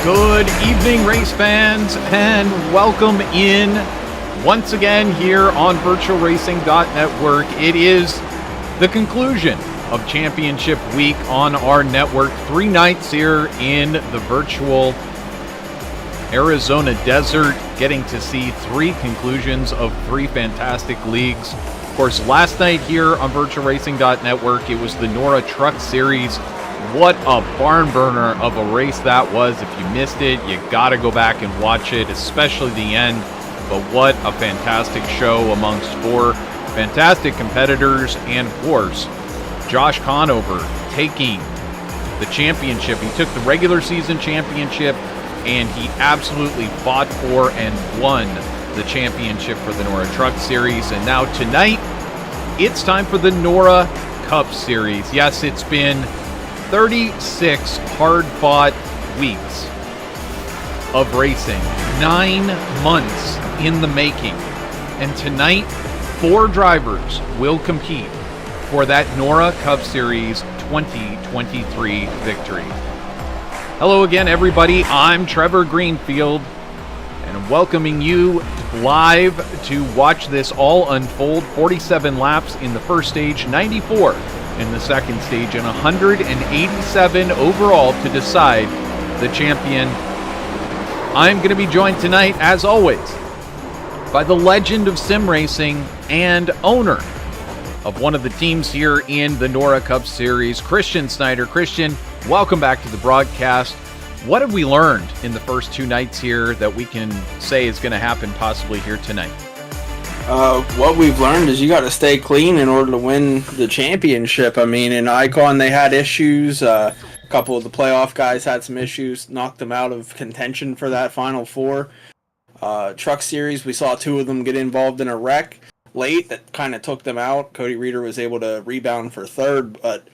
Good evening, race fans, and welcome in once again here on VirtualRacing.Network. It is the conclusion of Championship Week on our network. 3 nights here in the virtual Arizona desert, getting to see 3 conclusions of 3 fantastic leagues. Of course, last night here on VirtualRacing.Network, it was the NORA Truck Series. What a barn burner of a race that was. If you missed it, you got to go back and watch it, especially the end. But what a fantastic show amongst 4 fantastic competitors. And of course, Josh Conover taking the championship. He took the regular season championship, and he absolutely fought for and won the championship for the NORA Truck Series. And now tonight, it's time for the NORA Cup Series. Yes, it's been 36 hard-fought weeks of racing, 9 months in the making. And tonight, 4 drivers will compete for that NORA Cup Series 2023 victory. Hello again, everybody. I'm Trevor Greenfield, and I'm welcoming you live to watch this all unfold. 47 laps in the first stage, 94 in the second stage, and 187 overall to decide the champion. I'm going to be joined tonight, as always, by the legend of sim racing and owner of one of the teams here in the NORA Cup Series, Christian Snyder. Christian, welcome back to the broadcast. What have we learned in the first 2 nights here that we can say is going to happen possibly here tonight? What we've learned is you got to stay clean in order to win the championship. I mean, in Icon, they had issues. A couple of the playoff guys had some issues, knocked them out of contention for that Final Four. Truck Series, we saw 2 of them get involved in a wreck late that kind of took them out. Cody Reeder was able to rebound for 3rd, but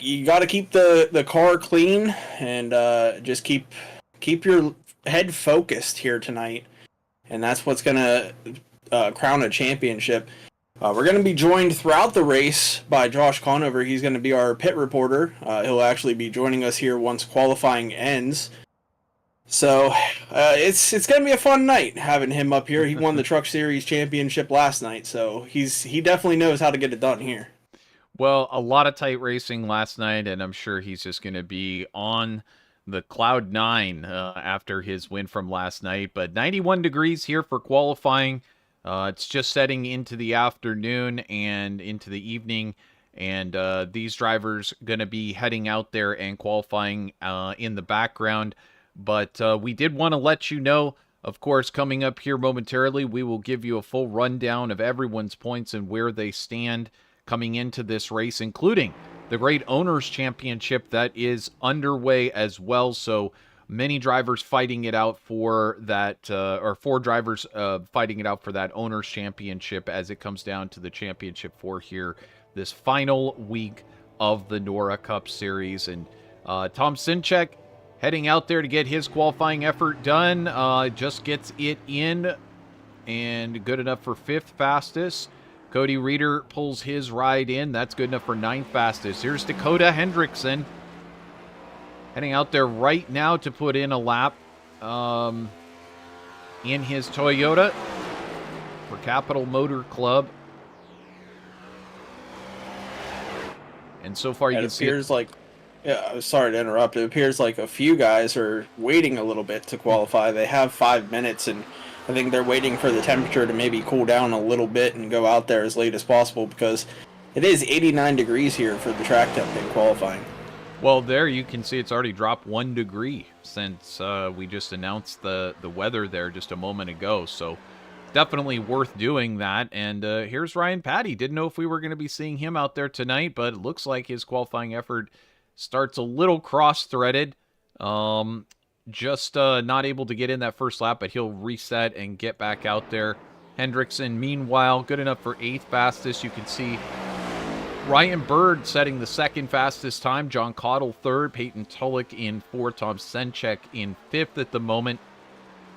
you got to keep the car clean and just keep your head focused here tonight, and that's what's going to crown a championship. We're going to be joined throughout the race by Josh Conover. He's going to be our pit reporter. He'll actually be joining us here once qualifying ends. So it's going to be a fun night having him up here. He won the Truck Series championship last night, so he definitely knows how to get it done here. Well, a lot of tight racing last night, and I'm sure he's just going to be on the cloud 9 after his win from last night. But 91 degrees here for qualifying. It's just setting into the afternoon and into the evening, and these drivers going to be heading out there and qualifying in the background. But we did want to let you know, of course, coming up here momentarily, we will give you a full rundown of everyone's points and where they stand coming into this race, including the great Owners Championship that is underway as well. So many drivers fighting it out for that, or 4 drivers fighting it out for that Owners Championship as it comes down to the Championship 4 here this final week of the NORA Cup Series. And Tom Sinchek heading out there to get his qualifying effort done, just gets it in and good enough for 5th fastest. Cody Reeder pulls his ride in. That's good enough for 9th fastest. Here's Dakota Hendrickson heading out there right now to put in a lap in his Toyota for Capital Motor Club. And so far you can see it. Yeah, sorry to interrupt. It appears like a few guys are waiting a little bit to qualify. They have 5 minutes, and I think they're waiting for the temperature to maybe cool down a little bit and go out there as late as possible, because it is 89 degrees here for the track temp in qualifying. Well, there you can see it's already dropped 1 degree since we just announced the weather there just a moment ago. So definitely worth doing that. And here's Ryan Patty. Didn't know if we were going to be seeing him out there tonight, but it looks like his qualifying effort starts a little cross-threaded. Just not able to get in that first lap, but he'll reset and get back out there. Hendrickson, meanwhile, good enough for 8th fastest. You can see Ryan Bird setting the 2nd fastest time. John Cottle 3rd. Peyton Tulloch in 4th. Tom Senchek in 5th at the moment.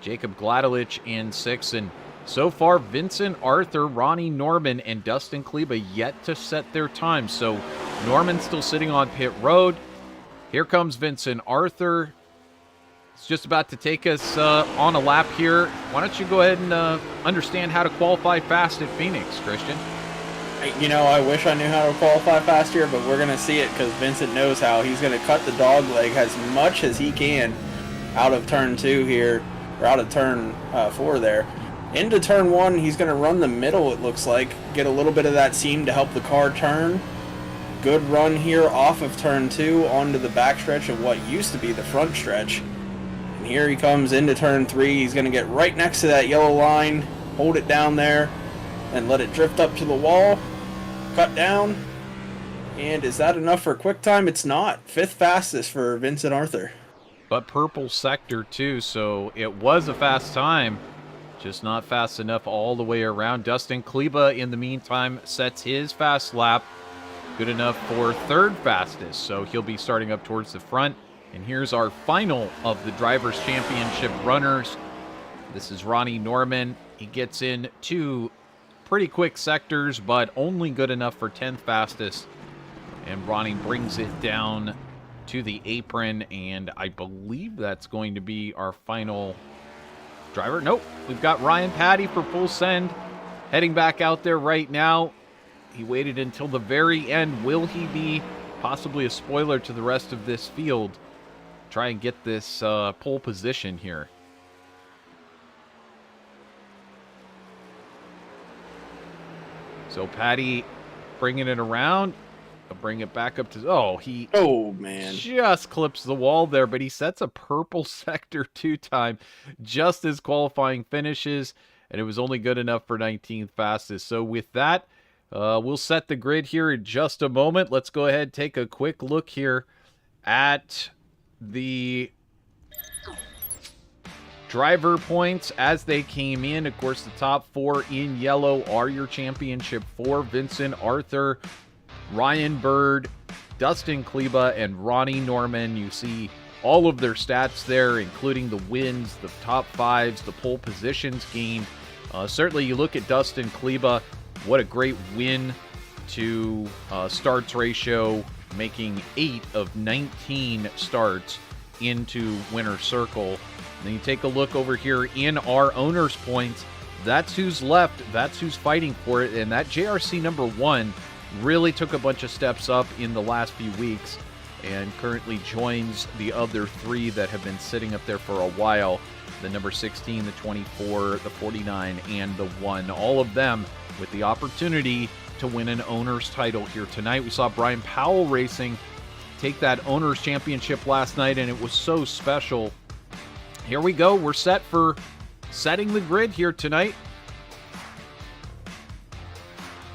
Jacob Gladelich in 6th. And so far, Vincent Arthur, Ronnie Norman, and Dustin Kleba yet to set their times. So Norman still sitting on pit road. Here comes Vincent Arthur. is just about to take us on a lap here. Why don't you go ahead and understand how to qualify fast at Phoenix, Christian? You know, I wish I knew how to qualify fast here, but we're going to see it because Vincent knows how. He's going to cut the dog leg as much as he can out of turn 2 here, or out of turn 4 there. Into turn 1, he's going to run the middle, it looks like, get a little bit of that seam to help the car turn. Good run here off of turn 2 onto the backstretch of what used to be the front stretch. And here he comes into turn 3. He's going to get right next to that yellow line, hold it down there, and let it drift up to the wall. Cut down, and is that enough for quick time? It's not. 5th fastest for Vincent Arthur. But purple sector too, so it was a fast time, just not fast enough all the way around. Dustin Kleba, in the meantime, sets his fast lap, good enough for 3rd fastest, so he'll be starting up towards the front. And here's our final of the Drivers' Championship runners. This is Ronnie Norman. He gets in 2 pretty quick sectors, but only good enough for 10th fastest. And Ronnie brings it down to the apron, and I believe that's going to be our final driver. Nope, we've got Ryan Patty for full send, heading back out there right now. He waited until the very end. Will he be possibly a spoiler to the rest of this field? Try and get this pole position here. So Patty bringing it around. I'll bring it back up to... Oh, man. Just clips the wall there, but he sets a purple sector 2 time just as qualifying finishes, and it was only good enough for 19th fastest. So with that, we'll set the grid here in just a moment. Let's go ahead and take a quick look here at the driver points as they came in. Of course, the top 4 in yellow are your championship 4. Vincent Arthur, Ryan Bird, Dustin Kleba, and Ronnie Norman. You see all of their stats there, including the wins, the top 5s, the pole positions gained. Certainly, you look at Dustin Kleba, what a great win to starts ratio, making 8 of 19 starts into winner's circle. Then you take a look over here in our owners' points. That's who's left. That's who's fighting for it. And that JRC number 1 really took a bunch of steps up in the last few weeks and currently joins the other 3 that have been sitting up there for a while. The number 16, the 24, the 49, and the 1. All of them with the opportunity to win an owner's title here tonight. We saw Brian Powell Racing take that owner's championship last night, and it was so special. Here we go. We're set for setting the grid here tonight.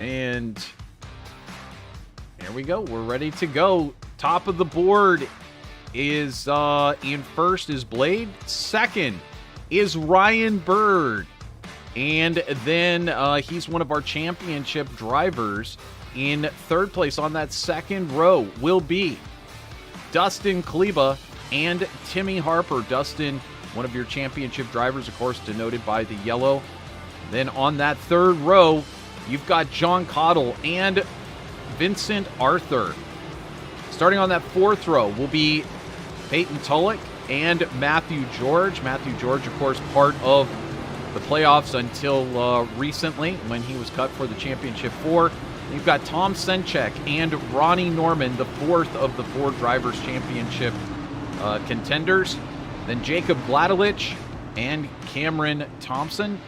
And here we go. We're ready to go. Top of the board is in first is Blade. Second is Ryan Bird. And then he's one of our championship drivers. In 3rd place on that 2nd row will be Dustin Kleba and Timmy Harper. Dustin, one of your championship drivers, of course, denoted by the yellow. Then on that 3rd row, you've got John Cottle and Vincent Arthur. Starting on that 4th row will be Peyton Tulloch and Matthew George. Matthew George, of course, part of the playoffs until recently when he was cut for the championship 4. You've got Tom Senchek and Ronnie Norman, the 4th of the 4 Drivers' Championship contenders. Then Jacob Gladelich and Cameron Thompson.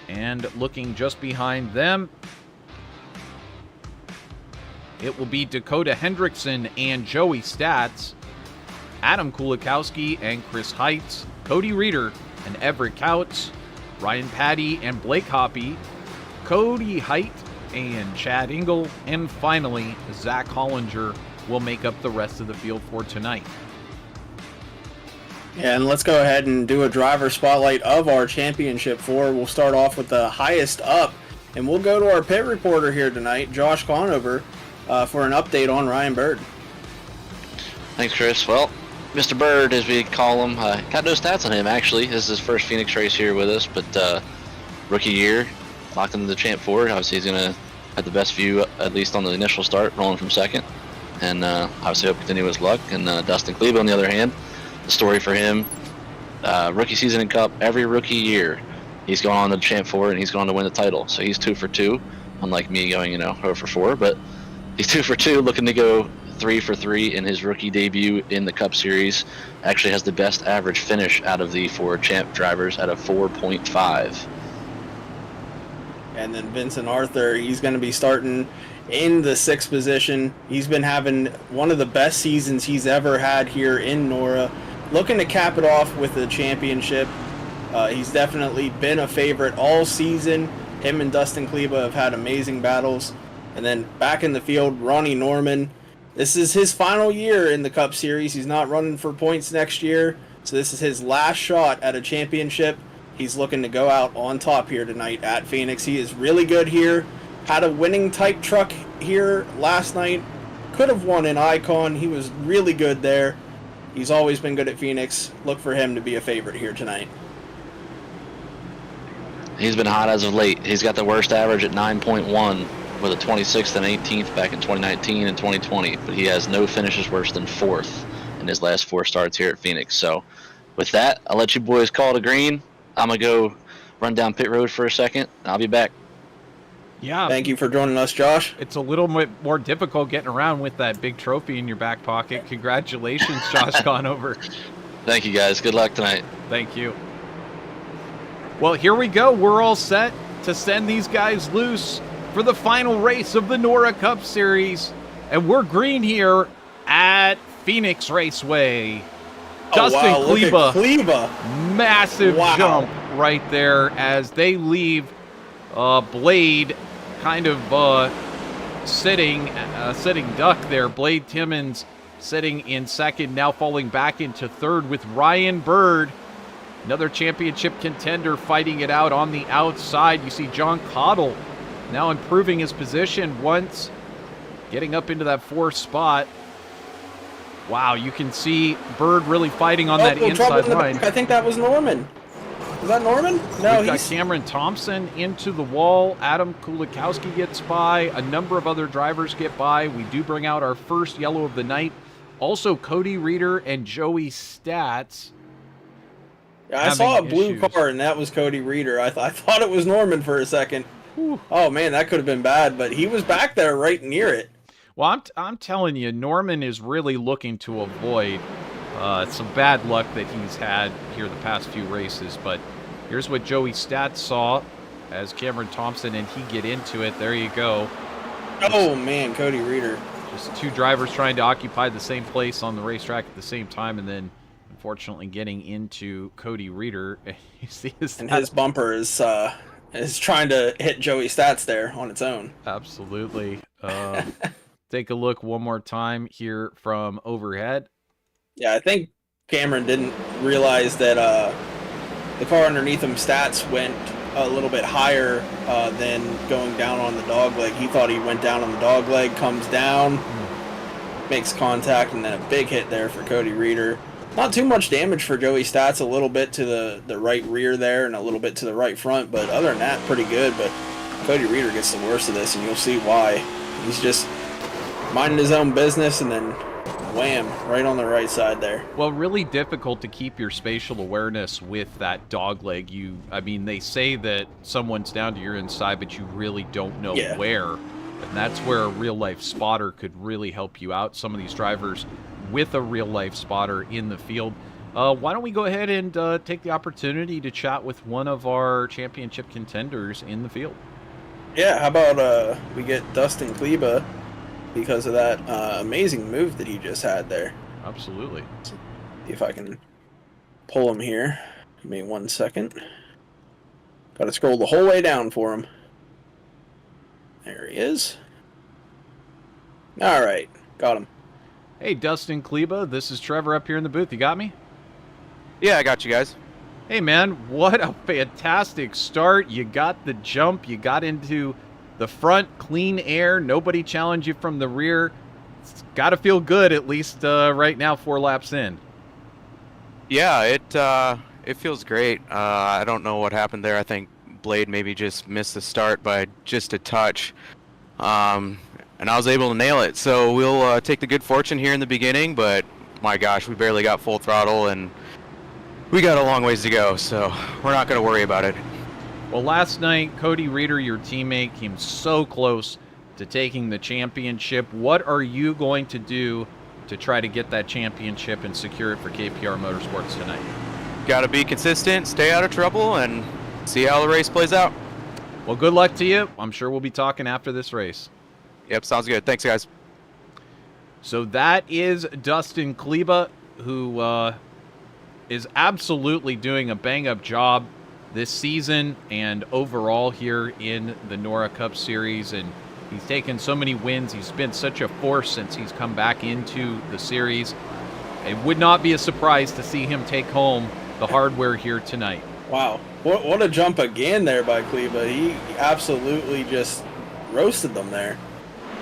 And looking just behind them, it will be Dakota Hendrickson and Joey Stats, Adam Kulikowski and Chris Heitz, Cody Reeder and Everett Couts, Ryan Patty and Blake Hoppy, Cody Height and Chad Engel, and finally, Zach Hollinger will make up the rest of the field for tonight. Yeah, and let's go ahead and do a driver spotlight of our championship 4. We'll start off with the highest up, and we'll go to our pit reporter here tonight, Josh Conover, for an update on Ryan Bird. Thanks, Chris. Well, Mr. Bird, as we call him, got no stats on him, actually. This is his first Phoenix race here with us, but rookie year, locked into the Champ 4. Obviously, he's going to have the best view, at least on the initial start, rolling from 2nd. And obviously, hope to continue his luck. And Dustin Kleba, on the other hand, the story for him. Rookie season in Cup, every rookie year, he's going on to the Champ 4 and he's going to win the title. So he's 2 for 2, unlike me going 0 for 4. But he's 2 for 2, looking to go 3 for 3 in his rookie debut in the Cup Series. Actually has the best average finish out of the 4 Champ drivers at a 4.5. And then Vincent Arthur, he's going to be starting in the 6th position. He's been having one of the best seasons he's ever had here in NORA. Looking to cap it off with the championship. He's definitely been a favorite all season. Him and Dustin Kleba have had amazing battles. And then back in the field, Ronnie Norman. This is his final year in the Cup Series. He's not running for points next year. So this is his last shot at a championship. He's looking to go out on top here tonight at Phoenix. He is really good here. Had a winning type truck here last night. Could have won in Icon. He was really good there. He's always been good at Phoenix. Look for him to be a favorite here tonight. He's been hot as of late. He's got the worst average at 9.1 with a 26th and 18th back in 2019 and 2020. But he has no finishes worse than 4th in his last 4 starts here at Phoenix. So with that, I'll let you boys call it a green. I'm going to go run down pit road for a second. I'll be back. Yeah. Thank you for joining us, Josh. It's a little bit more difficult getting around with that big trophy in your back pocket. Congratulations, Josh Conover. Thank you, guys. Good luck tonight. Thank you. Well, here we go. We're all set to send these guys loose for the final race of the NORA Cup Series. And we're green here at Phoenix Raceway. Dustin Kleba, look at Kleba. Massive jump right there as they leave Blade kind of sitting duck there. Blade Timmons sitting in 2nd, now falling back into 3rd with Ryan Bird, another championship contender, fighting it out on the outside. You see John Cottle now improving his position once getting up into that 4th spot. Wow, you can see Bird really fighting on that inside line. I think that was Norman. Is that Norman? No, We've got Cameron Thompson into the wall. Adam Kulikowski gets by. A number of other drivers get by. We do bring out our first yellow of the night. Also, Cody Reeder and Joey Stats. Yeah, I saw a blue car, and that was Cody Reeder. I thought it was Norman for a second. Whew. Oh, man, that could have been bad, but he was back there right near it. Well, I'm telling you, Norman is really looking to avoid some bad luck that he's had here the past few races. But here's what Joey Stats saw as Cameron Thompson and he get into it. There you go. Oh, man, Cody Reeder. Just 2 drivers trying to occupy the same place on the racetrack at the same time, and then unfortunately getting into Cody Reeder. You see his bumper is trying to hit Joey Stats there on its own. Absolutely. Take a look one more time here from overhead. Yeah, I think Cameron didn't realize that the car underneath him, Stats, went a little bit higher than going down on the dog leg. He thought he went down on the dog leg, comes down, makes contact, and then a big hit there for Cody Reeder. Not too much damage for Joey Stats, a little bit to the right rear there and a little bit to the right front, but other than that, pretty good. But Cody Reeder gets the worst of this, and you'll see why. He's just minding his own business, and then wham, right on the right side there. Well, really difficult to keep your spatial awareness with that dog leg. I mean, they say that someone's down to your inside, but you really don't know where. And that's where a real-life spotter could really help you out. Some of these drivers with a real-life spotter in the field. Why don't we go ahead and take the opportunity to chat with one of our championship contenders in the field? Yeah, how about we get Dustin Kleba, because of that amazing move that he just had there. Absolutely. See if I can pull him here. Give me 1 second. Got to scroll the whole way down for him. There he is. All right, got him. Hey, Dustin Kleba, this is Trevor up here in the booth. You got me? Yeah, I got you guys. Hey, man, what a fantastic start. You got the jump. You got into the front, clean air. Nobody challenged you from the rear. It's got to feel good, at least right now, 4 laps in. Yeah, it feels great. I don't know what happened there. I think Blade maybe just missed the start by just a touch. And I was able to nail it. So we'll take the good fortune here in the beginning, but my gosh, we barely got full throttle, and we got a long ways to go, so we're not going to worry about it. Well, last night, Cody Reeder, your teammate, came so close to taking the championship. What are you going to do to try to get that championship and secure it for KPR Motorsports tonight? Got to be consistent, stay out of trouble, and see how the race plays out. Well, good luck to you. I'm sure we'll be talking after this race. Yep, sounds good. Thanks, guys. So that is Dustin Kleba, who is absolutely doing a bang-up job this season and overall here in the NORA Cup Series. And he's taken so many wins. He's been such a force since he's come back into the series. It would not be a surprise to see him take home the hardware here tonight. Wow. What a jump again there by Kleba. He absolutely just roasted them there.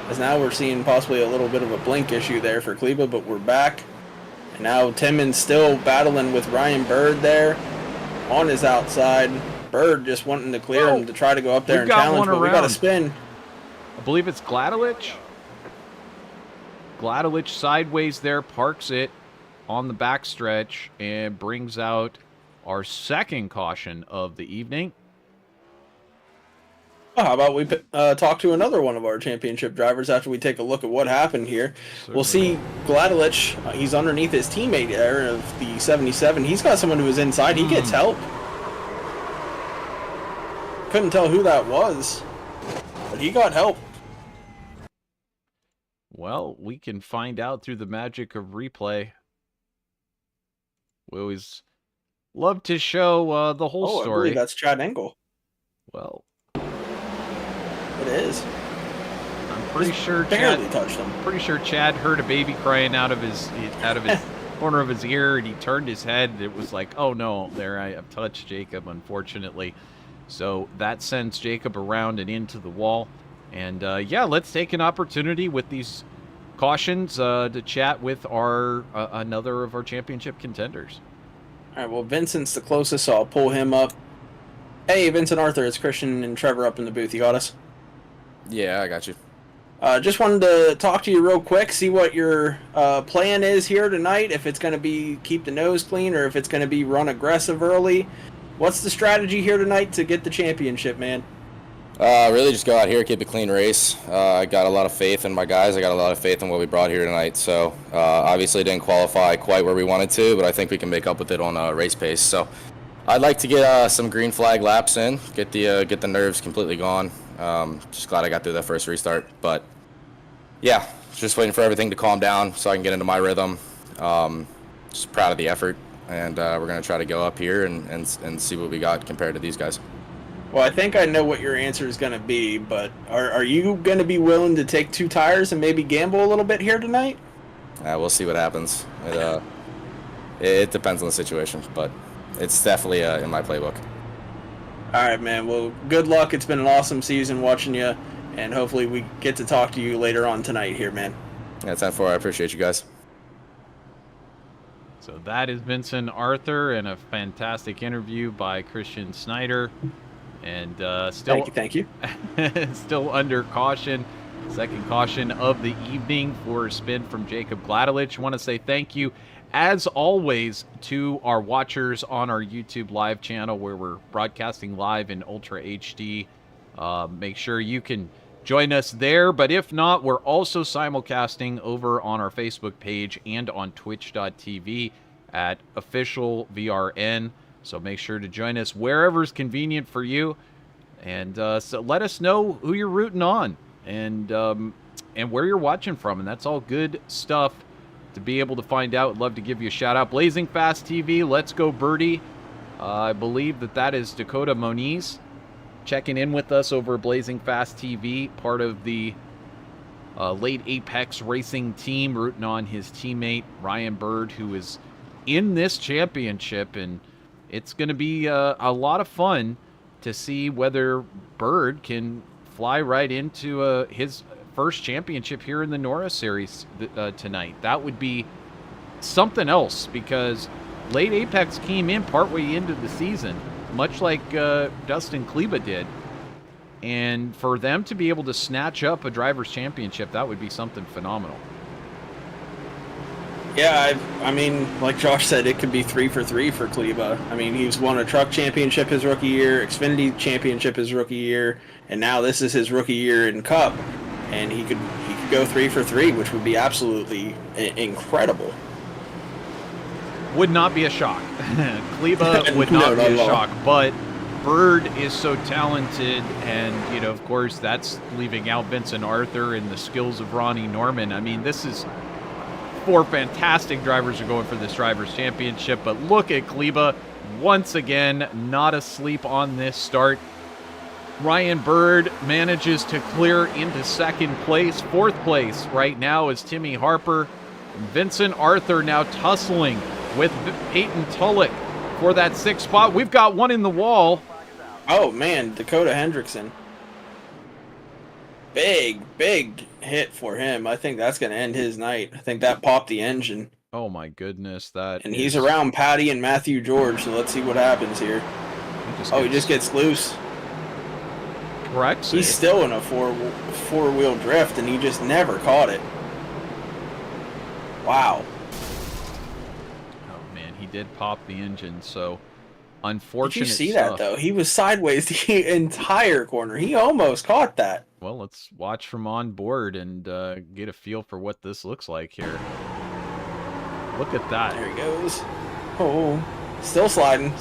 As now we're seeing possibly a little bit of a blink issue there for Kleba, but we're back. And now Timmons still battling with Ryan Bird there on his outside. Bird just wanting to clear him to try to go up there and challenge, but we got to spin. I believe it's Gladelich. Gladelich sideways there, parks it on the backstretch, and brings out our second caution of the evening. Well, how about we talk to another one of our championship drivers after we take a look at what happened here. Certainly. We'll see Gladelich. He's underneath his teammate there of the 77. He's got someone who is inside. He gets help. Couldn't tell who that was, but he got help. Well, we can find out through the magic of replay. We always love to show the whole story. I believe that's Chad Engel. Well, it is. I'm pretty sure barely touched him. Pretty sure Chad heard a baby crying out of his corner of his ear, and he turned his head. It was like, oh no, there I have touched Jacob, unfortunately. So that sends Jacob around and into the wall. And yeah, let's take an opportunity with these cautions to chat with our another of our championship contenders. All right, well, Vincent's the closest, so I'll pull him up. Hey, Vincent Arthur, it's Christian and Trevor up in the booth. You got us? Yeah, I got you. Just wanted to talk to you real quick, see what your plan is here tonight, if it's going to be keep the nose clean or if it's going to be run aggressive early. What's the strategy here tonight to get the championship, man? Really just go out here, keep a clean race. I got a lot of faith in my guys. I got a lot of faith in what we brought here tonight. So obviously didn't qualify quite where we wanted to, but I think we can make up with it on race pace. So I'd like to get some green flag laps in, get the nerves completely gone. Just glad I got through that first restart. But yeah, just waiting for everything to calm down so I can get into my rhythm. Just proud of the effort, and we're going to try to go up here and see what we got compared to these guys. Well, I think I know what your answer is going to be, but are you going to be willing to take 2 tires and maybe gamble a little bit here tonight? We'll see what happens. It depends on the situation, but it's definitely in my playbook. All right, man. Well, good luck. It's been an awesome season watching you, and hopefully we get to talk to you later on tonight here, man. Yeah, 10-4. I appreciate you guys. So that is Vincent Arthur and a fantastic interview by Christian Snyder. And still, thank you. Still under caution. Second caution of the evening for a spin from Jacob Gladelich. I want to say thank you, as always, to our watchers on our YouTube live channel where we're broadcasting live in Ultra HD. Make sure you can join us there. But if not, we're also simulcasting over on our Facebook page and on twitch.tv at official VRN. So make sure to join us wherever is convenient for you. And so let us know who you're rooting on and where you're watching from. And that's all good stuff to be able to find out. I'd love to give you a shout out. Blazing Fast TV, Let's Go Birdie. I believe that is Dakota Moniz checking in with us over Blazing Fast TV, part of the late Apex Racing team, rooting on his teammate Ryan Bird, who is in this championship. And it's going to be a lot of fun to see whether Bird can fly right into his first championship here in the NORA Series tonight. That would be something else, because late Apex came in partway into the season, much like Dustin Kleba did. And for them to be able to snatch up a driver's championship, that would be something phenomenal. Yeah, I mean, like Josh said, it could be 3 for 3 for Kleba. I mean, he's won a truck championship his rookie year, Xfinity championship his rookie year, and now this is his rookie year in Cup, and he could go 3 for 3, which would be absolutely incredible. Would not be a shock. Kleba would not be a shock, but Bird is so talented, and, you know, of course, that's leaving out Vincent Arthur and the skills of Ronnie Norman. I mean, this is 4 fantastic drivers are going for this Drivers' Championship, but look at Kleba once again, not asleep on this start. Ryan Bird manages to clear into 2nd place. 4th place right now is Timmy Harper. Vincent Arthur now tussling with Peyton Tulloch for that 6th spot. We've got one in the wall. Oh, man, Dakota Hendrickson. Big hit for him. I think that's going to end his night. I think that popped the engine. Oh, my goodness. And he's around Patty and Matthew George, so let's see what happens here. He just gets loose. Correct. He's still in a four-wheel drift, and he just never caught it. Wow. Oh, man, he did pop the engine, so unfortunate Did you see stuff. that, though? He was sideways the entire corner. He almost caught that. Well, let's watch from on board and get a feel for what this looks like here. Look at that. There he goes. Oh, still sliding.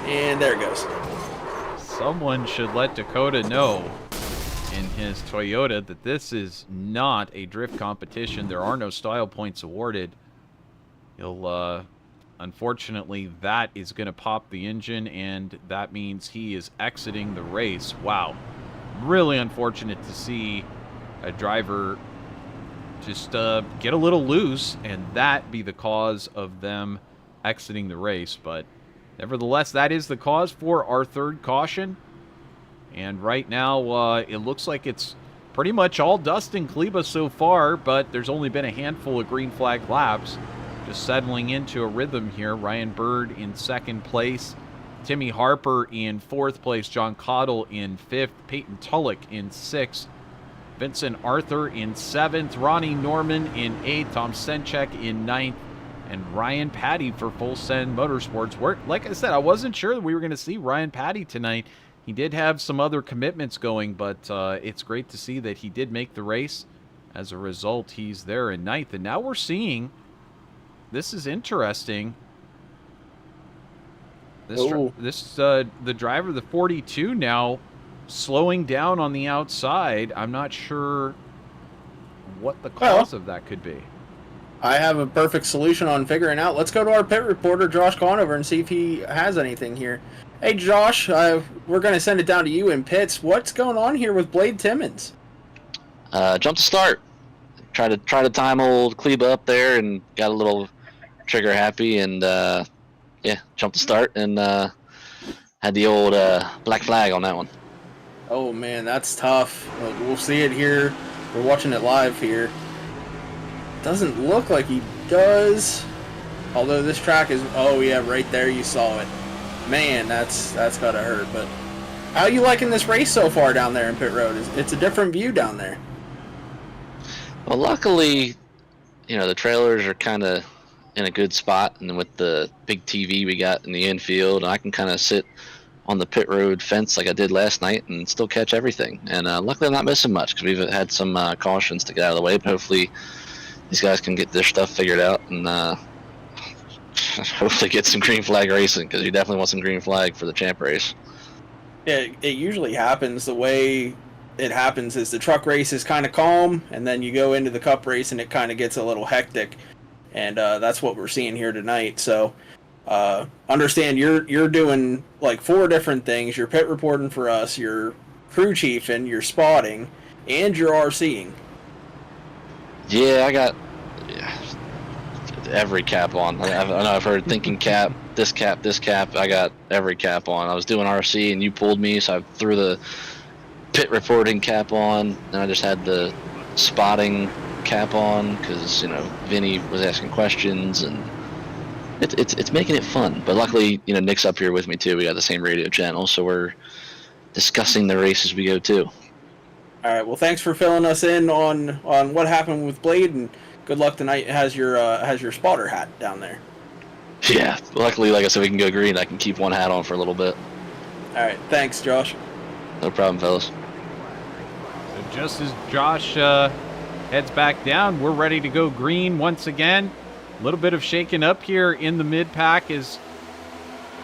And there it goes. Someone should let Dakota know in his Toyota that this is not a drift competition. There are no style points awarded. Unfortunately, that is going to pop the engine, and that means he is exiting the race. Wow. Really unfortunate to see a driver just get a little loose, and that be the cause of them exiting the race. But nevertheless, that is the cause for our 3rd caution. And right now, it looks like it's pretty much all Dustin Kleba so far, but there's only been a handful of green flag laps. Just settling into a rhythm here. Ryan Bird in 2nd place. Timmy Harper in 4th place. John Cottle in 5th. Peyton Tulloch in 6th. Vincent Arthur in 7th. Ronnie Norman in 8th. Tom Senchek in 9th. And Ryan Patty for Full Send Motorsports. Like I said, I wasn't sure that we were going to see Ryan Patty tonight. He did have some other commitments going, but it's great to see that he did make the race. As a result, he's there in 9th. And now we're seeing... This is interesting. The driver, the 42 now, slowing down on the outside. I'm not sure what the cause of that could be. I have a perfect solution on figuring out. Let's go to our pit reporter, Josh Conover, and see if he has anything here. Hey, Josh, we're going to send it down to you in pits. What's going on here with Blade Timmons? Jump to start. Try to time old Kleba up there and got a little trigger happy, and jumped to start and had the old black flag on that one. Oh man, that's tough. We'll see it here. We're watching it live here. Doesn't look like he does. Although this track is, oh yeah, right there you saw it. Man, that's gotta hurt. But how are you liking this race so far down there in pit road? It's a different view down there. Well, luckily, the trailers are kind of in a good spot, and with the big TV we got in the infield, I can kind of sit on the pit road fence like I did last night and still catch everything. And luckily I'm not missing much because we've had some cautions to get out of the way, but hopefully these guys can get their stuff figured out and hopefully get some green flag racing, because you definitely want some green flag for the champ race. Yeah, it usually happens. The way it happens is the truck race is kind of calm, and then you go into the cup race and it kind of gets a little hectic. And that's what we're seeing here tonight. So understand you're doing like 4 different things. You're pit reporting for us, you're crew chiefing, you're spotting, and you're RCing. Yeah, I got every cap on. I know I've heard thinking cap, this cap. I got every cap on. I was doing RC and you pulled me, so I threw the pit reporting cap on, and I just had the spotting cap on because Vinny was asking questions, and it's making it fun. But luckily, Nick's up here with me too. We got the same radio channel, so we're discussing the race as we go too. All right. Well, thanks for filling us in on what happened with Blade, and good luck tonight. It has your spotter hat down there. Yeah, luckily, like I said, we can go green. I can keep one hat on for a little bit. All right, thanks, Josh. No problem, fellas. So just as Josh heads back down, we're ready to go green once again. A little bit of shaking up here in the mid-pack as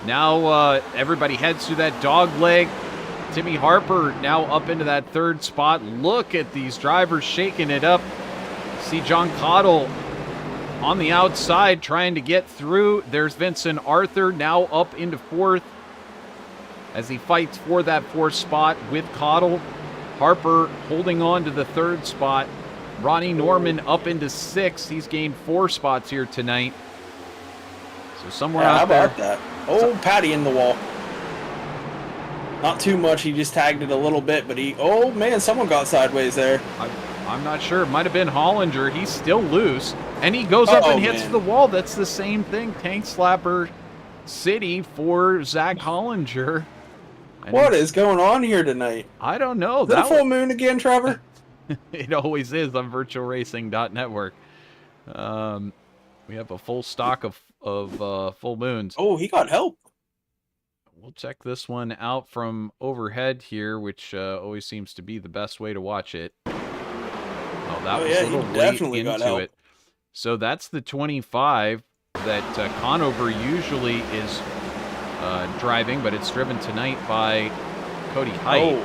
now everybody heads to that dog leg. Timmy Harper now up into that third spot. Look at these drivers shaking it up. See John Cottle on the outside trying to get through. There's Vincent Arthur now up into fourth as he fights for that fourth spot with Cottle. Harper holding on to the third spot. Ronnie Norman up into sixth. He's gained 4 spots here tonight. So somewhere out there. How about that? Oh, Patty in the wall. Not too much. He just tagged it a little bit, but oh man, someone got sideways there. I'm not sure. It might have been Hollinger. He's still loose. And he goes up and hits the wall. That's the same thing. Tank Slapper City for Zach Hollinger. And what is going on here tonight? I don't know. Is that a full moon again, Trevor? It always is on VirtualRacing.Network. We have a full stock of full moons. Oh, he got help. We'll check this one out from overhead here, which always seems to be the best way to watch it. Oh, that was a little late into it. So that's the 25 that Conover usually is driving, but it's driven tonight by Cody Height. Oh.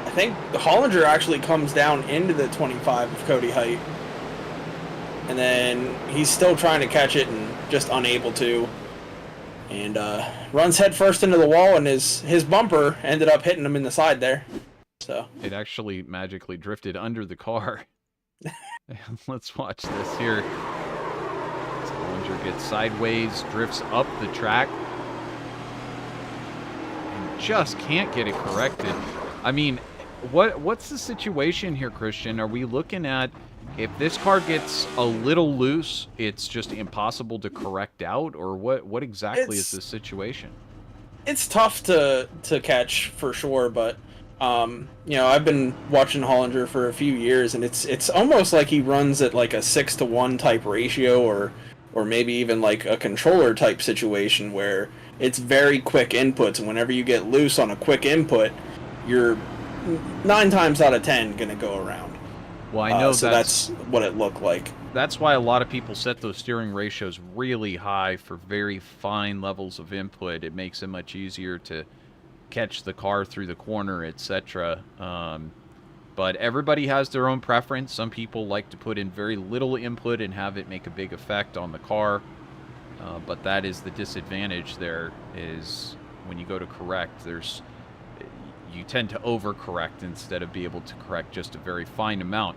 I think Hollinger actually comes down into the 25 of Cody Height. And then he's still trying to catch it and just unable to. And runs head first into the wall, and his bumper ended up hitting him in the side there. So it actually magically drifted under the car. Let's watch this here. Hollinger gets sideways, drifts up the track, and just can't get it corrected. I mean, what's the situation here, Christian? Are we looking at if this car gets a little loose, it's just impossible to correct out, or what exactly is the situation? It's tough to catch for sure, but I've been watching Hollinger for a few years, and it's almost like he runs at like a 6-to-1 type ratio, or maybe even like a controller type situation where it's very quick inputs, and whenever you get loose on a quick input, you're 9 times out of 10 gonna go around. Well, I know so that's what it looked like. That's why a lot of people set those steering ratios really high for very fine levels of input. It makes it much easier to catch the car through the corner, etc. But everybody has their own preference. Some people like to put in very little input and have it make a big effect on the car. But that is the disadvantage there, is when you go to correct, you tend to overcorrect instead of be able to correct just a very fine amount.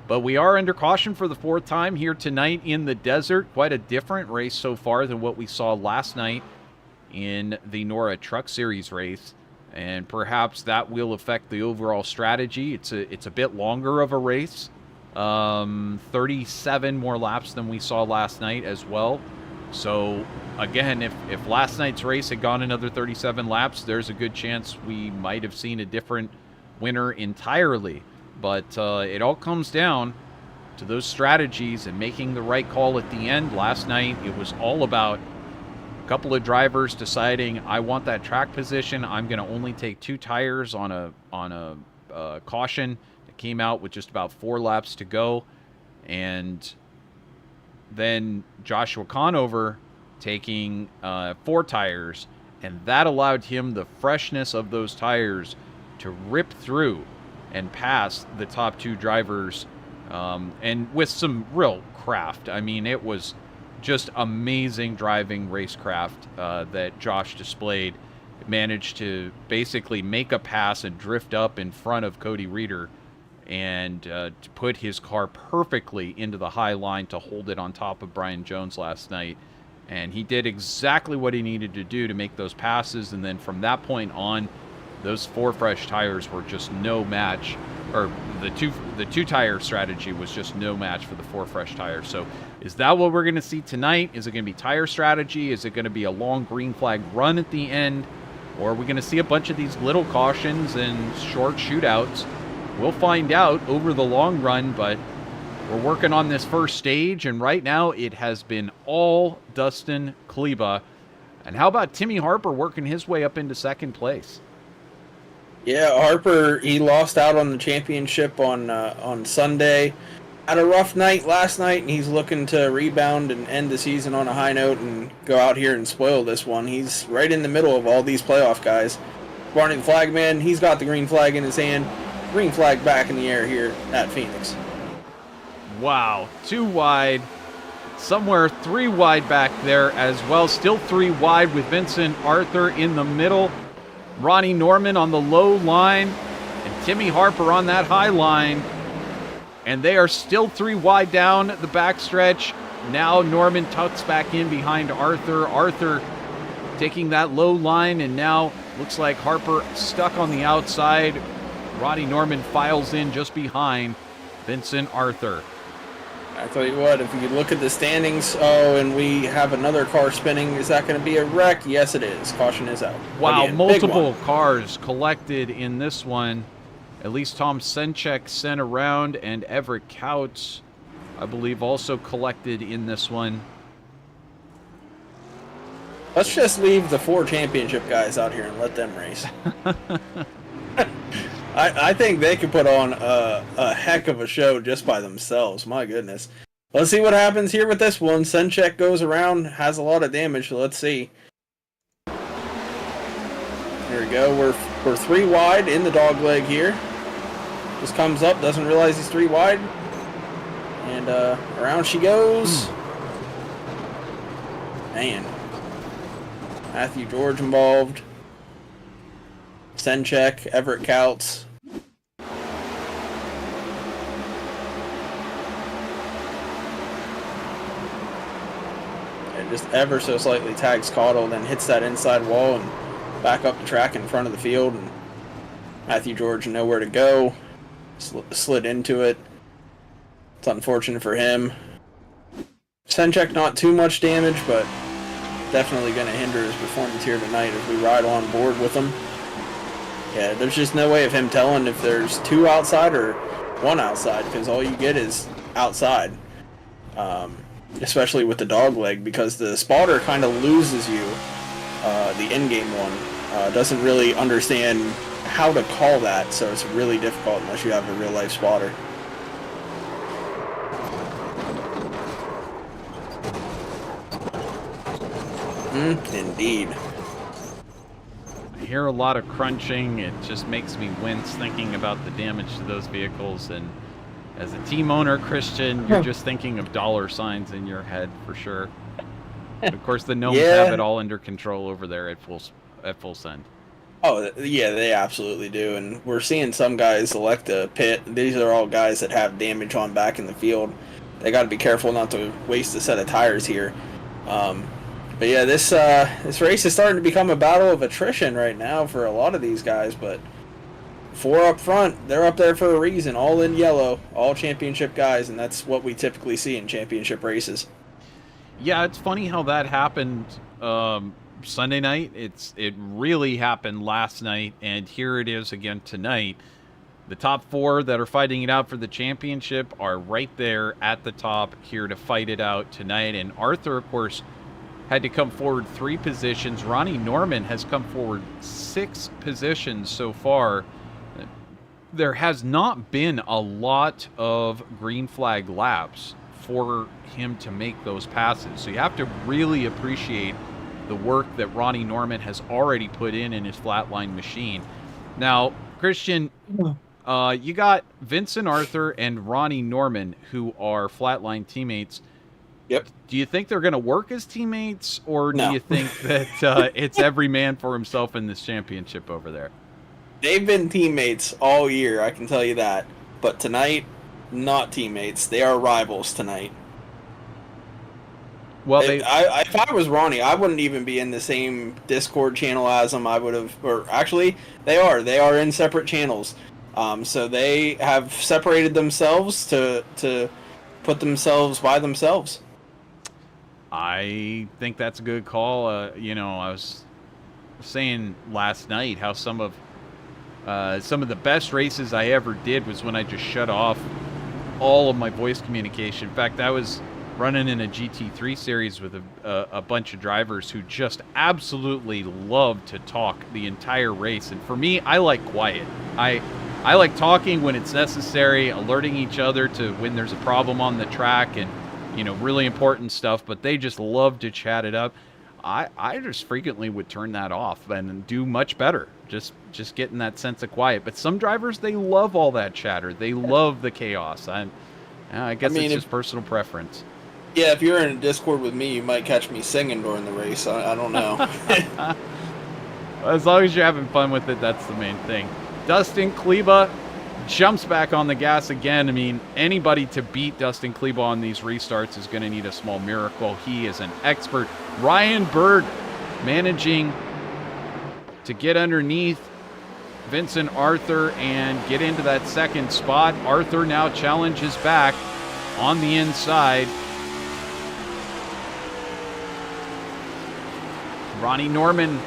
But we are under caution for the 4th time here tonight in the desert. Quite a different race so far than what we saw last night in the NORA Truck Series race. And perhaps that will affect the overall strategy. It's a bit longer of a race. 37 more laps than we saw last night as well. So again, if last night's race had gone another 37 laps, there's a good chance we might have seen a different winner entirely. But it all comes down to those strategies and making the right call at the end. Last night, it was all about a couple of drivers deciding, I want that track position. I'm going to only take 2 tires on a caution. It came out with just about 4 laps to go. And then Joshua Conover taking 4 tires, and that allowed him the freshness of those tires to rip through and pass the top 2 drivers, and with some real craft. I mean, it was just amazing driving racecraft that Josh displayed. Managed to basically make a pass and drift up in front of Cody Reeder, and to put his car perfectly into the high line to hold it on top of Brian Jones last night. And he did exactly what he needed to do to make those passes, and then from that point on, those 4 fresh tires were just no match, or the two tire strategy was just no match for the 4 fresh tires. So is that what we're going to see tonight? Is it going to be tire strategy? Is it going to be a long green flag run at the end? Or are we going to see a bunch of these little cautions and short shootouts? We'll find out over the long run, but We're working on this first stage, and right now it has been all Dustin Kleba. And how about Timmy Harper working his way up into second place? Yeah, Harper, he lost out on the championship on Sunday. Had a rough night last night, and he's looking to rebound and end the season on a high note and go out here and spoil this one. He's right in the middle of all these playoff guys. Barney the Flagman, he's got the green flag in his hand. Green flag back in the air here at Phoenix. Wow, 2 wide. Somewhere 3 wide back there as well. Still 3 wide with Vincent Arthur in the middle. Ronnie Norman on the low line. And Timmy Harper on that high line. And they are still 3 wide down the backstretch. Now Norman tucks back in behind Arthur. Arthur taking that low line, and now looks like Harper stuck on the outside. Ronnie Norman files in just behind Vincent Arthur. I tell you what, if you look at the standings, and we have another car spinning, is that going to be a wreck? Yes, it is. Caution is out. Wow, Again, multiple cars collected in this one. At least Tom Senchek sent around, and Everett Couts, I believe, also collected in this one. Let's just leave the 4 championship guys out here and let them race. I think they could put on a heck of a show just by themselves. My goodness. Let's see what happens here with this one. Senchek goes around, has a lot of damage, so let's see. Here we go. We're 3 wide in the dog leg here. Just comes up, doesn't realize he's 3 wide. And around she goes. Man. Matthew George involved. Senchek, Everett Couts. And just ever so slightly tags Caudle, then hits that inside wall and back up the track in front of the field. And Matthew George nowhere to go. Slid into it. It's unfortunate for him. Senchek not too much damage, but definitely going to hinder his performance here tonight as we ride on board with him. Yeah, there's just no way of him telling if there's 2 outside or 1 outside, because all you get is outside. Especially with the dog leg, because the spotter kind of loses you, the in-game one. Doesn't really understand how to call that, so it's really difficult unless you have a real-life spotter. Indeed. I hear a lot of crunching. It just makes me wince thinking about the damage to those vehicles. And as a team owner, Christian, you're just thinking of dollar signs in your head for sure. But of course, the gnomes have it all under control over there at full send. Oh, yeah, they absolutely do. And we're seeing some guys elect a pit. These are all guys that have damage on back in the field. They got to be careful not to waste a set of tires here. But yeah, this race is starting to become a battle of attrition right now for a lot of these guys. But 4 up front, they're up there for a reason. All in yellow, all championship guys, and that's what we typically see in championship races. Yeah, it's funny how that happened Sunday night. It really happened last night, and here it is again tonight. The top 4 that are fighting it out for the championship are right there at the top here to fight it out tonight. And Arthur, of course, had to come forward 3 positions. Ronnie Norman has come forward 6 positions so far. There has not been a lot of green flag laps for him to make those passes. So you have to really appreciate the work that Ronnie Norman has already put in his flatline machine. Now, Christian, you got Vincent Arthur and Ronnie Norman, who are flatline teammates. Yep. Do you think they're going to work as teammates, or do No. you think that it's every man for himself in this championship over there? They've been teammates all year, I can tell you that. But tonight, not teammates. They are rivals tonight. Well, if I was Ronnie, I wouldn't even be in the same Discord channel as them. I would have, or actually, they are. They are in separate channels. So they have separated themselves to put themselves by themselves. I think that's a good call. I was saying last night how some of the best races I ever did was when I just shut off all of my voice communication. In fact, I was running in a GT3 series with a bunch of drivers who just absolutely love to talk the entire race. And for me, I like quiet. I like talking when it's necessary, alerting each other to when there's a problem on the track and, you know, really important stuff, but they just love to chat it up. I just frequently would turn that off and do much better. Just getting that sense of quiet. But some drivers, they love all that chatter. They love the chaos. I guess it's just personal preference. Yeah, if you're in a Discord with me, you might catch me singing during the race. I don't know. As long as you're having fun with it, that's the main thing. Dustin Kleba jumps back on the gas again. I mean, anybody to beat Dustin Kleba on these restarts is going to need a small miracle. He is an expert. Ryan Bird managing to get underneath Vincent Arthur and get into that second spot. Arthur now challenges back on the inside. Ronnie Norman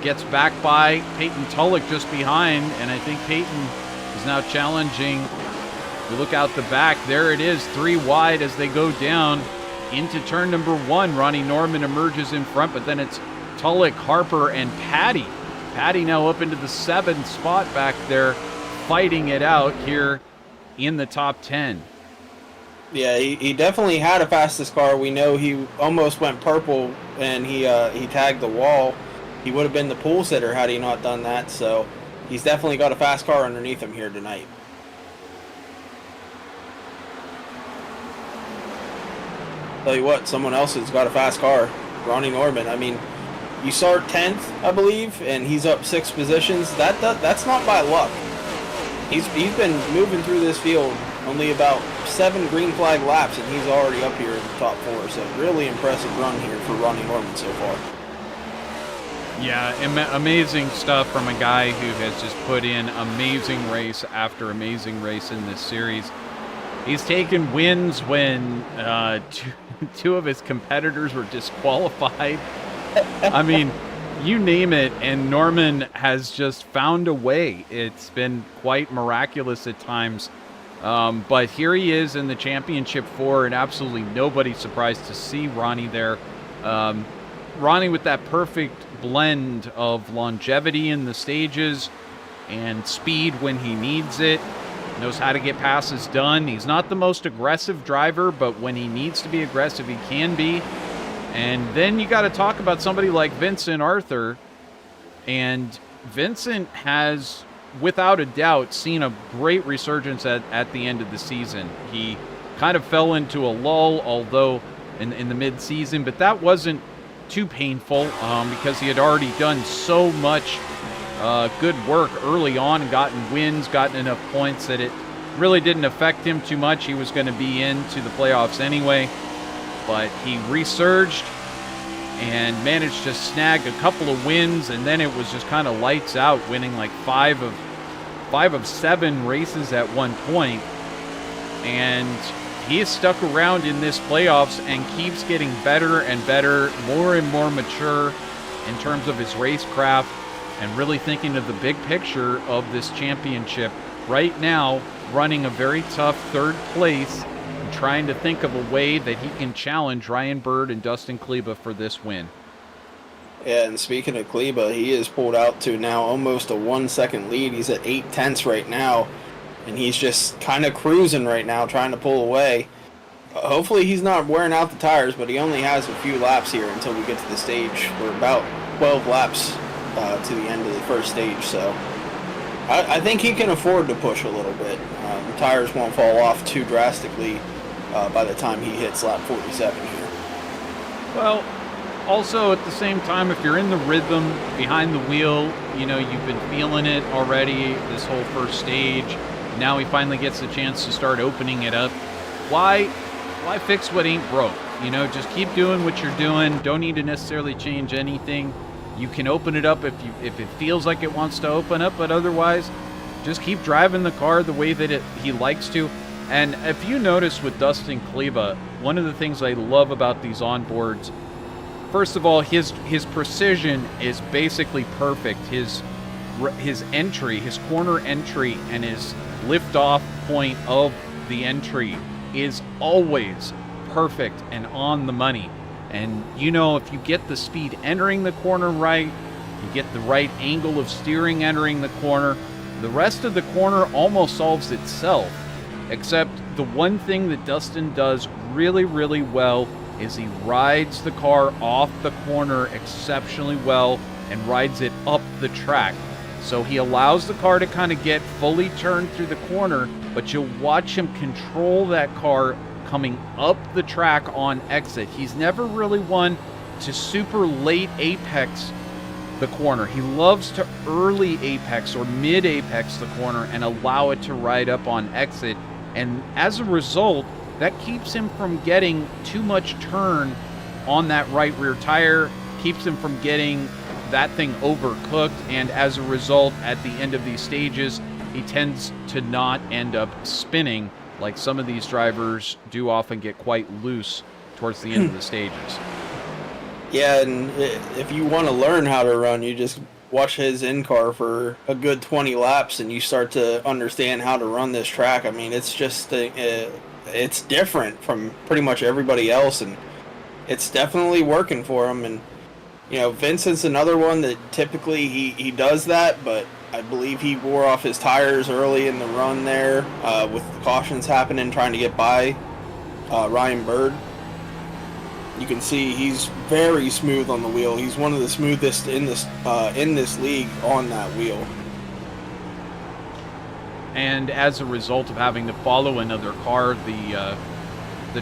gets back by Peyton Tulloch just behind, and I think Peyton is now challenging. We look out the back. There it is, 3 wide as they go down into turn number 1. Ronnie Norman emerges in front, but then it's Tulloch, Harper, and Patty. Patty now up into the 7th spot back there, fighting it out here in the top 10. Yeah, he definitely had a fastest car. We know he almost went purple, and he tagged the wall. He would have been the pole sitter had he not done that, so he's definitely got a fast car underneath him here tonight. Tell you what, someone else has got a fast car, Ronnie Norman. I mean, you start 10th, I believe, and he's up 6 positions. That's not by luck. He's been moving through this field only about 7 green flag laps, and he's already up here in the top 4. So really impressive run here for Ronnie Norman so far. Yeah, amazing stuff from a guy who has just put in amazing race after amazing race in this series. He's taken wins when two of his competitors were disqualified. I mean, you name it, and Norman has just found a way. It's been quite miraculous at times. But here he is in the Championship 4, and absolutely nobody's surprised to see Ronnie there. Ronnie with that perfect blend of longevity in the stages and speed when he needs it. Knows how to get passes done. He's not the most aggressive driver, but when he needs to be aggressive, he can be. And then you got to talk about somebody like Vincent Arthur. And Vincent has, without a doubt, seen a great resurgence at the end of the season. He kind of fell into a lull, although in the mid-season, but that wasn't too painful because he had already done so much good work early on and gotten wins, gotten enough points that it really didn't affect him too much. He was going to be into the playoffs anyway, but he resurged and managed to snag a couple of wins, and then it was just kind of lights out, winning like 5 of 7 races at one point. And he is stuck around in this playoffs and keeps getting better and better, more and more mature in terms of his racecraft and really thinking of the big picture of this championship. Right now, running a very tough 3rd place and trying to think of a way that he can challenge Ryan Bird and Dustin Kleba for this win. Yeah, and speaking of Kleba, he is pulled out to now almost a 1-second lead. He's at 8/10 right now, and he's just kind of cruising right now, trying to pull away. Hopefully he's not wearing out the tires, but he only has a few laps here until we get to the stage. We're about 12 laps to the end of the first stage, so I think he can afford to push a little bit. The tires won't fall off too drastically by the time he hits lap 47 here. Well, also at the same time, if you're in the rhythm behind the wheel, you know, you've been feeling it already this whole first stage. Now he finally gets the chance to start opening it up. Why fix what ain't broke? You know, just keep doing what you're doing. Don't need to necessarily change anything. You can open it up if it feels like it wants to open up, but otherwise, just keep driving the car the way that he likes to. And if you notice with Dustin Kleba, one of the things I love about these onboards, first of all, his precision is basically perfect. His entry, his corner entry, and his lift-off point of the entry is always perfect and on the money. And you know, if you get the speed entering the corner right, you get the right angle of steering entering the corner, the rest of the corner almost solves itself. Except the one thing that Dustin does really, really well is he rides the car off the corner exceptionally well and rides it up the track. So he allows the car to kind of get fully turned through the corner, but you'll watch him control that car coming up the track on exit. He's never really one to super late apex the corner. He loves to early apex or mid apex the corner and allow it to ride up on exit. And as a result, that keeps him from getting too much turn on that right rear tire, keeps him from getting that thing overcooked, and as a result, at the end of these stages, he tends to not end up spinning like some of these drivers do often get quite loose towards the end of the stages. Yeah, and if you want to learn how to run, you just watch his in-car for a good 20 laps and you start to understand how to run this track. I mean, it's just, it's different from pretty much everybody else, and it's definitely working for him. And, you know, Vincent's another one that typically he does that, but I believe he wore off his tires early in the run there with the cautions happening, trying to get by Ryan Bird. You can see he's very smooth on the wheel. He's one of the smoothest in this league on that wheel. And as a result of having to follow another car, the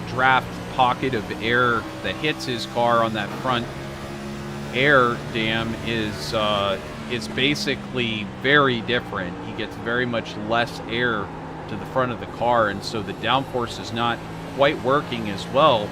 draft pocket of air that hits his car on that front air dam is basically very different. He gets very much less air to the front of the car, and so the downforce is not quite working as well.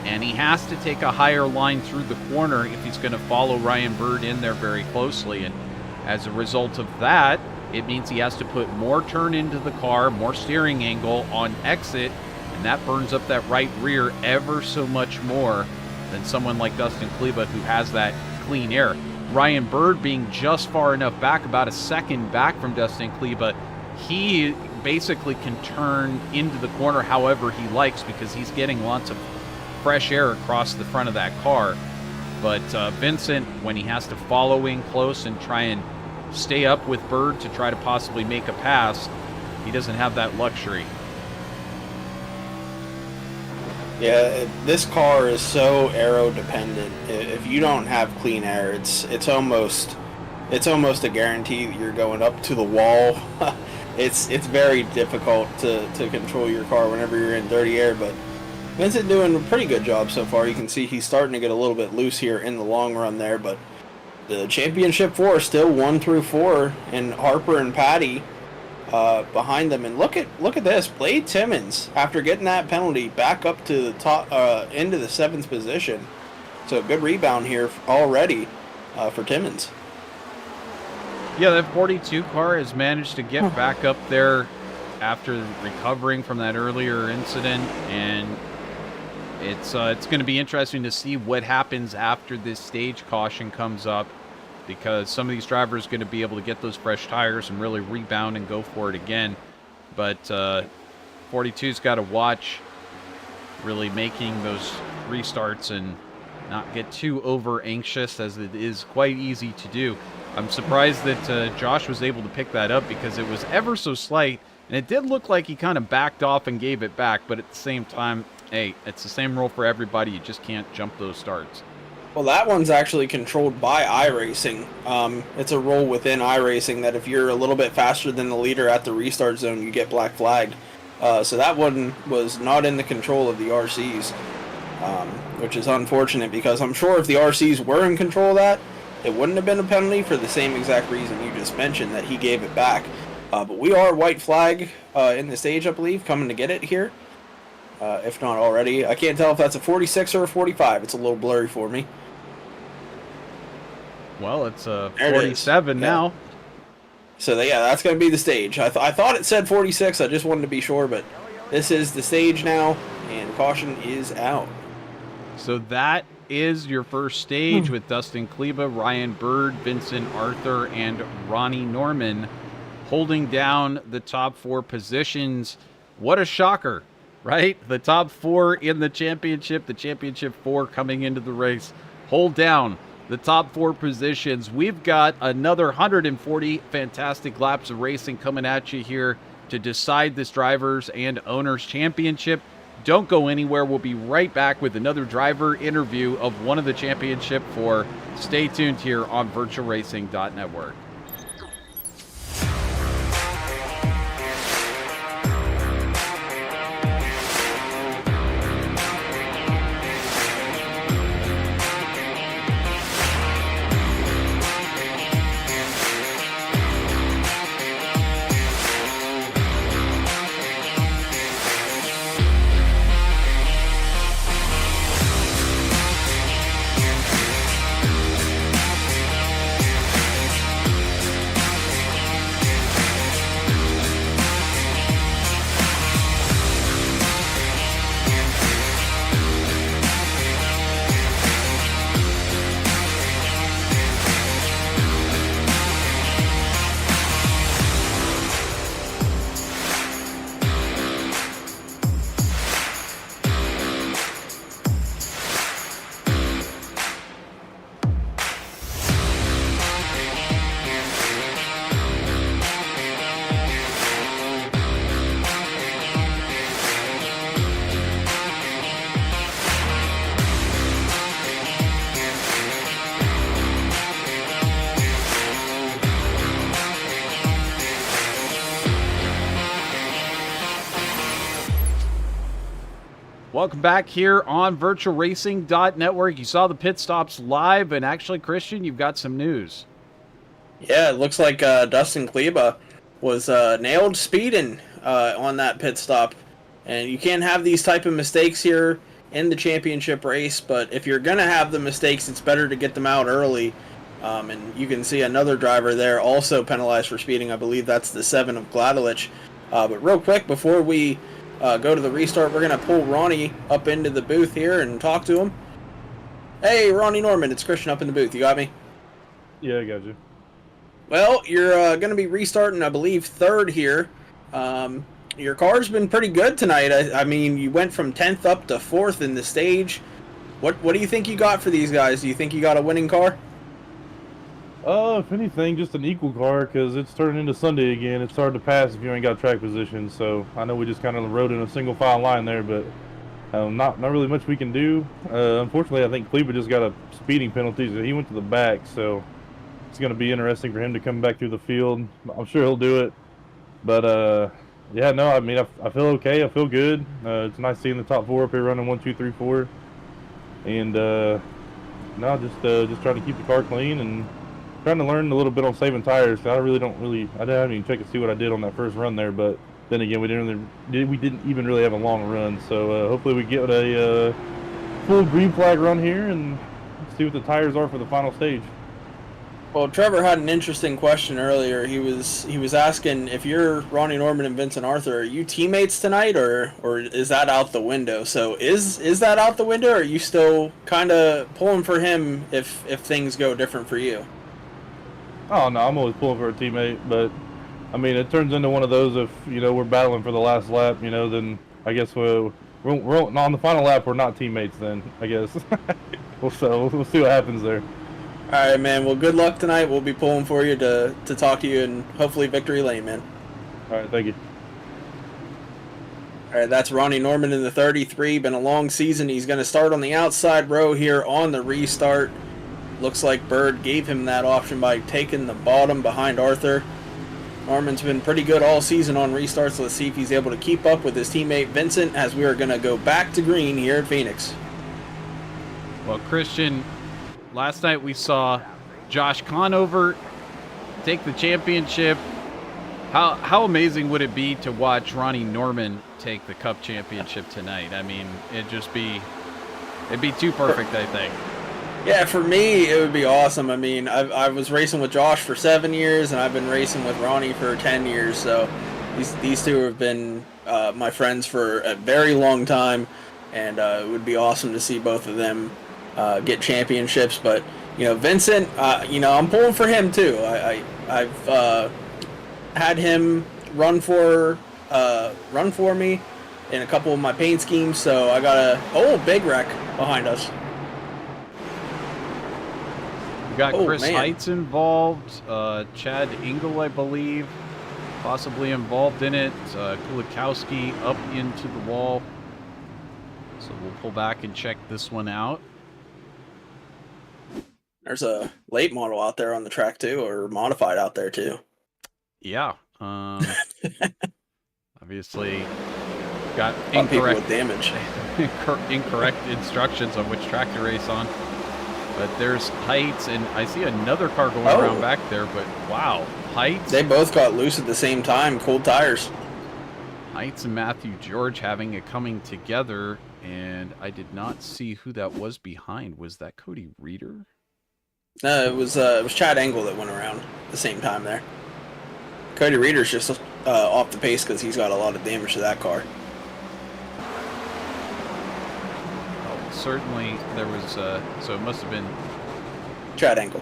And he has to take a higher line through the corner if he's going to follow Ryan Bird in there very closely. And as a result of that, it means he has to put more turn into the car, more steering angle on exit, and that burns up that right rear ever so much more than someone like Dustin Kleba, who has that clean air. Ryan Bird being just far enough back, about a second back from Dustin Kleba, he basically can turn into the corner however he likes because he's getting lots of fresh air across the front of that car. But Vincent, when he has to follow in close and try and stay up with Bird to try to possibly make a pass, he doesn't have that luxury. Yeah, this car is so aero dependent. If you don't have clean air, it's almost a guarantee that you're going up to the wall. It's very difficult to control your car whenever you're in dirty air, but Vincent doing a pretty good job so far. You can see he's starting to get a little bit loose here in the long run there, but the championship 4 is still 1 through 4, and Harper and Patty behind them. And look at this, Blade Timmons, after getting that penalty, back up to the top into the 7th position. So a good rebound here already for Timmons. Yeah, that 42 car has managed to get back up there after recovering from that earlier incident, and it's going to be interesting to see what happens after this stage caution comes up, because some of these drivers are going to be able to get those fresh tires and really rebound and go for it again. But 42's got to watch really making those restarts and not get too over anxious, as it is quite easy to do. I'm surprised that Josh was able to pick that up because it was ever so slight, and it did look like he kind of backed off and gave it back, but at the same time, hey, it's the same rule for everybody. You just can't jump those starts. Well, that one's actually controlled by iRacing. It's a rule within iRacing that if you're a little bit faster than the leader at the restart zone, you get black flagged. So that one was not in the control of the RCs, which is unfortunate, because I'm sure if the RCs were in control of that, it wouldn't have been a penalty for the same exact reason you just mentioned, that he gave it back. But we are white flag in the stage, I believe, coming to get it here. If not already. I can't tell if that's a 46 or a 45. It's a little blurry for me. Well, it's a 47 now. Yeah. So, yeah, that's going to be the stage. I thought it said 46. I just wanted to be sure, but this is the stage now, and caution is out. So that is your first stage with Dustin Kleba, Ryan Bird, Vincent Arthur, and Ronnie Norman holding down the top 4 positions. what a shocker, right? The top 4 in the championship 4 coming into the race, hold down the top 4 positions. We've got another 140 fantastic laps of racing coming at you here to decide this Drivers and Owners Championship. Don't go anywhere. We'll be right back with another driver interview of one of the Championship 4. Stay tuned here on VirtualRacing.Network. Welcome back here on VirtualRacing.Network. You saw the pit stops live, and actually, Christian, you've got some news. Yeah, it looks like Dustin Kleba was nailed speeding on that pit stop. And you can't have these type of mistakes here in the championship race, but if you're going to have the mistakes, it's better to get them out early. And you can see another driver there also penalized for speeding. I believe that's the 7 of Gladelich. But real quick, before we go to the restart, we're going to pull Ronnie up into the booth here and talk to him. Hey, Ronnie Norman, it's Christian up in the booth. You got me? Yeah, I got you. Well, you're going to be restarting, I believe, 3rd here. Your car's been pretty good tonight. I mean, you went from 10th up to 4th in the stage. What do you think you got for these guys? Do you think you got a winning car? If anything, just an equal car, because it's turning into Sunday again. It's hard to pass if you ain't got track position. So I know we just kind of rode in a single file line there, but not really much we can do. Unfortunately, I think Kleba just got a speeding penalty, so he went to the back. So it's going to be interesting for him to come back through the field. I'm sure he'll do it. But yeah, no, I mean, I feel okay. I feel good. It's nice seeing the top 4 up here running 1, 2, 3, 4, and no, just trying to keep the car clean and trying to learn a little bit on saving tires. I didn't even check to see what I did on that first run there, but then again, we didn't even really have a long run. So hopefully we get a full green flag run here and see what the tires are for the final stage. Well, Trevor had an interesting question earlier. He was asking if you're Ronnie Norman and Vincent Arthur, are you teammates tonight, or is that out the window? So is that out the window, or are you still kind of pulling for him if things go different for you? Oh no, I'm always pulling for a teammate, but I mean, it turns into one of those if we're battling for the last lap, then I guess we're on the final lap. We're not teammates then, I guess. we'll see what happens there. All right, man. Well, good luck tonight. We'll be pulling for you to talk to you and hopefully victory lane, man. All right, thank you. All right, that's Ronnie Norman in the 33. Been a long season. He's going to start on the outside row here on the restart. Looks like Bird gave him that option by taking the bottom behind Arthur. Norman's been pretty good all season on restarts. Let's see if he's able to keep up with his teammate Vincent as we are going to go back to green here at Phoenix. Well, Christian, last night we saw Josh Conover take the championship. How amazing would it be to watch Ronnie Norman take the Cup championship tonight? I mean, it'd be too perfect, I think. Yeah, for me, it would be awesome. I mean, I was racing with Josh for 7 years, and I've been racing with Ronnie for 10 years. So these two have been my friends for a very long time, and it would be awesome to see both of them get championships. But Vincent, I'm pulling for him too. I've had him run for run for me in a couple of my paint schemes, so I got a big wreck behind us. We got Chris man. Heitz involved, Chad Engel, I believe, possibly involved in it. Kulikowski up into the wall. So we'll pull back and check this one out. There's a late model out there on the track too, or modified out there too. Yeah. Obviously, got People incorrect with damage. incorrect instructions on which track to race on. But there's Heights, and I see another car going around back there, but wow. Heights. They both got loose at the same time, cold tires. Heights and Matthew George having it coming together, and I did not see who that was behind. Was that Cody Reeder? No, it was Chad Engel that went around at the same time there. Cody Reeder's just off the pace because he's got a lot of damage to that car. Oh, certainly there was, so it must have been Chad Engel.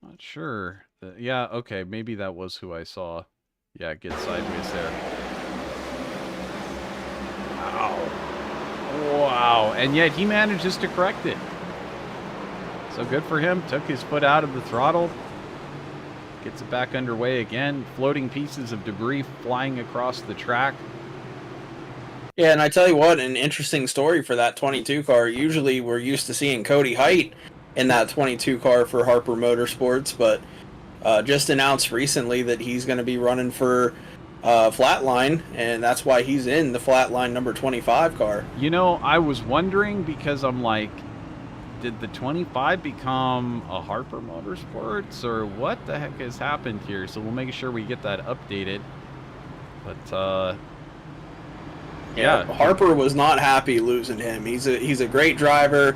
Not sure. Yeah, okay, maybe that was who I saw. Yeah, get sideways there. Wow, and yet he manages to correct it. So good for him. Took his foot out of the throttle. Gets it back underway again. Floating pieces of debris flying across the track. Yeah, and I tell you what, an interesting story for that 22 car. Usually we're used to seeing Cody Height in that 22 car for Harper Motorsports, but just announced recently that he's going to be running for Flatline, and that's why he's in the Flatline number 25 car. You know, I was wondering because I'm like, did the 25 become a Harper Motorsports, or what the heck has happened here? So we'll make sure we get that updated. But yeah, Harper was not happy losing him. He's a great driver,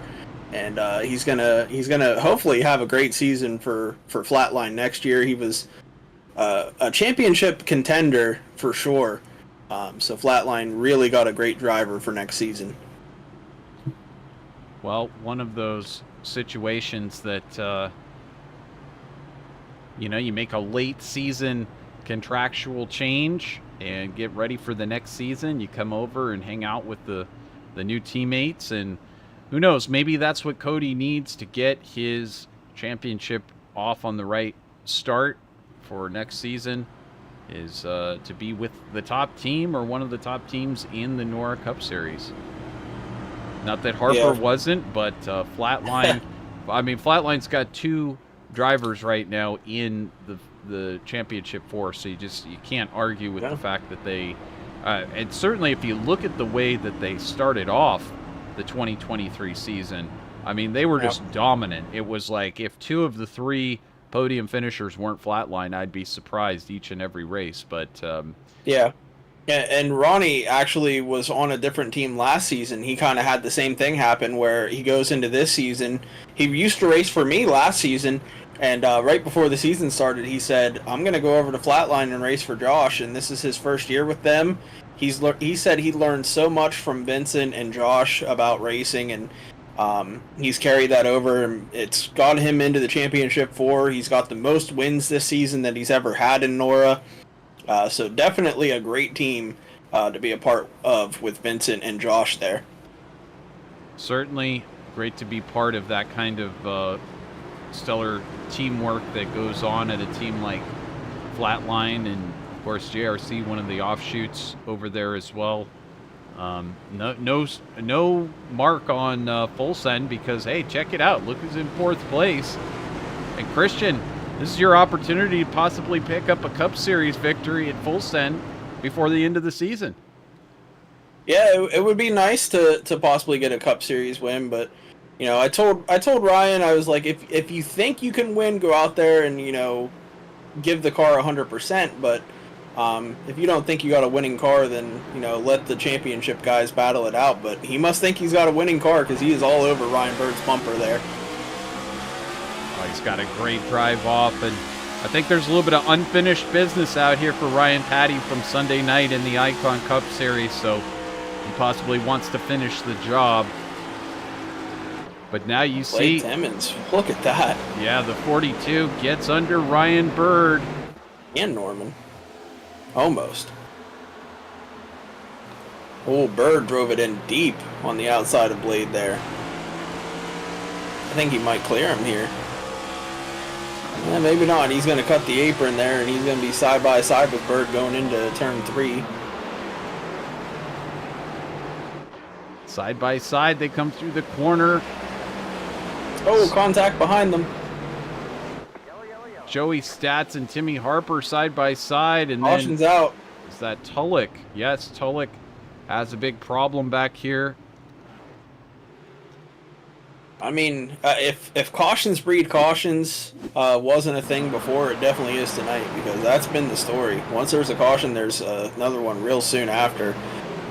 and he's gonna hopefully have a great season for Flatline next year. He was a championship contender for sure. So Flatline really got a great driver for next season. Well, one of those situations that, you know, you make a late season contractual change and get ready for the next season. You come over and hang out with the new teammates, and who knows, maybe that's what Cody needs to get his championship off on the right start for next season, is to be with the top team or one of the top teams in the NORA Cup Series. Not that Harper wasn't, but Flatline, I mean, Flatline's got two drivers right now in the championship force, so you can't argue with the fact that they, and certainly if you look at the way that they started off the 2023 season, I mean, they were just dominant. It was like if two of the three podium finishers weren't Flatline, I'd be surprised each and every race. But yeah, and Ronnie actually was on a different team last season. He kind of had the same thing happen where he goes into this season. He used to race for me last season, and right before the season started, he said, I'm going to go over to Flatline and race for Josh, and this is his first year with them. He said he learned so much from Vincent and Josh about racing, and he's carried that over, and it's got him into the championship 4. He's got the most wins this season that he's ever had in NORA. So definitely a great team to be a part of with Vincent and Josh there. Certainly great to be part of that kind of stellar teamwork that goes on at a team like Flatline, and of course JRC, one of the offshoots over there as well. No mark on Full Send, because hey, check it out, look who's in 4th place. And Christian, this is your opportunity to possibly pick up a Cup Series victory at Full Send before the end of the season. Yeah, it would be nice to possibly get a Cup Series win, but you know, I told Ryan, I was like, if you think you can win, go out there and, you know, give the car 100%, but if you don't think you got a winning car, then, you know, let the championship guys battle it out. But he must think he's got a winning car, because he is all over Ryan Bird's bumper there. Oh, he's got a great drive off, and I think there's a little bit of unfinished business out here for Ryan Patty from Sunday night in the Icon Cup Series, so he possibly wants to finish the job. But now you see, Timmons, look at that. Yeah, the 42 gets under Ryan Bird. And Norman. Almost. Oh, Bird drove it in deep on the outside of Blade there. I think he might clear him here. Maybe not. He's going to cut the apron there, and he's going to be side by side with Bird going into turn 3. Side by side, they come through the corner. Oh, contact behind them. Joey Stats and Timmy Harper side by side, and Caution's then out. is that Tulloch? Yes, Tulloch has a big problem back here. I mean, if cautions breed cautions wasn't a thing before, it definitely is tonight, because that's been the story. Once there's a caution, there's another one real soon after.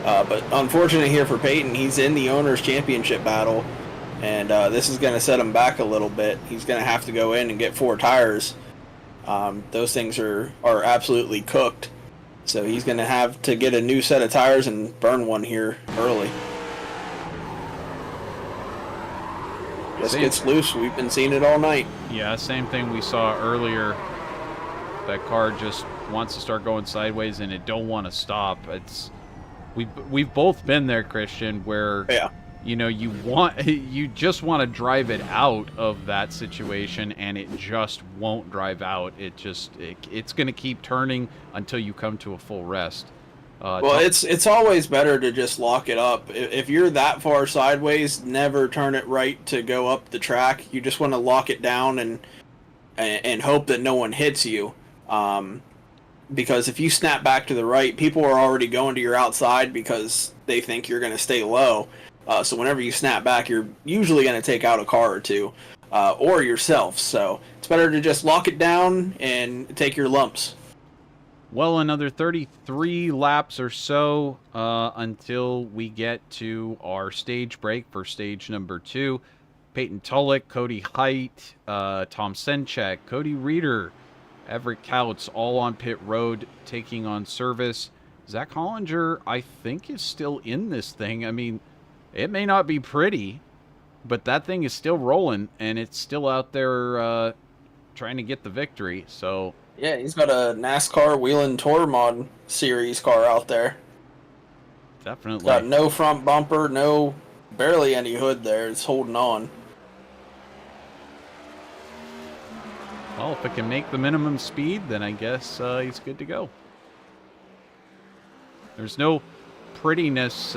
But unfortunately here for Peyton, he's in the Owners' Championship battle, and this is going to set him back a little bit. He's going to have to go in and get 4 tires. Those things are absolutely cooked. So he's going to have to get a new set of tires and burn one here early. Just gets loose. We've been seeing it all night. Yeah, same thing we saw earlier. That car just wants to start going sideways, and it don't want to stop. We've both been there, Christian, where you know you just want to drive it out of that situation, and it just won't drive out. It's going to keep turning until you come to a full rest. Well, it's always better to just lock it up. If you're that far sideways, never turn it right to go up the track. You just want to lock it down and hope that no one hits you. Because if you snap back to the right, people are already going to your outside because they think you're going to stay low. So whenever you snap back, you're usually going to take out a car or two, or yourself. So it's better to just lock it down and take your lumps. Well, another 33 laps or so until we get to our stage break for stage number 2. Peyton Tulloch, Cody Height, Tom Senchek, Cody Reeder, Everett Couts, all on pit road taking on service. Zach Hollinger, I think, is still in this thing. I mean, it may not be pretty, but that thing is still rolling, and it's still out there trying to get the victory. So yeah, he's got a NASCAR Whelen Tour Mod Series car out there. Definitely. Got no front bumper, barely any hood there. It's holding on. Well, if it can make the minimum speed, then I guess he's good to go. There's no prettiness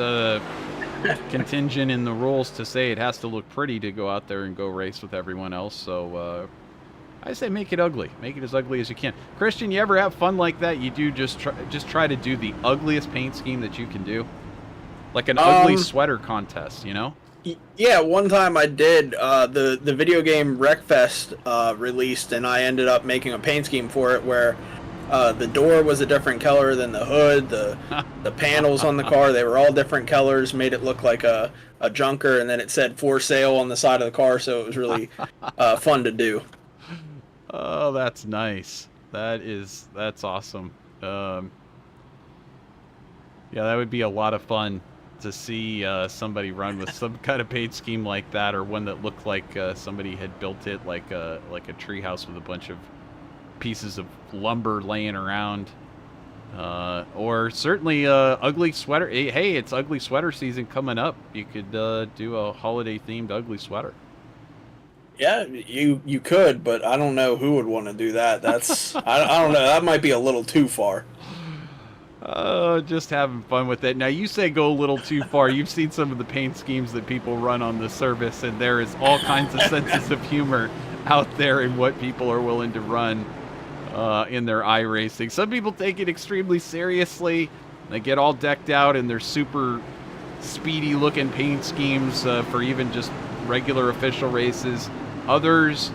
contingent in the rules to say it has to look pretty to go out there and go race with everyone else. So I say make it ugly. Make it as ugly as you can. Christian, you ever have fun like that? You do just try to do the ugliest paint scheme that you can do? Like an ugly sweater contest, you know? Yeah, one time I did. The video game Wreckfest released, and I ended up making a paint scheme for it where the door was a different color than the hood, the panels on the car, they were all different colors, made it look like a junker, and then it said for sale on the side of the car, so it was really fun to do. Oh, that's nice. That's awesome. Yeah, that would be a lot of fun to see somebody run with some kind of paint scheme like that, or one that looked like somebody had built it like a treehouse with a bunch of pieces of lumber laying around, or certainly ugly sweater. Hey, it's ugly sweater season coming up. You could do a holiday themed ugly sweater. Yeah, you could, but I don't know who would want to do that. That's I don't know. That might be a little too far. Just having fun with it. Now, you say go a little too far. You've seen some of the paint schemes that people run on the service, and there is all kinds of senses of humor out there in what people are willing to run in their iRacing. Some people take it extremely seriously. They get all decked out in their super speedy-looking paint schemes for even just regular official races. Others,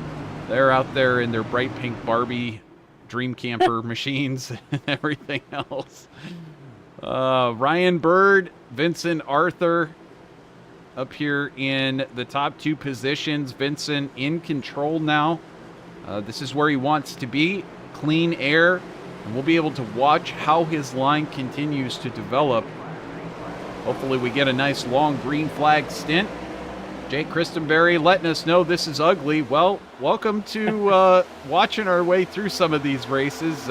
they're out there in their bright pink Barbie Dream Camper machines and everything else. Ryan Bird, Vincent Arthur up here in the top 2 positions. Vincent in control now. This is where he wants to be. Clean air. And we'll be able to watch how his line continues to develop. Hopefully we get a nice long green flag stint. Jake Christenberry letting us know this is ugly. Well, welcome to watching our way through some of these races.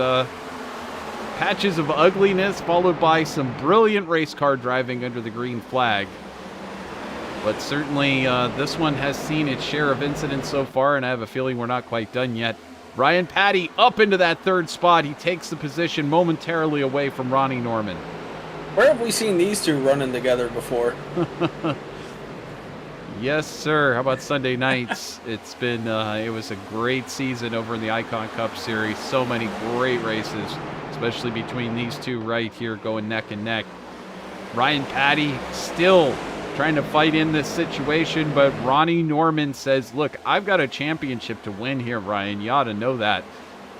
Patches of ugliness followed by some brilliant race car driving under the green flag. But certainly this one has seen its share of incidents so far, and I have a feeling we're not quite done yet. Ryan Patty up into that third spot. He takes the position momentarily away from Ronnie Norman. Where have we seen these two running together before? Yes, sir. How about Sunday nights? It's been, it was a great season over in the Icon Cup Series. So many great races, especially between these two right here going neck and neck. Ryan Patty still trying to fight in this situation, but Ronnie Norman says, look, I've got a championship to win here, Ryan. You ought to know that.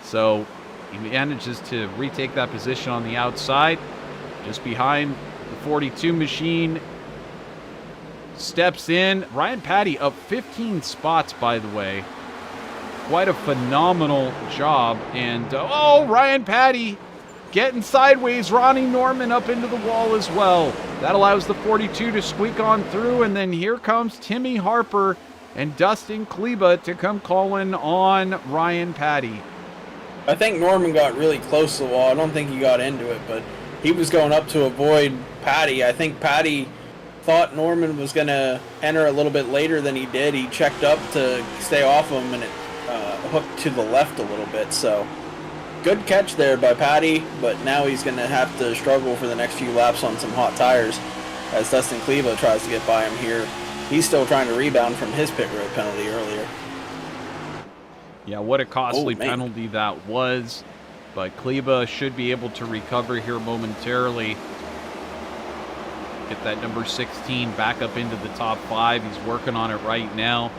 So he manages to retake that position on the outside, just behind the 42 machine. Steps in. Ryan Patty up 15 spots, by the way. Quite a phenomenal job. And, Ryan Patty getting sideways. Ronnie Norman up into the wall as well. That allows the 42 to squeak on through. And then here comes Timmy Harper and Dustin Kleba to come calling on Ryan Patty. I think Norman got really close to the wall. I don't think he got into it, but he was going up to avoid Patty. I think Patty thought Norman was going to enter a little bit later than he did. He checked up to stay off him, and it hooked to the left a little bit. So good catch there by Patty, but now he's going to have to struggle for the next few laps on some hot tires as Dustin Kleba tries to get by him here. He's still trying to rebound from his pit road penalty earlier. Yeah, what a costly penalty that was, but Kleba should be able to recover here momentarily. Get that number 16 back up into the top 5. He's working on it right now.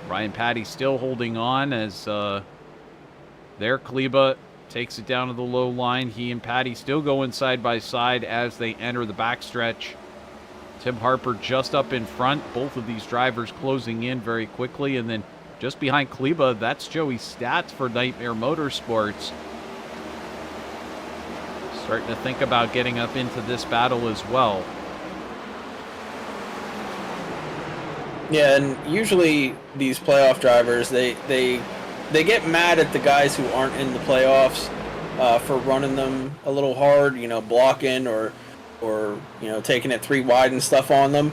Ryan Patty still holding on as there Kleba takes it down to the low line. He and Patty still going side by side as they enter the backstretch. Tim Harper just up in front. Both of these drivers closing in very quickly. And then just behind Kleba, that's Joey Stats for Nightmare Motorsports. Starting to think about getting up into this battle as well. Yeah, and usually these playoff drivers, they get mad at the guys who aren't in the playoffs for running them a little hard, blocking or taking it 3 wide and stuff on them.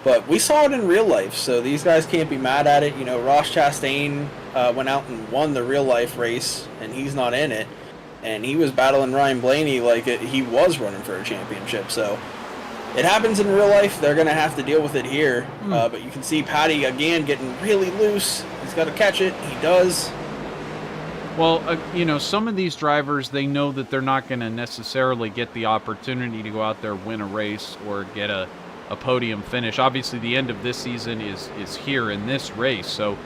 But we saw it in real life, so these guys can't be mad at it. Ross Chastain went out and won the real life race, and he's not in it. And he was battling Ryan Blaney like he was running for a championship. So it happens in real life. They're going to have to deal with it here. But you can see Patty, again, getting really loose. He's got to catch it. He does. Well, some of these drivers, they know that they're not going to necessarily get the opportunity to go out there, win a race, or get a podium finish. Obviously, the end of this season is here in this race. So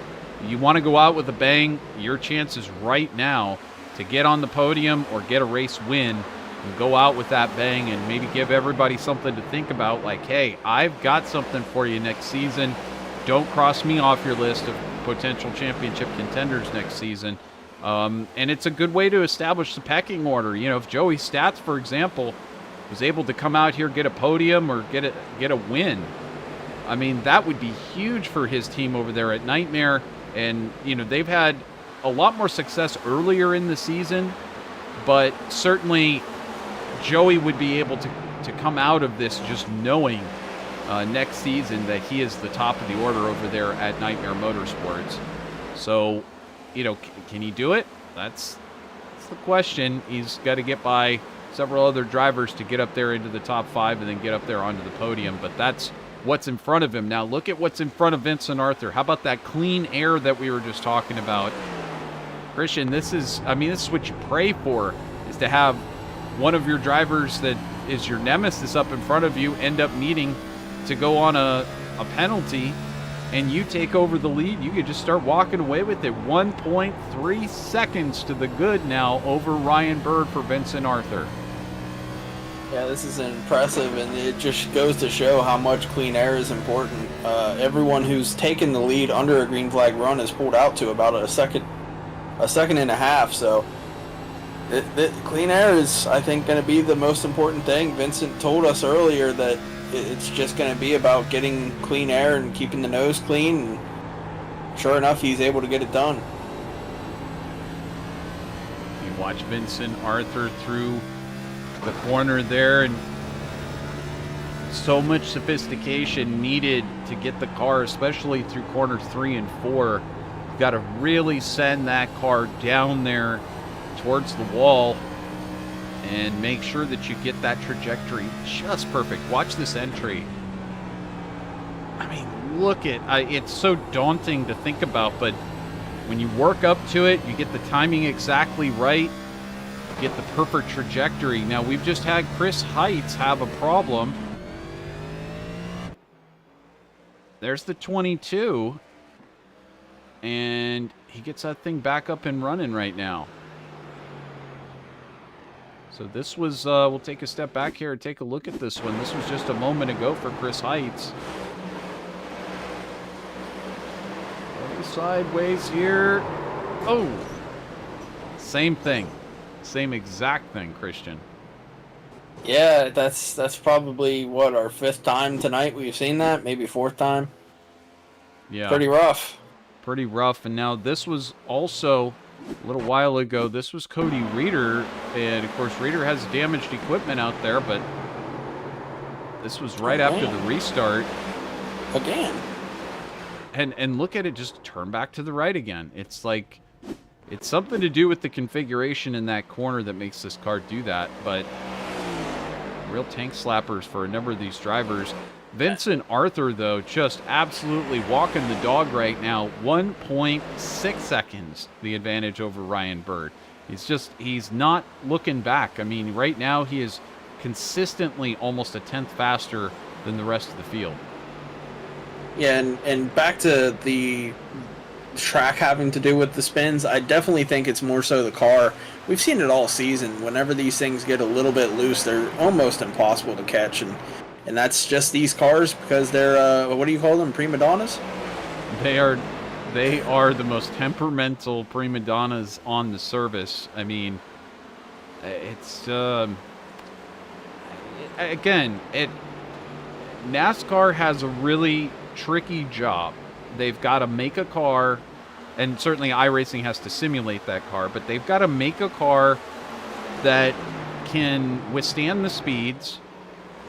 you want to go out with a bang. Your chances right now to get on the podium or get a race win and go out with that bang and maybe give everybody something to think about, like, hey, I've got something for you next season. Don't cross me off your list of potential championship contenders next season. And it's a good way to establish the pecking order. If Joey Stats, for example, was able to come out here, get a podium or get a win, I mean, that would be huge for his team over there at Nightmare. And, they've had a lot more success earlier in the season, but certainly Joey would be able to come out of this just knowing next season that he is the top of the order over there at Nightmare Motorsports. So, can he do it? That's the question. He's got to get by several other drivers to get up there into the top 5 and then get up there onto the podium, but that's what's in front of him. Now look at what's in front of Vincent Arthur. How about that clean air that we were just talking about? Christian, this is what you pray for, is to have one of your drivers that is your nemesis up in front of you end up needing to go on a penalty, and you take over the lead. You could just start walking away with it. 1.3 seconds to the good now over Ryan Bird for Vincent Arthur. Yeah, this is impressive, and it just goes to show how much clean air is important. Everyone who's taken the lead under a green flag run has pulled out to about a second and a half. So clean air is, I think, going to be the most important thing. Vincent told us earlier that it's just going to be about getting clean air and keeping the nose clean. And sure enough, he's able to get it done. You watch Vincent Arthur through the corner there, and so much sophistication needed to get the car, especially through corners 3 and 4. You've got to really send that car down there towards the wall and make sure that you get that trajectory just perfect. Watch this entry. I mean, look at it's so daunting to think about, but when you work up to it, you get the timing exactly right, you get the perfect trajectory. Now, we've just had Chris Heights have a problem. There's the 22, and he gets that thing back up and running right now. So this was, we'll take a step back here and take a look at this one. This was just a moment ago for Chris Heights. Sideways here. Oh! Same thing. Same exact thing, Christian. Yeah, that's probably, what, our 5th time tonight we've seen that? Maybe 4th time? Yeah. Pretty rough. Pretty rough. And now this was also, a little while ago, this was Cody Reeder. And, of course, Reeder has damaged equipment out there, but this was right after the restart. Again. And look at it just turn back to the right again. It's like, it's something to do with the configuration in that corner that makes this car do that, but real tank slappers for a number of these drivers. Vincent Arthur, though, just absolutely walking the dog right now. 1.6 seconds the advantage over Ryan Bird. He's not looking back. I mean, right now he is consistently almost a 10th faster than the rest of the field. Yeah, and back to the track having to do with the spins, I definitely think it's more so the car. We've seen it all season. Whenever these things get a little bit loose, they're almost impossible to catch, and that's just these cars because they're, what do you call them, prima donnas? They are the most temperamental prima donnas on the service. I mean, it's, NASCAR has a really tricky job. They've got to make a car, and certainly iRacing has to simulate that car, but they've got to make a car that can withstand the speeds,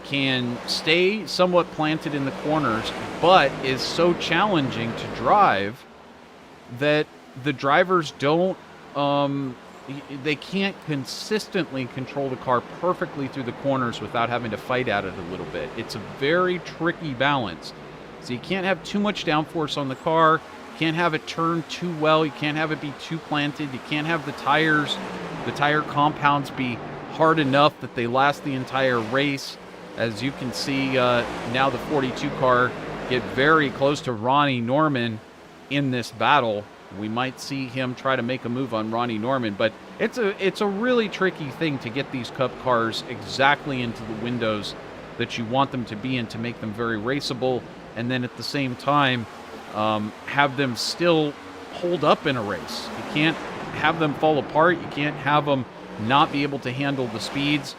can stay somewhat planted in the corners, but is so challenging to drive that the drivers don't, they can't consistently control the car perfectly through the corners without having to fight at it a little bit. It's a very tricky balance. So you can't have too much downforce on the car, can't have it turn too well, you can't have it be too planted, you can't have the tire compounds be hard enough that they last the entire race. As you can see, now the 42 car get very close to Ronnie Norman in this battle. We might see him try to make a move on Ronnie Norman, but it's a really tricky thing to get these Cup cars exactly into the windows that you want them to be in to make them very raceable, and then at the same time have them still hold up in a race. You can't have them fall apart. You can't have them not be able to handle the speeds.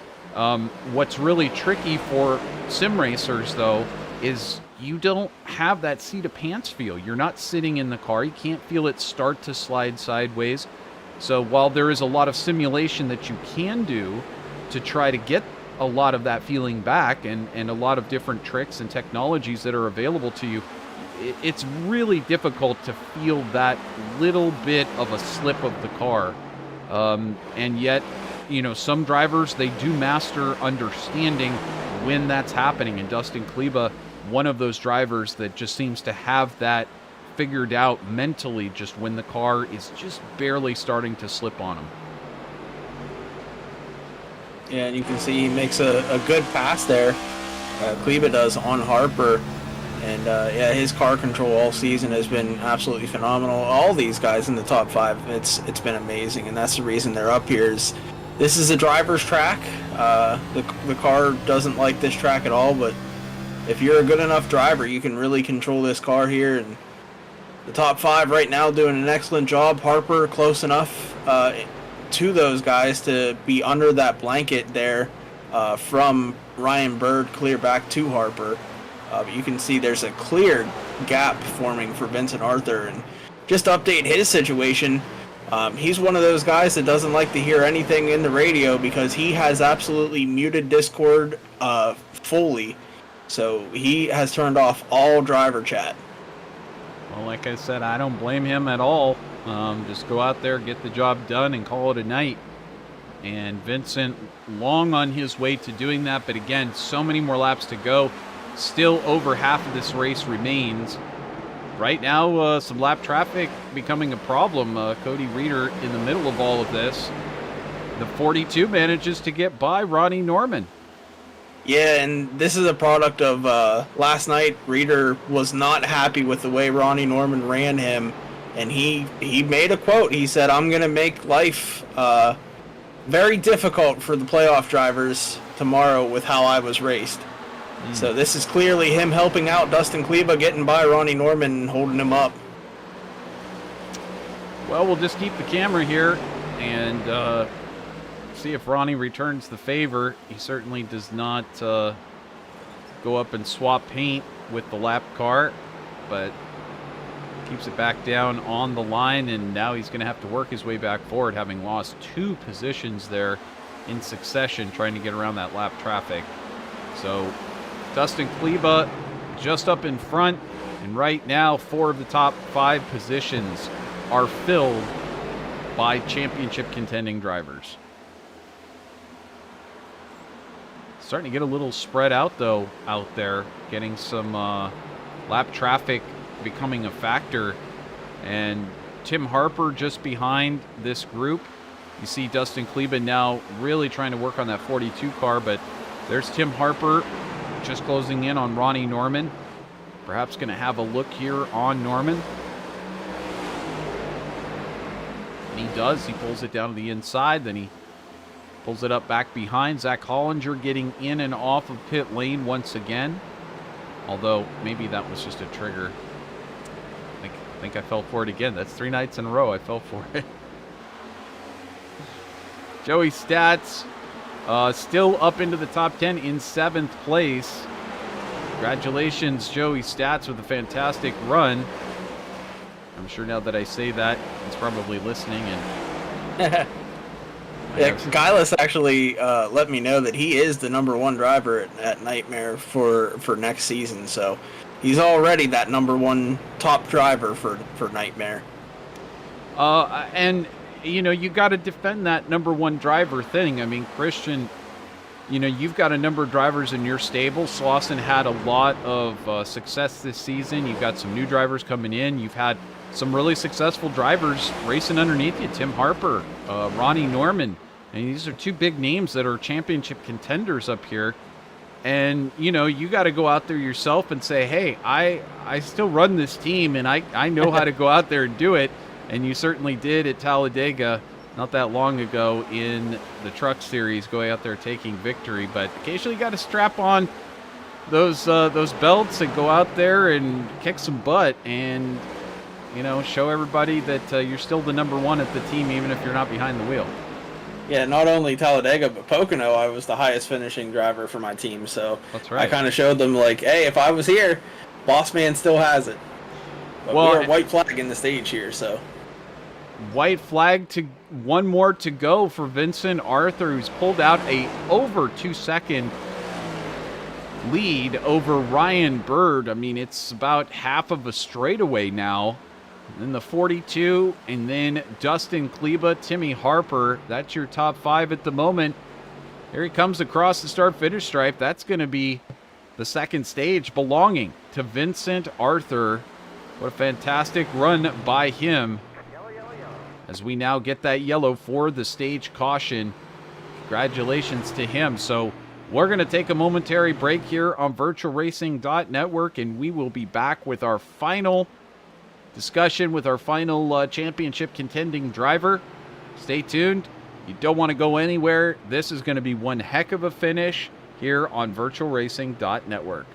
What's really tricky for sim racers, though, is you don't have that seat of pants feel. You're not sitting in the car. You can't feel it start to slide sideways. So while there is a lot of simulation that you can do to try to get a lot of that feeling back, and a lot of different tricks and technologies that are available to you, it's really difficult to feel that little bit of a slip of the car. And yet, you know, some drivers, they do master understanding when that's happening. And Dustin Kleba, one of those drivers that just seems to have that figured out mentally just when the car is just barely starting to slip on him. Yeah, and you can see he makes a good pass there. Kleba does on Harper. And yeah, his car control all season has been absolutely phenomenal. All these guys in the top 5, it's been amazing, and that's the reason they're up here. This is a driver's track. The car doesn't like this track at all, but if you're a good enough driver, you can really control this car here. And the top 5 right now doing an excellent job. Harper close enough to those guys to be under that blanket there from Ryan Bird clear back to Harper. But you can see there's a clear gap forming for Vincent Arthur. And just to update his situation, he's one of those guys that doesn't like to hear anything in the radio because he has absolutely muted Discord fully. So he has turned off all driver chat. Well, like I said, I don't blame him at all. Just go out there, get the job done, and call it a night. And Vincent long on his way to doing that, but again, so many more laps to go. Still over half of this race remains. Right now, some lap traffic becoming a problem. Cody Reeder in the middle of all of this. The 42 manages to get by Ronnie Norman. Yeah, and this is a product of last night. Reeder was not happy with the way Ronnie Norman ran him, and he made a quote. He said, "I'm going to make life very difficult for the playoff drivers tomorrow with how I was raced." So this is clearly him helping out Dustin Kleba, getting by Ronnie Norman and holding him up. Well, we'll just keep the camera here and see if Ronnie returns the favor. He certainly does not go up and swap paint with the lap car, but keeps it back down on the line, and now he's going to have to work his way back forward, having lost 2 positions there in succession trying to get around that lap traffic. So Dustin Kleba just up in front, and right now 4 of the top 5 positions are filled by championship contending drivers. Starting to get a little spread out though out there, getting some lap traffic becoming a factor, and Tim Harper just behind this group. You see Dustin Kleba now really trying to work on that 42 car, but there's Tim Harper just closing in on Ronnie Norman. Perhaps going to have a look here on Norman. And he does. He pulls it down to the inside. Then he pulls it up back behind. Zach Hollinger getting in and off of pit lane once again. Although, maybe that was just a trigger. I think I fell for it again. That's 3 nights in a row I fell for it. Joey Stats still up into the top 10 in 7th place. Congratulations, Joey Stats, with a fantastic run. I'm sure now that I say that, he's probably listening. And yeah, Guylas actually let me know that he is the #1 driver at Nightmare for next season. So he's already that #1 top driver for Nightmare. And you know, you got to defend that #1 driver thing. I mean, Christian, you know, you've got a number of drivers in your stable. Slauson had a lot of success this season. You've got some new drivers coming in. You've had some really successful drivers racing underneath you. Tim Harper, Ronnie Norman. And these are 2 big names that are championship contenders up here. And, you know, you got to go out there yourself and say, hey, I still run this team, and I know how to go out there and do it. And you certainly did at Talladega not that long ago in the Truck Series, going out there taking victory. But occasionally you got to strap on those belts and go out there and kick some butt and, you know, show everybody that you're still the #1 at the team, even if you're not behind the wheel. Yeah, not only Talladega, but Pocono, I was the highest finishing driver for my team. So that's right. I kind of showed them, like, hey, if I was here, Boss Man still has it. But well, we're a white flag in the stage here, so. White flag to 1 more to go for Vincent Arthur, who's pulled out a over 2-second lead over Ryan Bird. I mean, it's about half of a straightaway now. And then the 42, and then Dustin Kleba, Timmy Harper. That's your top 5 at the moment. Here he comes across the start-finish stripe. That's going to be the second stage belonging to Vincent Arthur. What a fantastic run by him. As we now get that yellow for the stage caution. Congratulations to him. So we're going to take a momentary break here on VirtualRacing.Network, and we will be back with our final discussion with our final championship contending driver. Stay tuned. You don't want to go anywhere. This is going to be one heck of a finish here on VirtualRacing.Network.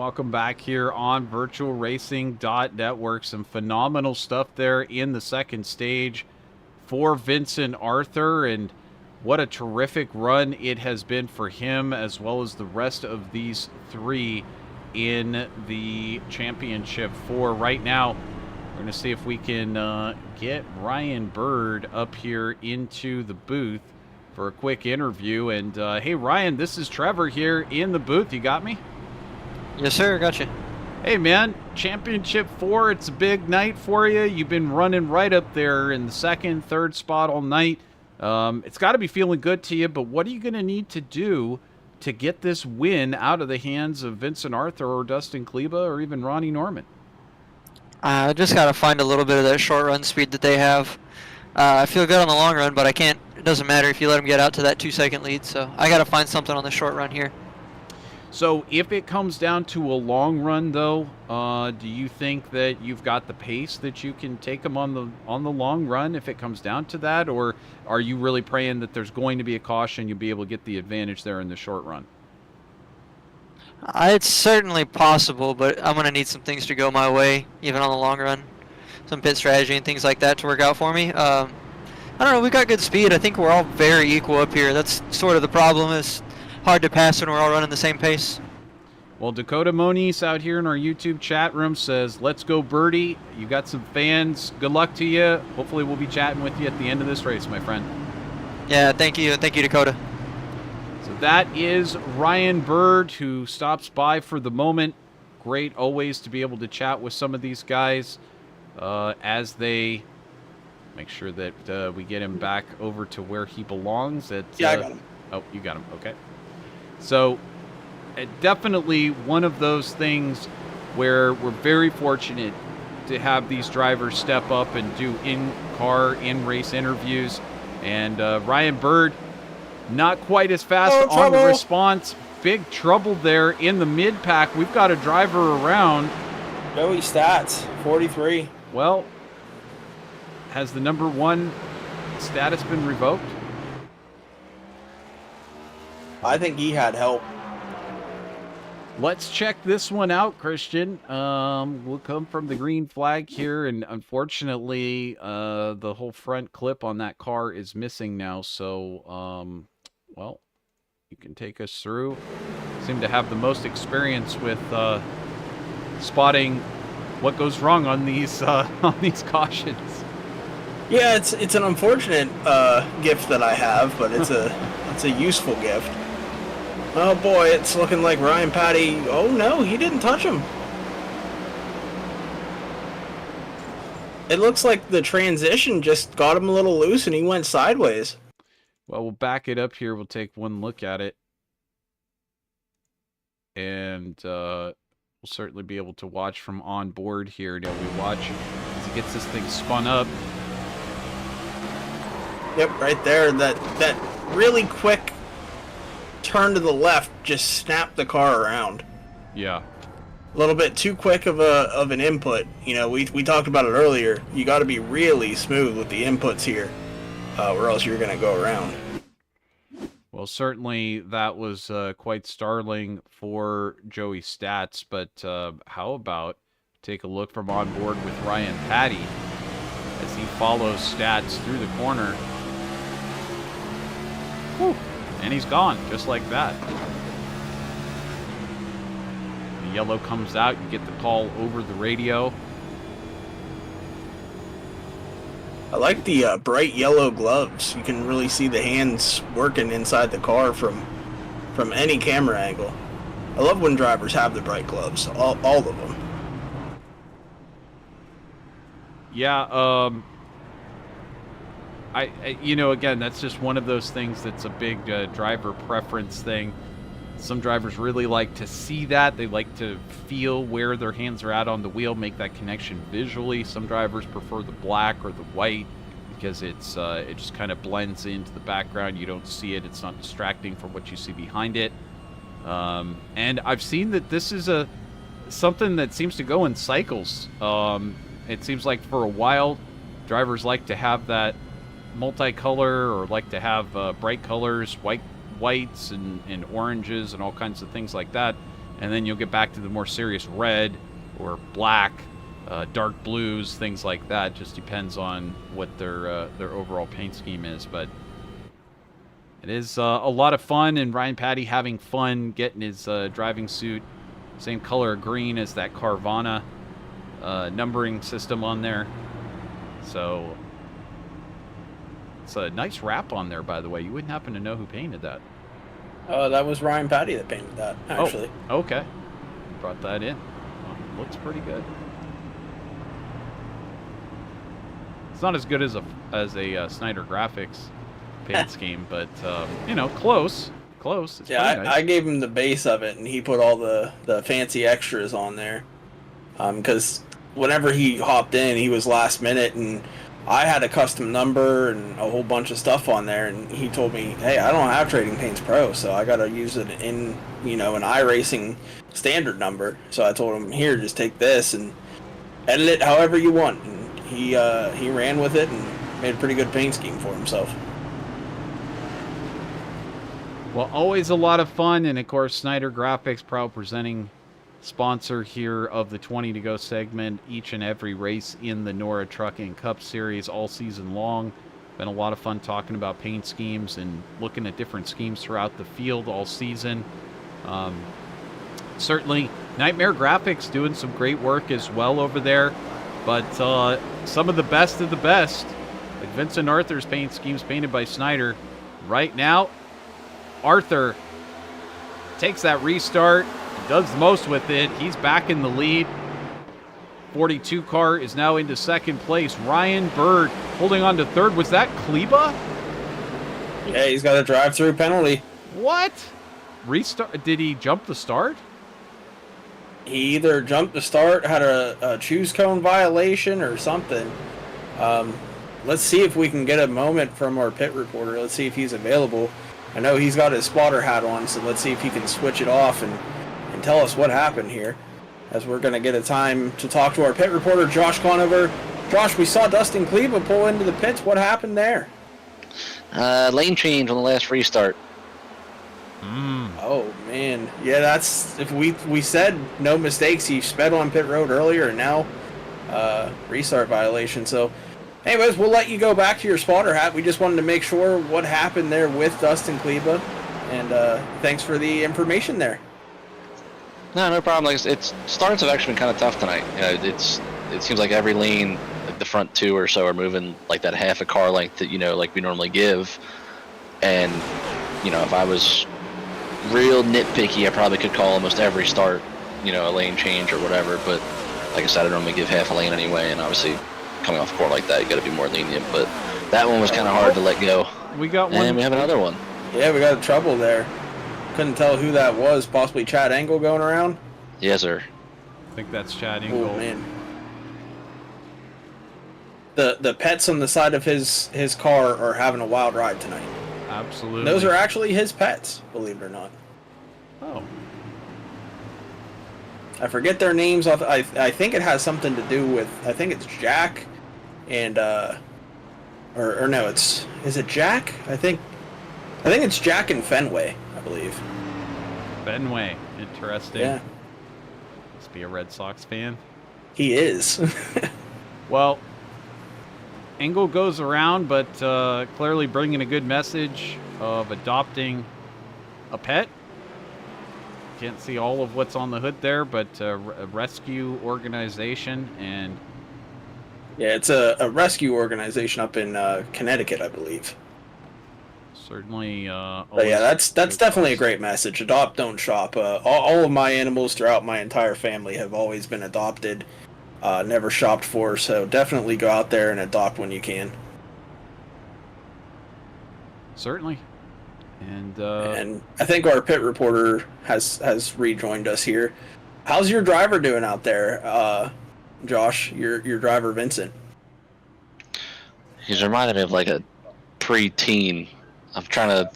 welcome back here on VirtualRacing.Network. Some phenomenal stuff there in the second stage for Vincent Arthur, and what a terrific run it has been for him, as well as the rest of these three in the championship. For right now, we're going to see if we can get Ryan Bird up here into the booth for a quick interview. And hey, Ryan, this is Trevor here in the booth. You got me? Yes, sir. Gotcha. Hey, man, Championship 4, it's a big night for you. You've been running right up there in the second, third spot all night. It's got to be feeling good to you, but what are you going to need to do to get this win out of the hands of Vincent Arthur or Dustin Kleba or even Ronnie Norman? I just got to find a little bit of that short run speed that they have. I feel good on the long run, but I can't. It doesn't matter if you let them get out to that 2-second lead, so I got to find something on the short run here. So if it comes down to a long run, though, do you think that you've got the pace that you can take them on the long run if it comes down to that, or are you really praying that there's going to be a caution, you'll be able to get the advantage there in the short run? It's certainly possible, but I'm going to need some things to go my way, even on the long run. Some pit strategy and things like that to work out for me. I don't know, we got good speed. I think we're all very equal up here. That's sort of the problem, is hard to pass when we're all running the same pace. Well, Dakota Moniz out here in our YouTube chat room says, let's go Birdie. You got some fans. Good luck to you. Hopefully we'll be chatting with you at the end of this race, my friend. Yeah, thank you. Thank you, Dakota. So that is Ryan Bird, who stops by for the moment. Great always to be able to chat with some of these guys as they make sure that we get him back over to where he belongs. I got him. Oh, you got him. Okay. So definitely one of those things where we're very fortunate to have these drivers step up and do in-car, in-race interviews. And Ryan Bird, not quite as fast on the response. Big trouble there in the mid-pack. We've got a driver around. Joey Stats, 43. Well, has the number 1 status been revoked? I think he had help. Let's check this one out, Christian. We'll come from the green flag here, and unfortunately, the whole front clip on that car is missing now. So, well, you can take us through. Seem to have the most experience with spotting what goes wrong on these cautions. Yeah, it's an unfortunate gift that I have, but it's a useful gift. Oh boy, it's looking like Ryan Patty. Oh no, he didn't touch him. It looks like the transition just got him a little loose and he went sideways. Well, we'll back it up here. We'll take one look at it. And we'll certainly be able to watch from on board here. Now we watch as he gets this thing spun up. Yep, right there. That really quick turn to the left just snapped the car around. Yeah. A little bit too quick of an input. You know, we talked about it earlier. You got to be really smooth with the inputs here, or else you're going to go around. Well, certainly that was quite startling for Joey Stats, but how about take a look from on board with Ryan Patty as he follows Stats through the corner. Whew. And he's gone, just like that. The yellow comes out, you get the call over the radio. I like the bright yellow gloves. You can really see the hands working inside the car from any camera angle. I love when drivers have the bright gloves, all of them. Yeah, you know, again, that's just one of those things that's a big driver preference thing. Some drivers really like to see that. They like to feel where their hands are at on the wheel, make that connection visually. Some drivers prefer the black or the white because it just kind of blends into the background. You don't see it. It's not distracting from what you see behind it. And I've seen that this is something that seems to go in cycles. It seems like for a while, drivers like to have that multicolor or like to have bright colors, whites and oranges and all kinds of things like that. and then you'll get back to the more serious red or black, dark blues, things like that. Just depends on what their overall paint scheme is. But it is a lot of fun, and Ryan Patty having fun getting his driving suit same color green as that Carvana numbering system on there. So it's a nice wrap on there, by the way. You wouldn't happen to know who painted that? That was Ryan Patty that painted that, actually. Oh, okay. Brought that in. Well, looks pretty good. It's not as good as a Snyder Graphics paint scheme, but you know, close. It's yeah, nice. I gave him the base of it, and he put all the fancy extras on there. Because whenever he hopped in, he was last minute, and I had a custom number and a whole bunch of stuff on there, and he told me, hey, I don't have Trading Paints Pro, so I got to use it in, you know, an iRacing standard number. So I told him, here, just take this and edit it however you want. And he ran with it and made a pretty good paint scheme for himself. Well, always a lot of fun, and of course, Snyder Graphics, proud presenting sponsor here of the 20 to go segment, each and every race in the NORA Trucking Cup Series all season long. Been a lot of fun talking about paint schemes and looking at different schemes throughout the field all season. Certainly, Nightmare Graphics doing some great work as well over there, but some of the best, like Vincent Arthur's paint schemes painted by Snyder. Right now, Arthur takes that restart, does the most with it. He's back in the lead. 42 car is now into second place. Ryan Bird holding on to third. Was that Kleba? Yeah, he's got a drive-through penalty. What? Restart? Did he jump the start? He either jumped the start, had a choose cone violation or something. Let's see if we can get a moment from our pit reporter. Let's see if he's available. I know he's got his spotter hat on, so let's see if he can switch it off and tell us what happened here, as we're going to get a time to talk to our pit reporter, Josh Conover. Josh, we saw Dustin Kleba pull into the pits. What happened there? Lane change on the last restart. Oh, man. Yeah, that's... If we said no mistakes. He sped on pit road earlier, and now restart violation. So, anyways, we'll let you go back to your spotter hat. We just wanted to make sure what happened there with Dustin Kleba, and thanks for the information there. No problem. Like, starts have actually been kind of tough tonight. You know, it seems like every lane, like the front two or so, are moving like that half a car length that, you know, like we normally give. And, you know, if I was real nitpicky, I probably could call almost every start, you know, a lane change or whatever. But like I said, I normally give half a lane anyway, and obviously coming off a court like that, you got to be more lenient. But that one was kind of hard to let go. We got one. And we have another one. Yeah, we got trouble there. Couldn't tell who that was. Possibly Chad Engel going around? Yes, sir. I think that's Chad Engel. Oh, man. The pets on the side of his car are having a wild ride tonight. Absolutely. Those are actually his pets, believe it or not. Oh. I forget their names. I think it has something to do with... I think it's Jack and... Or no, is it Jack? I think it's Jack and Fenway, I believe. Fenway. Interesting. Yeah. Must be a Red Sox fan. He is. Well, Engel goes around, but clearly bringing a good message of adopting a pet. Can't see all of what's on the hood there, but a rescue organization. And yeah, it's a rescue organization up in Connecticut, I believe. Certainly. But yeah, that's definitely a great message. Adopt, don't shop. All of my animals throughout my entire family have always been adopted, never shopped for. So definitely go out there and adopt when you can. Certainly. And I think our pit reporter has rejoined us here. How's your driver doing out there, Josh? Your driver, Vincent. He's reminded me of like a pre-teen. I'm trying to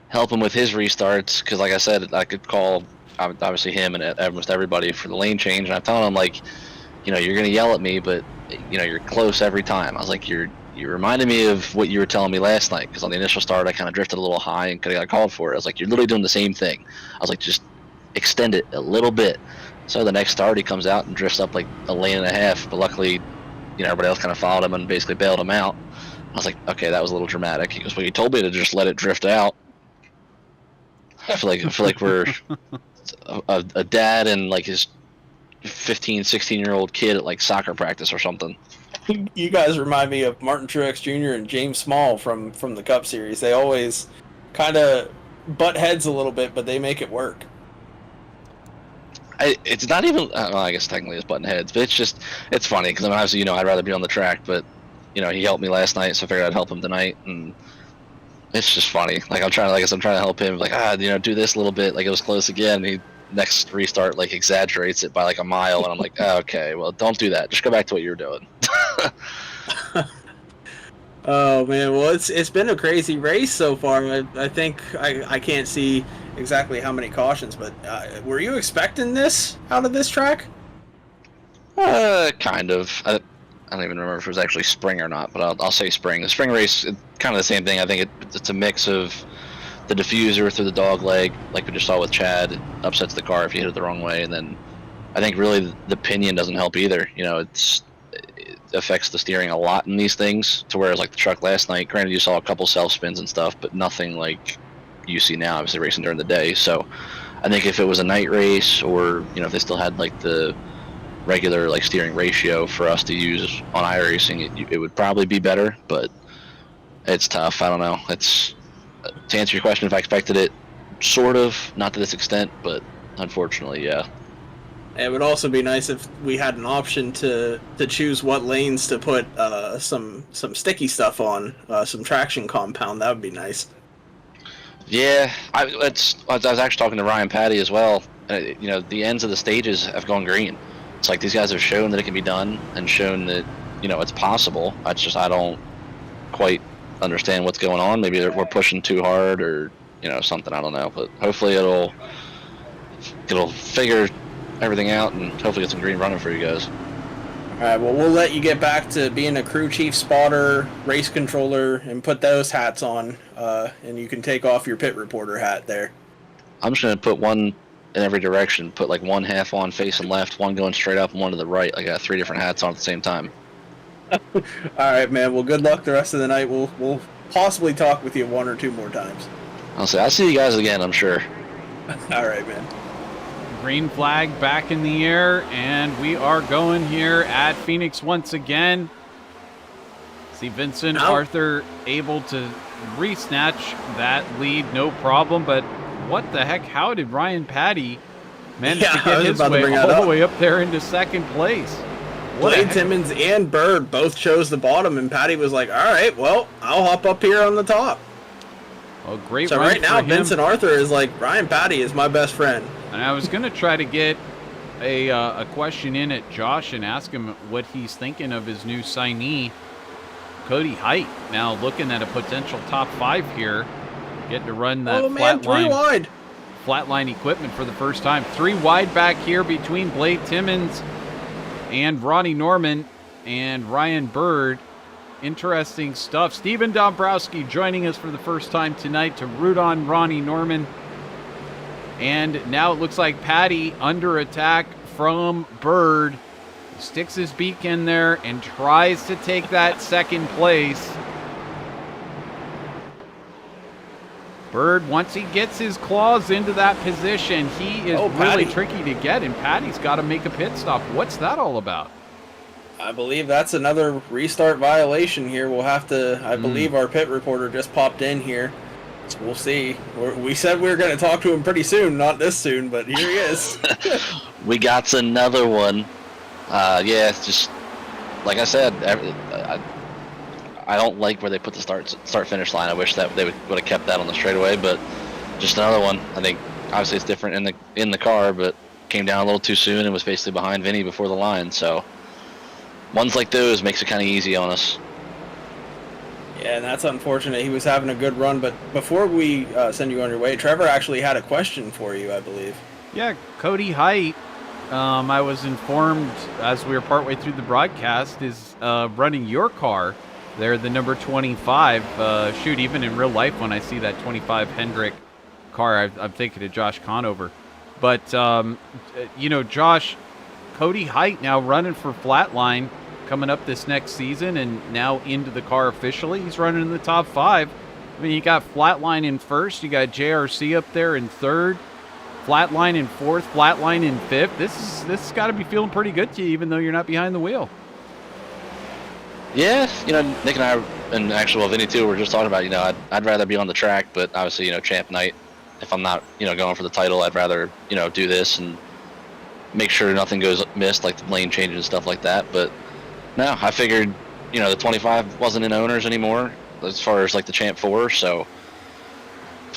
help him with his restarts because, like I said, I could call obviously him and almost everybody for the lane change, and I'm telling him, like, you know, you're gonna yell at me, but you know, you're close every time. I was like, you reminded me of what you were telling me last night, because on the initial start I kind of drifted a little high and could have got called for it. I was like, you're literally doing the same thing. I was like, just extend it a little bit. So the next start, he comes out and drifts up like a lane and a half. But luckily, everybody else kind of followed him and basically bailed him out. I was like, okay, that was a little dramatic. He goes, well, you told me to just let it drift out. I feel like we're a dad and like his 15, 16-year-old kid at like soccer practice or something. You guys remind me of Martin Truex Jr. and James Small from the Cup Series. They always kind of butt heads a little bit, but they make it work. It's not even. Well, I guess technically it's button heads, but it's funny because obviously I'd rather be on the track, but he helped me last night, so I figured I'd help him tonight, and it's just funny. Like I'm trying to help him, like do this a little bit, like it was close again. He next restart like exaggerates it by like a mile, and I'm like, okay, well don't do that. Just go back to what you were doing. Oh man, well it's been a crazy race so far. I think I can't see exactly how many cautions, but were you expecting this out of this track? Kind of. I don't even remember if it was actually spring or not, but I'll say spring. The spring race, kind of the same thing. I think it's a mix of the diffuser through the dog leg, like we just saw with Chad. It upsets the car if you hit it the wrong way, and then I think really the pinion doesn't help either. It affects the steering a lot in these things, to whereas like the truck last night, granted you saw a couple self spins and stuff, but nothing like you see now, obviously racing during the day. So I think if it was a night race, or if they still had like the regular like steering ratio for us to use on iRacing, it would probably be better, but it's tough. I don't know. It's to answer your question, if I expected it, sort of, not to this extent, but unfortunately, yeah. It would also be nice if we had an option to choose what lanes to put some sticky stuff on, some traction compound. That would be nice. Yeah, I was actually talking to Ryan Patty as well. The ends of the stages have gone green. It's like these guys have shown that it can be done and shown that it's possible. I don't quite understand what's going on. Maybe we're pushing too hard, or something. I don't know, but hopefully it'll figure everything out and hopefully get some green running for you guys. All right, well, we'll let you get back to being a crew chief, spotter, race controller, and put those hats on, and you can take off your pit reporter hat there. I'm just going to put one in every direction, put like one half on facing left, one going straight up, and one to the right. I got 3 different hats on at the same time. All right, man. Well, good luck the rest of the night. We'll possibly talk with you 1 or 2 more times. I'll see you guys again, I'm sure. All right, man. Green flag back in the air, and we are going here at Phoenix once again. See Vincent Arthur able to re-snatch that lead, no problem, but what the heck? How did Ryan Patty manage to get his way all the way up there into second place? Blade Timmons and Bird both chose the bottom, and Patty was like, all right, well, I'll hop up here on the top. Oh, great. So right now, Vincent Arthur is like, Ryan Patty is my best friend. And I was going to try to get a question in at Josh and ask him what he's thinking of his new signee, Cody Height. Now looking at a potential top 5 here, getting to run that flatline equipment for the first time. 3 wide back here between Blade Timmons and Ronnie Norman and Ryan Bird. Interesting stuff. Steven Dombrowski joining us for the first time tonight to root on Ronnie Norman. And now it looks like Patty under attack from Bird. Sticks his beak in there and tries to take that second place. Bird, once he gets his claws into that position, he is really tricky to get, and Patty's got to make a pit stop. What's that all about? I believe that's another restart violation here. We'll have to, I believe our pit reporter just popped in here. So we'll see. We said we were going to talk to him pretty soon, not this soon, but here he is. We got another one. Yeah, it's just, like I said, I don't like where they put the start-finish line. I wish that they would have kept that on the straightaway, but just another one. I think obviously it's different in the car, but came down a little too soon and was basically behind Vinny before the line. So ones like those makes it kind of easy on us. Yeah, and that's unfortunate. He was having a good run, but before we send you on your way, Trevor actually had a question for you, I believe. Yeah, Cody Height, I was informed as we were partway through the broadcast, is running your car. They're the number 25. Shoot, even in real life, when I see that 25 Hendrick car, I'm thinking of Josh Conover. But, Josh, Cody Height now running for Flatline coming up this next season and now into the car officially. He's running in the top 5. I mean, you got Flatline in first. You got JRC up there in third. Flatline in fourth. Flatline in fifth. This has got to be feeling pretty good to you, even though you're not behind the wheel. Yeah, Nick and I, and actually, Vinny too, were just talking about, I'd rather be on the track, but obviously, champ night, if I'm not, going for the title, I'd rather, do this and make sure nothing goes missed, like the lane changes and stuff like that. But no, I figured, the 25 wasn't in owners anymore as far as like the Champ 4, so,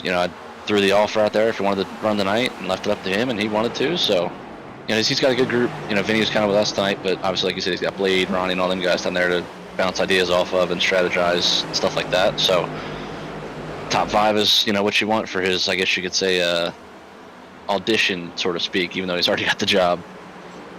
I threw the offer out there if he wanted to run the night and left it up to him, and he wanted to. So, he's got a good group. Vinny was kind of with us tonight, but obviously, like you said, he's got Blade, Ronnie, and all them guys down there to bounce ideas off of and strategize and stuff like that. So, top 5 is, what you want for his, I guess you could say, audition, so to speak, even though he's already got the job.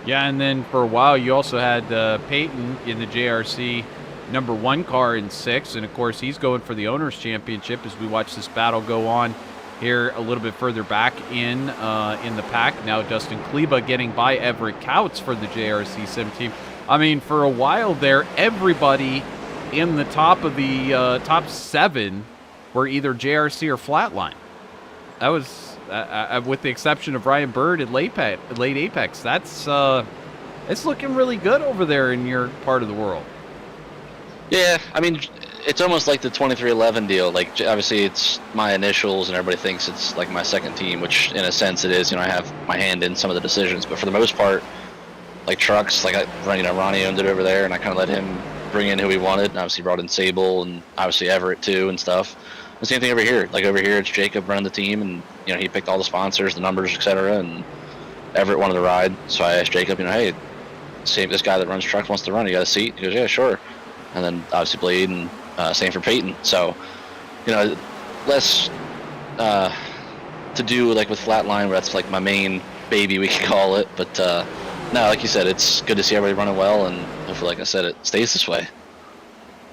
Yeah, and then for a while, you also had Peyton in the JRC number 1 car in 6, and of course, he's going for the Owners' Championship as we watch this battle go on here a little bit further back in the pack. Now Dustin Kleba getting by Everett Couts for the JRC Sim team. I mean, for a while there, everybody in the top of the top 7 were either JRC or Flatline. That was, with the exception of Ryan Bird at late Apex. That's it's looking really good over there in your part of the world. Yeah, I mean, it's almost like the 2311 deal. Like, obviously, it's my initials, and everybody thinks it's like my second team, which in a sense it is. I have my hand in some of the decisions, but for the most part, like trucks, like Ronnie owned it over there, and I kind of let him bring in who he wanted. And obviously, brought in Sable and obviously Everett too and stuff. The same thing over here. Like over here, it's Jacob running the team, and he picked all the sponsors, the numbers, etc. And Everett wanted to ride, so I asked Jacob, hey, see if this guy that runs trucks wants to run. You got a seat? He goes, yeah, sure. And then obviously Blade and same for Peyton. So, less to do like with Flatline, where that's like my main baby, we could call it. But no, like you said, it's good to see everybody running well, and hopefully, like I said, it stays this way.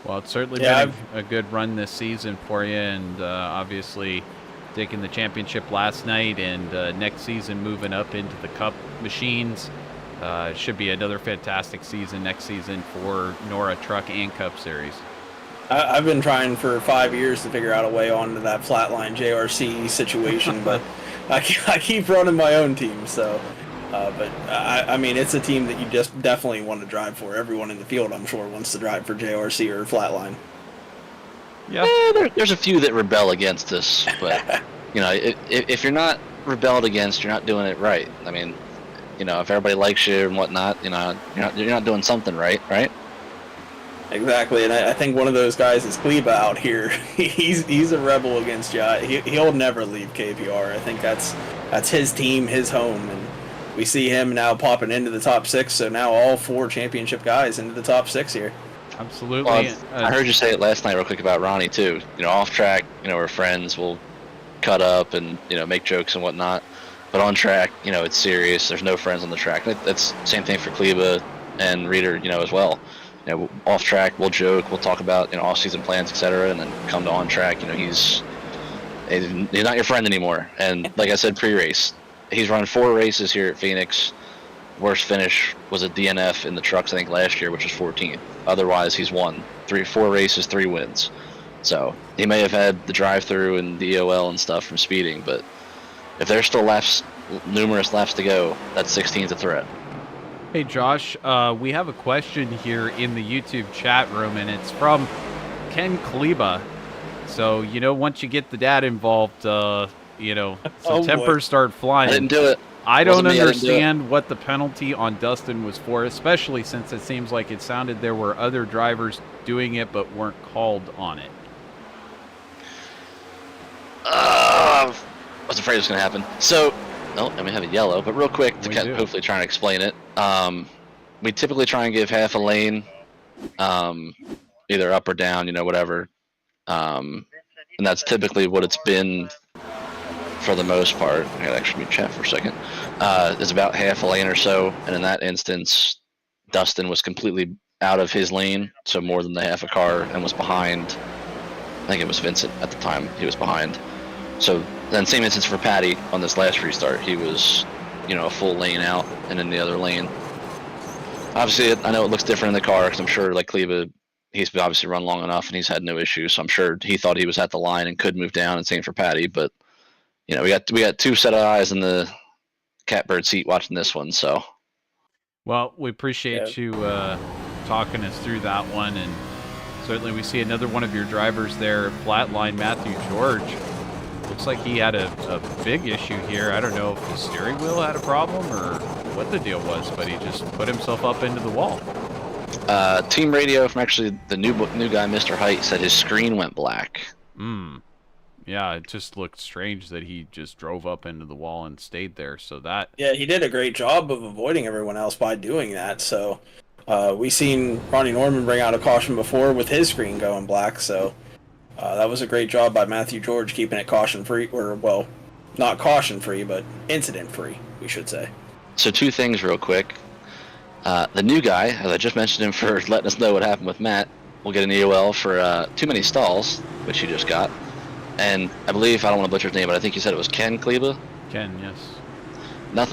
Well, it's certainly been a good run this season for you, and obviously taking the championship last night, and next season moving up into the Cup machines. Should be another fantastic season next season for NORA Truck and Cup Series. I've been trying for 5 years to figure out a way onto that Flatline JRC situation, but I keep running my own team, so... but I mean, it's a team that you just definitely want to drive for. Everyone in the field, I'm sure, wants to drive for JRC or Flatline. Yeah, there's a few that rebel against us, but if you're not rebelled against, you're not doing it right. I mean, if everybody likes you and whatnot, you're not doing something right? Exactly, and I think one of those guys is Kleba out here. He's a rebel against you. He'll never leave KPR. I think that's his team, his home, and we see him now popping into the top 6, so now all 4 championship guys into the top 6 here. Absolutely. Well, I heard you say it last night real quick about Ronnie, too. Off track, we're friends, we'll cut up and, make jokes and whatnot. But on track, it's serious. There's no friends on the track. That's the same thing for Kleba and Reader, as well. Off track, we'll joke, we'll talk about, off-season plans, etc., and then come to on track, he's not your friend anymore. And like I said pre-race, he's run 4 races here at Phoenix. Worst finish was a DNF in the trucks, I think, last year, which was 14th. Otherwise, he's won 4 races, 3 wins. So he may have had the drive-through and the EOL and stuff from speeding, but if there's still numerous laps to go, that 16's a threat. Hey, Josh, we have a question here in the YouTube chat room, and it's from Ken Kleba. So, once you get the dad involved, some tempers start flying. I didn't do it. I don't understand what the penalty on Dustin was for, especially since it seems like it sounded there were other drivers doing it but weren't called on it. I was afraid it was going to happen. So, we have a yellow, but real quick to hopefully try and explain it. We typically try and give half a lane, either up or down, whatever. And that's typically what it's been for the most part. I gotta actually mute chat for a second. It's about half a lane or so, and in that instance, Dustin was completely out of his lane, so more than the half a car, and was behind. I think it was Vincent at the time. He was behind. So then same instance for Patty on this last restart. He was, a full lane out and in the other lane. Obviously, I know it looks different in the car because I'm sure, like Kleba, he's obviously run long enough and he's had no issues. So I'm sure he thought he was at the line and could move down. And same for Patty. But we got two set of eyes in the catbird seat watching this one. So, well, we appreciate you talking us through that one, and certainly we see another one of your drivers there, flatline Matthew George. Looks like he had a big issue here. I don't know if the steering wheel had a problem or what the deal was, but he just put himself up into the wall. Team radio from actually the new guy, Mr. Height, said his screen went black. Yeah, it just looked strange that he just drove up into the wall and stayed there. So that... Yeah, he did a great job of avoiding everyone else by doing that. So we seen Ronnie Norman bring out a caution before with his screen going black. So that was a great job by Matthew George keeping it caution-free, or, well, not caution-free, but incident-free, we should say. So 2 things real quick. The new guy, as I just mentioned him for letting us know what happened with Matt, will get an EOL for too many stalls, which he just got. And I believe, I don't want to butcher his name, but I think you said it was Ken Kleba? Ken, yes.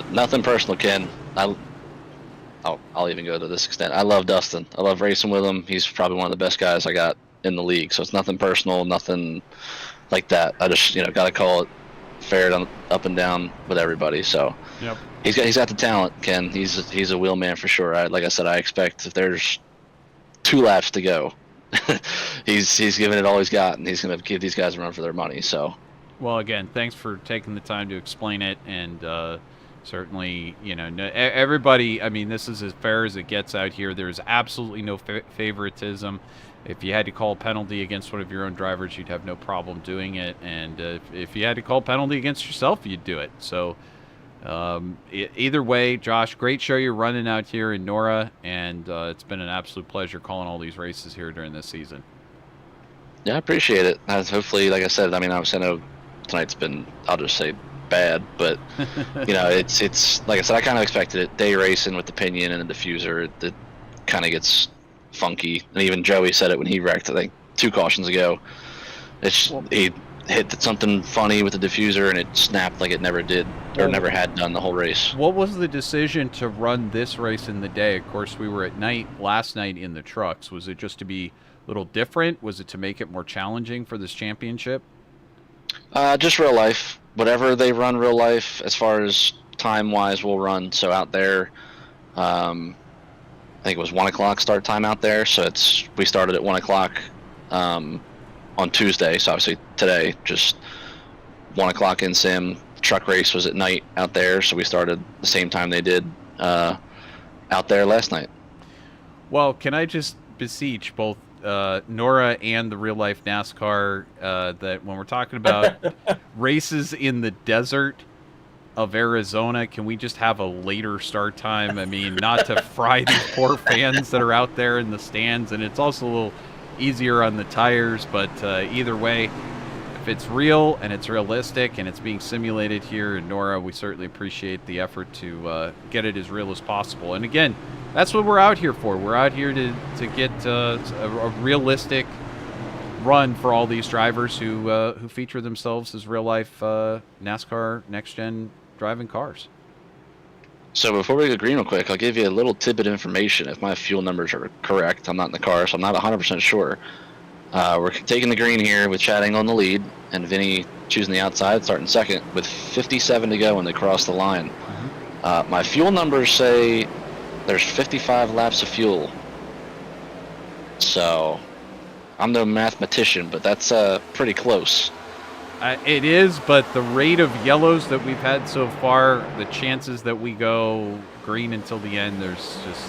Nothing personal, Ken. I'll even go to this extent. I love Dustin. I love racing with him. He's probably one of the best guys I got in the league. So it's nothing personal, nothing like that. I just, got to call it fair up and down with everybody. So yep. He's got the talent, Ken. He's a wheel man for sure. Like I said, I expect if there's 2 laps to go, he's giving it all he's got, and he's going to give these guys a run for their money. So, well, again, thanks for taking the time to explain it, and certainly, everybody. I mean, this is as fair as it gets out here. There's absolutely no favoritism. If you had to call a penalty against one of your own drivers, you'd have no problem doing it, and if you had to call a penalty against yourself, you'd do it. So. Either way, Josh, great show you're running out here in NORA, and it's been an absolute pleasure calling all these races here during this season. Yeah, I appreciate it. Hopefully, like I said, I know tonight's been, I'll just say, bad, but it's like I said, I kind of expected it. Day racing with the pinion and the diffuser, it kind of gets funky, and even Joey said it when he wrecked, I think 2 cautions ago. He hit something funny with the diffuser and it snapped like it never did or never had done the whole race. What was the decision to run this race in the day? Of course, we were at night last night in the trucks. Was it just to be a little different? Was it to make it more challenging for this championship? Just real life. Whatever they run real life as far as time-wise we'll run. So out there, I think it was 1 o'clock start time out there. So we started at 1 o'clock on Tuesday, so obviously today, just 1 o'clock in sim. Truck race was at night out there, so we started the same time they did out there last night. Well, can I just beseech both NORA and the real life NASCAR that when we're talking about races in the desert of Arizona, can we just have a later start time? I mean, not to fry these poor fans that are out there in the stands, and it's also a little easier on the tires, but either way, if it's real and it's realistic and it's being simulated here in NORA, we certainly appreciate the effort to get it as real as possible. And again, that's what we're out here for. We're out here to get a realistic run for all these drivers who feature themselves as real life NASCAR Next Gen driving cars. So before we go green real quick, I'll give you a little tidbit of information. If my fuel numbers are correct, I'm not in the car, so I'm not 100% sure. We're taking the green here with Chad Engel in the lead, and Vinny choosing the outside, starting second, with 57 to go when they cross the line. My fuel numbers say there's 55 laps of fuel. So I'm no mathematician, but that's pretty close. It is, but the rate of yellows that we've had so far, the chances that we go green until the end, there's just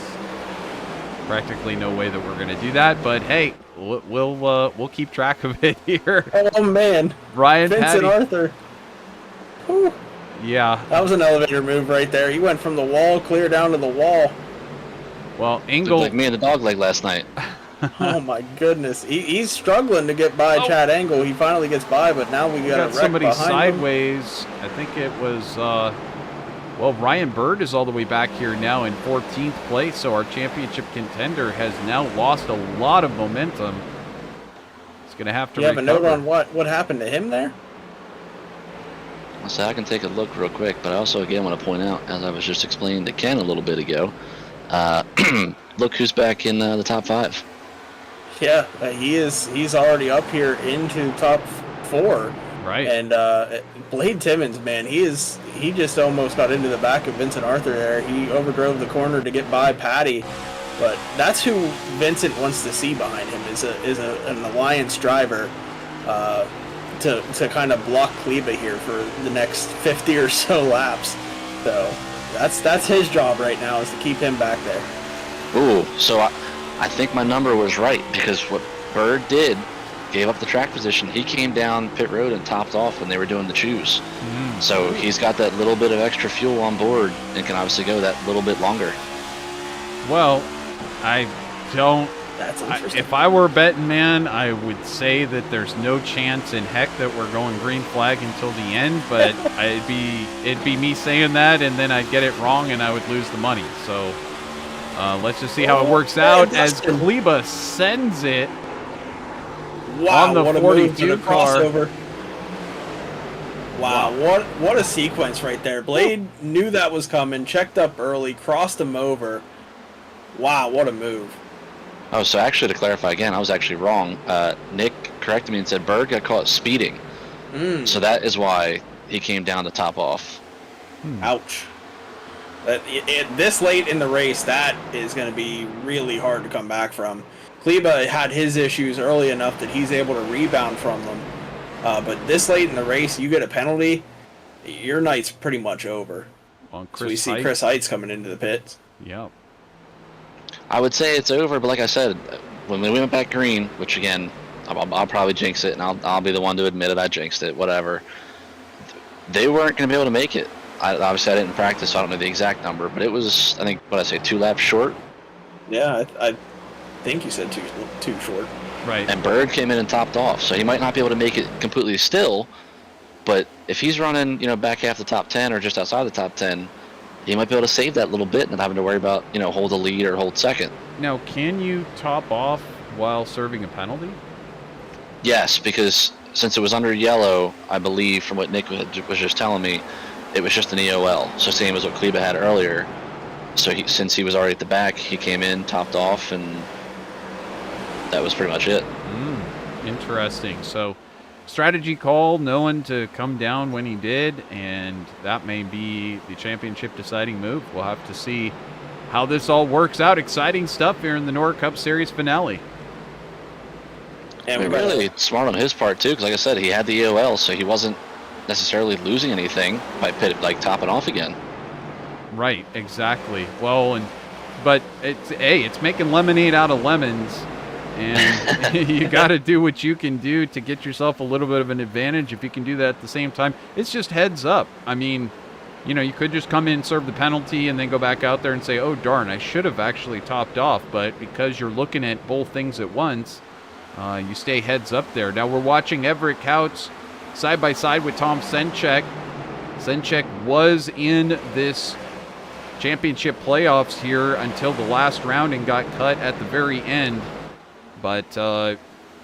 practically no way that we're going to do that. But hey, we'll keep track of it here. Oh man, Ryan, Vincent Patty. Arthur. Whew. Yeah, that was an elevator move right there. He went from the wall clear down to the wall. Well, Engel, like me and the dog leg last night. Oh my goodness, he's struggling to get by Chad Engel. He finally gets by, but now we got a wreck somebody behind sideways. him. I think it was Ryan Bird is all the way back here now in 14th place, so our championship contender has now lost a lot of momentum. He's going to have to You have recover. a note on what happened to him there? So I can take a look real quick, but I also again want to point out, as I was just explaining to Ken a little bit ago, look who's back in the top 5. Yeah, he's already up here into top 4. Right. And Blade Timmons, man, he just almost got into the back of Vincent Arthur there. He overdrove the corner to get by Patty, but that's who Vincent wants to see behind him is an Alliance driver to kind of block Kleba here for the next 50 or so laps. So that's his job right now, is to keep him back there. Ooh, so I think my number was right, because what Bird did, gave up the track position. He came down pit road and topped off when they were doing the choose. So he's got that little bit of extra fuel on board and can obviously go that little bit longer. Well, I don't. That's interesting. If I were a betting man, I would say that there's no chance in heck that we're going green flag until the end. But it'd be me saying that, and then I'd get it wrong, and I would lose the money. So let's just see how it works out as Kleba sends it. Wow, on the what a 42 move to the car. crossover. Wow, what a sequence right there. Blade knew that was coming, checked up early, crossed him over. Wow, what a move. Oh, so actually, to clarify again, I was actually wrong. Nick corrected me and said Bird got caught speeding. So that is why he came down to top off. Ouch. This late in the race, that is going to be really hard to come back from. Kleba had his issues early enough that he's able to rebound from them. But this late in the race, you get a penalty, your night's pretty much over. On So we see Chris Heitz coming into the pits. Yep. I would say it's over, but like I said, when we went back green, which again, I'll probably jinx it, and I'll be the one to admit it, I jinxed it, whatever. They weren't going to be able to make it. Obviously, I didn't practice, so I don't know the exact number, but it was, I think, 2 laps short. Yeah, I think you said too short. Right. And Bird came in and topped off, so he might not be able to make it completely still, but if he's running, back half the top 10 or just outside the top 10, he might be able to save that little bit and not having to worry about, hold a lead or hold second. Now, can you top off while serving a penalty? Yes, because since it was under yellow, I believe from what Nick was just telling me, it was just an EOL. So same as what Kleba had earlier. So since he was already at the back, he came in, topped off, and that was pretty much it. Interesting. So strategy call, knowing to come down when he did, and that may be the championship deciding move. We'll have to see how this all works out. Exciting stuff here in the NORA Cup Series finale. And Really smart on his part too, because like I said, he had the EOL, so he wasn't necessarily losing anything by topping off again. Right, exactly. Well, but it's making lemonade out of lemons, and you got to do what you can do to get yourself a little bit of an advantage. If you can do that at the same time, it's just heads up. I mean, you could just come in, serve the penalty, and then go back out there and say, oh, darn, I should have actually topped off. But because you're looking at both things at once, you stay heads up there. Now we're watching Everett Couts side by side with Tom Senchek. Senchek was in this championship playoffs here until the last round and got cut at the very end. But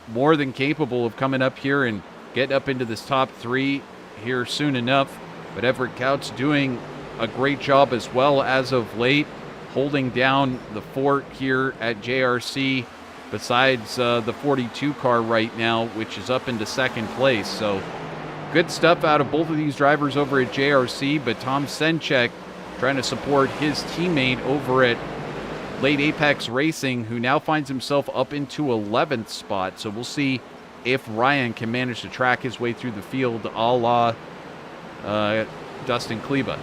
more than capable of coming up here and getting up into this top 3 here soon enough. But Everett Couts doing a great job as well as of late, holding down the fort here at JRC, besides the 42 car right now, which is up into second place. So good stuff out of both of these drivers over at JRC, but Tom Senchek trying to support his teammate over at Late Apex Racing, who now finds himself up into 11th spot. So we'll see if Ryan can manage to track his way through the field a la Dustin Kleba.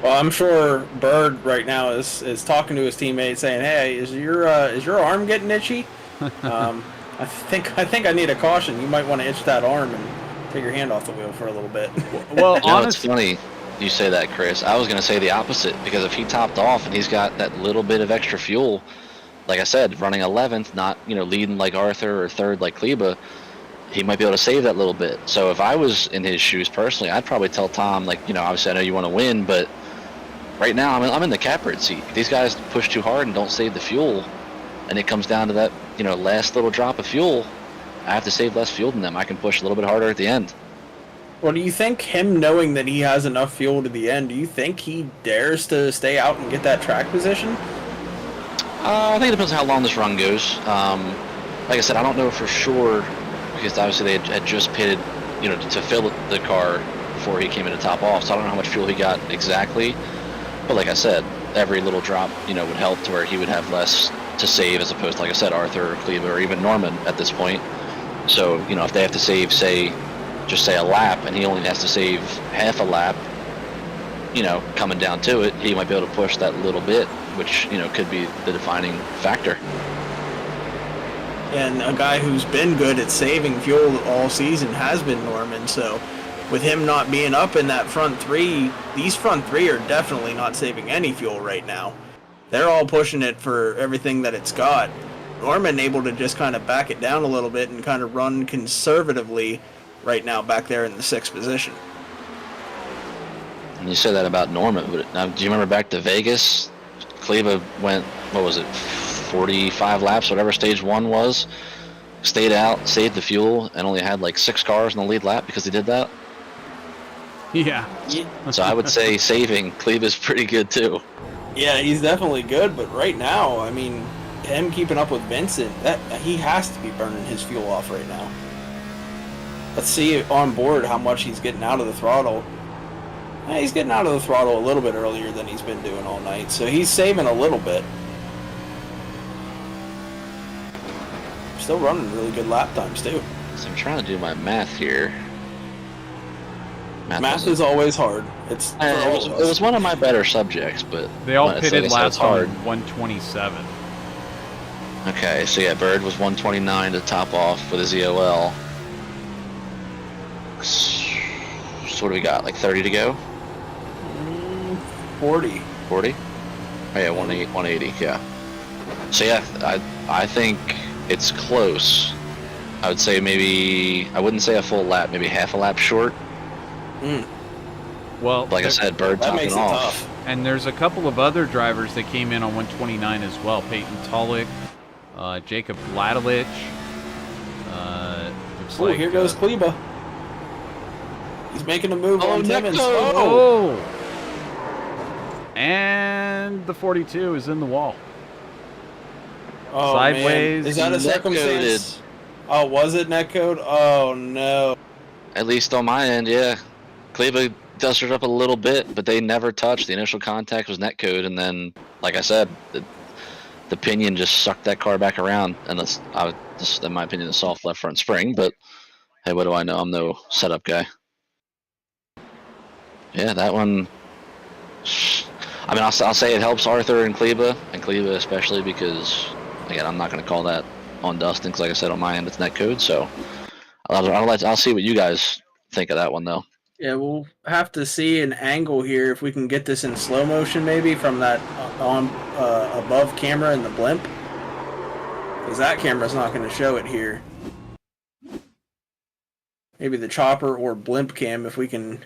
Well, I'm sure Bird right now is talking to his teammate saying, hey, is your arm getting itchy? I think I need a caution. You might want to itch that arm and take your hand off the wheel for a little bit. Well, It's honestly, funny you say that, Chris. I was going to say the opposite, because if he topped off and he's got that little bit of extra fuel, like I said, running 11th, not leading like Arthur or 3rd like Kleba, he might be able to save that little bit. So if I was in his shoes personally, I'd probably tell Tom, obviously I know you want to win, but right now I'm in the catbird seat. These guys push too hard and don't save the fuel, and it comes down to that last little drop of fuel. I have to save less fuel than them. I can push a little bit harder at the end. Well, do you think him knowing that he has enough fuel to the end, do you think he dares to stay out and get that track position? I think it depends on how long this run goes. Like I said, I don't know for sure because obviously they had just pitted, to fill the car before he came in to top off. So I don't know how much fuel he got exactly. But like I said, every little drop, would help to where he would have less to save as opposed to, like I said, Arthur or Cleva or even Norman at this point. So, if they have to save, say a lap, and he only has to save half a lap, coming down to it, he might be able to push that little bit, which, could be the defining factor. And a guy who's been good at saving fuel all season has been Norman, so with him not being up in that front three, these front three are definitely not saving any fuel right now. They're all pushing it for everything that it's got. Norman able to just kind of back it down a little bit and kind of run conservatively right now back there in the 6th position. And you said that about Norman, but now do you remember back to Vegas? Cleva went, 45 laps, whatever stage 1 was, stayed out, saved the fuel, and only had like 6 cars in the lead lap because he did that. Yeah. So I would say saving Cleve's pretty good too. Yeah, he's definitely good, but right now, I mean, him keeping up with Vincent, he has to be burning his fuel off right now. Let's see on board how much he's getting out of the throttle. He's getting out of the throttle a little bit earlier than he's been doing all night, so he's saving a little bit. Still running really good lap times too. So I'm trying to do my math here. Math is always hard. It was one of my better subjects, but they all pitted like last hard. on 127. Okay, so yeah, Bird was 129 to top off with his EOL. So what do we got? Like 30 to go? 40. 40? Oh yeah, 180. Yeah. So yeah, I think it's close. I would say maybe I wouldn't say a full lap, maybe half a lap short. Well, like I said, Bird that makes topping it off. tough. And there's a couple of other drivers that came in on 129 as well. Peyton Tulloch, Jacob Vladelich. Oh, like, here goes Kleba. He's making a move on Timmons. Oh! And the 42 is in the wall. Oh, sideways. Man. Is that a circumstance? Oh, was it netcode? Oh, no. At least on my end, yeah. Kleba dusted up a little bit, but they never touched. The initial contact was netcode, and then, like I said, the pinion just sucked that car back around. And this, in my opinion, a soft left front spring, but hey, what do I know? I'm no setup guy. Yeah, that one. I mean, I'll say it helps Arthur and Kleba especially because, again, I'm not going to call that on Dustin because, like I said, on my end it's netcode. So I'll see what you guys think of that one, though. Yeah, we'll have to see an angle here if we can get this in slow motion, maybe from that above camera in the blimp, because that camera's not going to show it here. Maybe the chopper or blimp cam if we can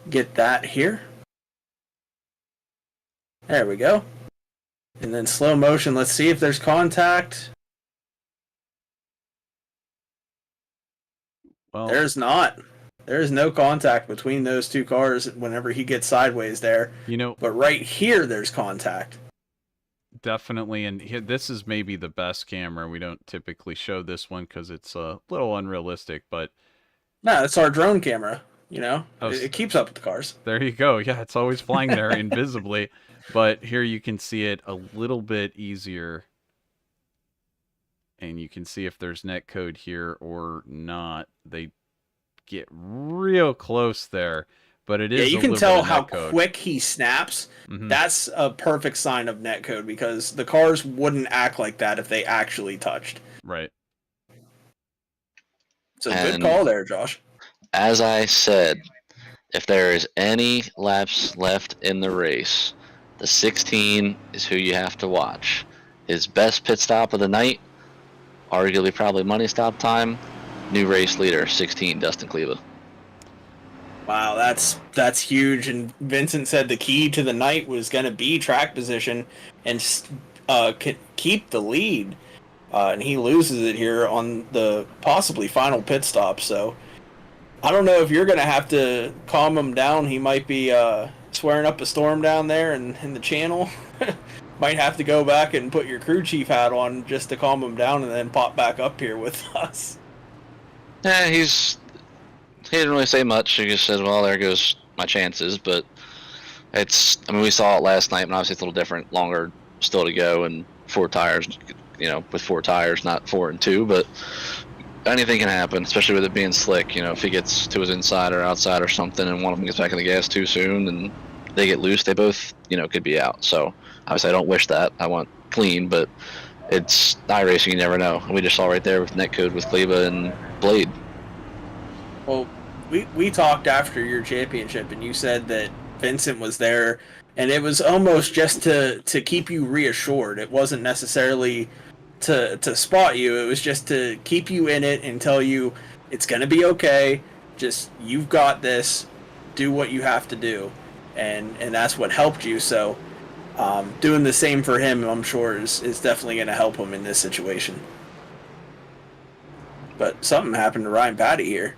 get that here. There we go. And then slow motion, let's see if there's contact. Well, there's not. There is no contact between those two cars whenever he gets sideways there. But right here, there's contact. Definitely, and this is maybe the best camera. We don't typically show this one because it's a little unrealistic, but... No, it's our drone camera, It keeps up with the cars. There you go. Yeah, it's always flying there invisibly. But here you can see it a little bit easier. And you can see if there's netcode here or not. They get real close there, but it is. Yeah, you can tell how netcode. Quick he snaps. Mm-hmm. That's a perfect sign of netcode because the cars wouldn't act like that if they actually touched. Right. So good call there, Josh. As I said, if there is any laps left in the race, the 16 is who you have to watch. His best pit stop of the night, arguably probably money stop time. New race leader, 16, Dustin Kleba. Wow, that's huge. And Vincent said the key to the night was going to be track position and keep the lead. And he loses it here on the possibly final pit stop. So I don't know if you're going to have to calm him down. He might be swearing up a storm down there in the channel. Might have to go back and put your crew chief hat on just to calm him down and then pop back up here with us. Yeah, he didn't really say much. He just said, well, there goes my chances. But I mean, we saw it last night, and obviously it's a little different, longer still to go, and 4 tires, with 4 tires, not 4 and 2, but anything can happen, especially with it being slick. If he gets to his inside or outside or something, and one of them gets back in the gas too soon, and they get loose, they both, could be out. So obviously I don't wish that. I want clean, but it's iRacing, you never know. We just saw right there with netcode with Kleba and Blade. Well, we talked after your championship, and you said that Vincent was there, and it was almost just to keep you reassured. It wasn't necessarily to spot you. It was just to keep you in it and tell you it's going to be okay. Just, you've got this. Do what you have to do. And that's what helped you. So doing the same for him, I'm sure, is definitely going to help him in this situation. But something happened to Ryan Patty here.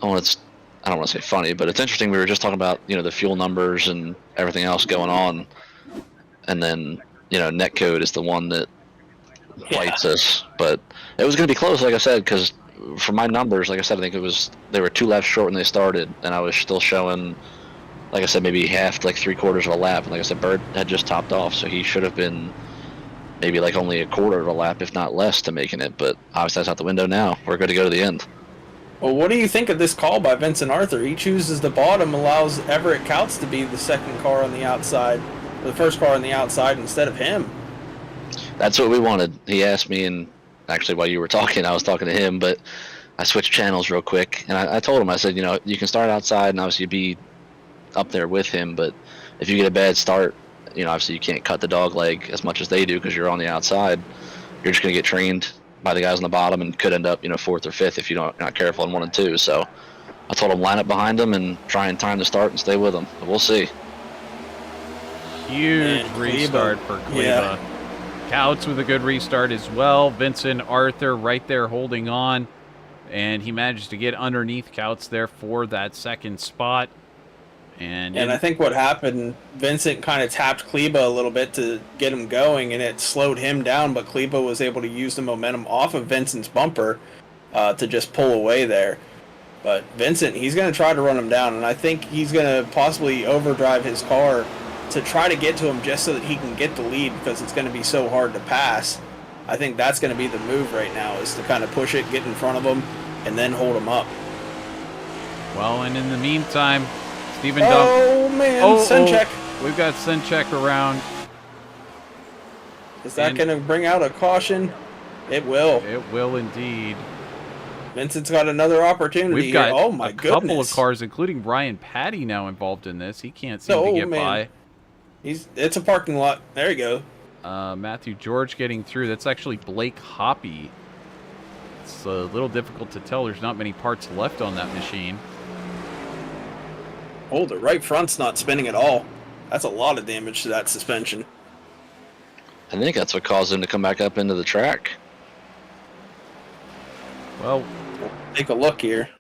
Oh, I don't want to say funny, but it's interesting. We were just talking about, the fuel numbers and everything else going on. And then, netcode is the one that fights us. But it was going to be close, like I said, because for my numbers, like I said, I think they were 2 laps short when they started, and I was still showing, like I said, maybe half, like 3/4 of a lap. And like I said, Bird had just topped off, so he should have been maybe like only 1/4 of a lap, if not less, to making it. But obviously that's out the window now. We're good to go to the end. Well, what do you think of this call by Vincent Arthur? He chooses the bottom, allows Everett Couts to be the second car on the outside, the first car on the outside instead of him. That's what we wanted. He asked me, and actually while you were talking, I was talking to him, but I switched channels real quick, and I told him, I said, you can start outside and obviously be up there with him, but if you get a bad start, obviously you can't cut the dog leg as much as they do because you're on the outside. You're just going to get trained by the guys on the bottom and could end up, 4th or 5th if you're not careful in 1 and 2. So I told him line up behind them and try and time the start and stay with them. We'll see. Huge restart for Kleba. Yeah. Couts with a good restart as well. Vincent Arthur right there holding on, and he managed to get underneath Couts there for that second spot. And I think what happened, Vincent kind of tapped Kleba a little bit to get him going, and it slowed him down, but Kleba was able to use the momentum off of Vincent's bumper to just pull away there. But Vincent, he's going to try to run him down, and I think he's going to possibly overdrive his car to try to get to him just so that he can get the lead, because it's going to be so hard to pass. I think that's going to be the move right now, is to kind of push it, get in front of him, and then hold him up. Well, and in the meantime, Steven man, Senchek. We've got Senchek around. Is that going to bring out a caution? It will. It will indeed. Vincent's got another opportunity. We've got a couple of cars, including Ryan Patty, now involved in this. He can't seem to get by. It's a parking lot. There you go. Matthew George getting through. That's actually Blake Hoppy. It's a little difficult to tell. There's not many parts left on that machine. Oh, the right front's not spinning at all. That's a lot of damage to that suspension. I think that's what caused him to come back up into the track. Well, take a look here.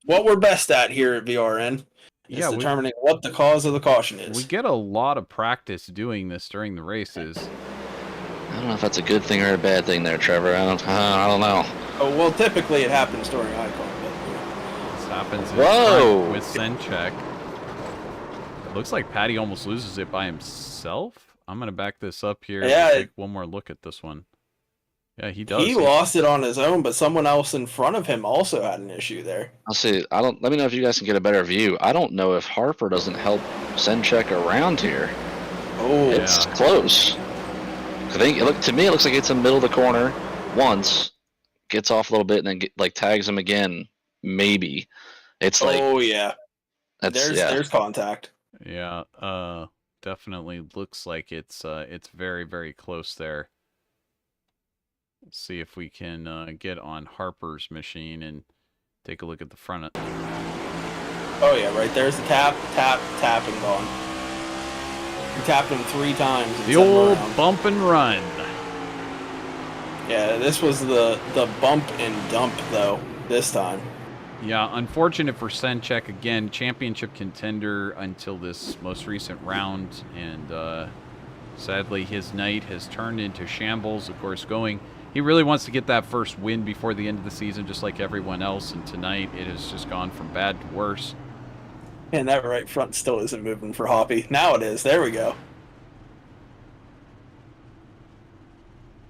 What we're best at here at VRN is determining what the cause of the caution is. We get a lot of practice doing this during the races. I don't know if that's a good thing or a bad thing there, Trevor. I don't know. Oh, well, typically it happens during Icon. This happens in with Senchek. It looks like Patty almost loses it by himself. I'm going to back this up here and take one more look at this one. Yeah, he does. He lost it on his own, but someone else in front of him also had an issue there. I'll see. Let me know if you guys can get a better view. I don't know if Harper doesn't help Senchek around here. Oh, it's close. I think to me it looks like it's in the middle of the corner once, gets off a little bit, and then tags him again. Maybe it's like there's contact. Yeah, definitely looks like it's very, very close there. Let's see if we can get on Harper's machine and take a look at the front. Oh yeah, right there's the tap, and gone. You tapped him 3 times. The old bump and run. Yeah, this was the bump and dump though this time. Yeah, unfortunate for Senchek again, championship contender until this most recent round, and sadly his night has turned into shambles. Of course, he really wants to get that first win before the end of the season, just like everyone else, and tonight it has just gone from bad to worse. And that right front still isn't moving for Hoppy. Now it is. There we go.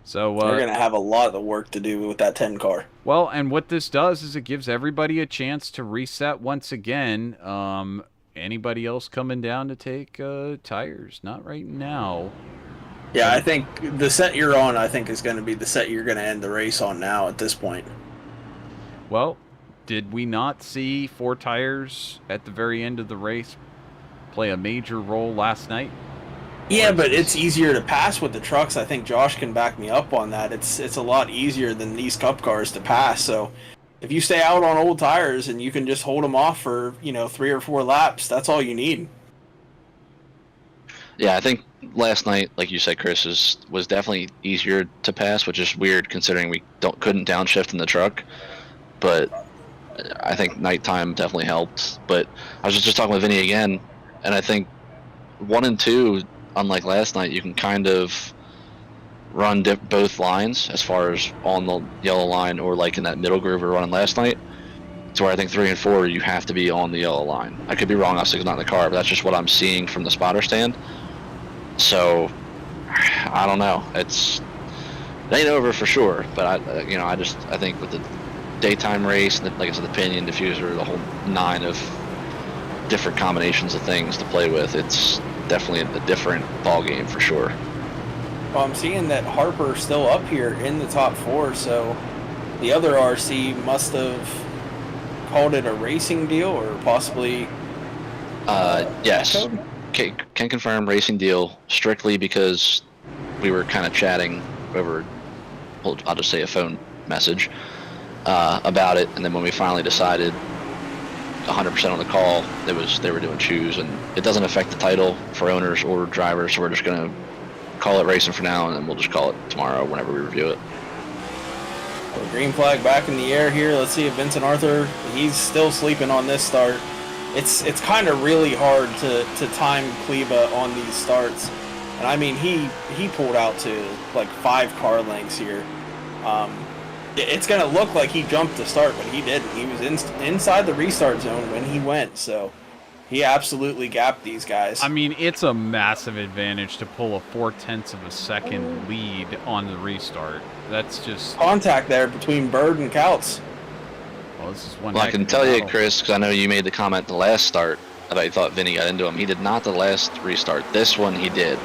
So they're going to have a lot of work to do with that 10 car. Well, and what this does is it gives everybody a chance to reset once again. Anybody else coming down to take tires? Not right now. Yeah, I think the set you're on, I think, is going to be the set you're going to end the race on now at this point. Well, did we not see 4 tires at the very end of the race play a major role last night? Yeah, but it's easier to pass with the trucks. I think Josh can back me up on that. It's a lot easier than these Cup cars to pass. So if you stay out on old tires and you can just hold them off for 3 or 4 laps, that's all you need. Yeah, I think last night, like you said, Chris, was definitely easier to pass, which is weird considering we couldn't downshift in the truck. But I think nighttime definitely helped. But I was just talking with Vinny again, and I think 1 and 2. Unlike last night, you can kind of run both lines as far as on the yellow line or like in that middle groove we were running last night. To where I think 3 and 4, you have to be on the yellow line. I could be wrong, obviously, it's not in the car, but that's just what I'm seeing from the spotter stand. So, I don't know. It ain't over for sure, but I think with the daytime race, and like I said, the pinion diffuser, the whole 9 of different combinations of things to play with, it's definitely a different ball game for sure. Well, I'm seeing that Harper's still up here in the top 4, so the other RC must have called it a racing deal or possibly yes. Can confirm racing deal strictly because we were kind of chatting over, I'll just say a phone message about it, and then when we finally decided 100% on the call, they were doing shoes, and it doesn't affect the title for owners or drivers, so we're just going to call it racing for now, and then we'll just call it tomorrow whenever we review it. Well, green flag back in the air here. Let's see if Vincent Arthur, he's still sleeping on this start. It's kind of really hard to time Kleba on these starts, and I mean he pulled out to like 5 car lengths here. It's going to look like he jumped to start, but he didn't. He was inside the restart zone when he went, so he absolutely gapped these guys. I mean, it's a massive advantage to pull a 0.4 of a second lead on the restart. That's just... Contact there between Bird and Couts. Well, this is one. Well, I can tell you, Chris, because I know you made the comment the last start about you thought Vinny got into him. He did not the last restart. This one he did.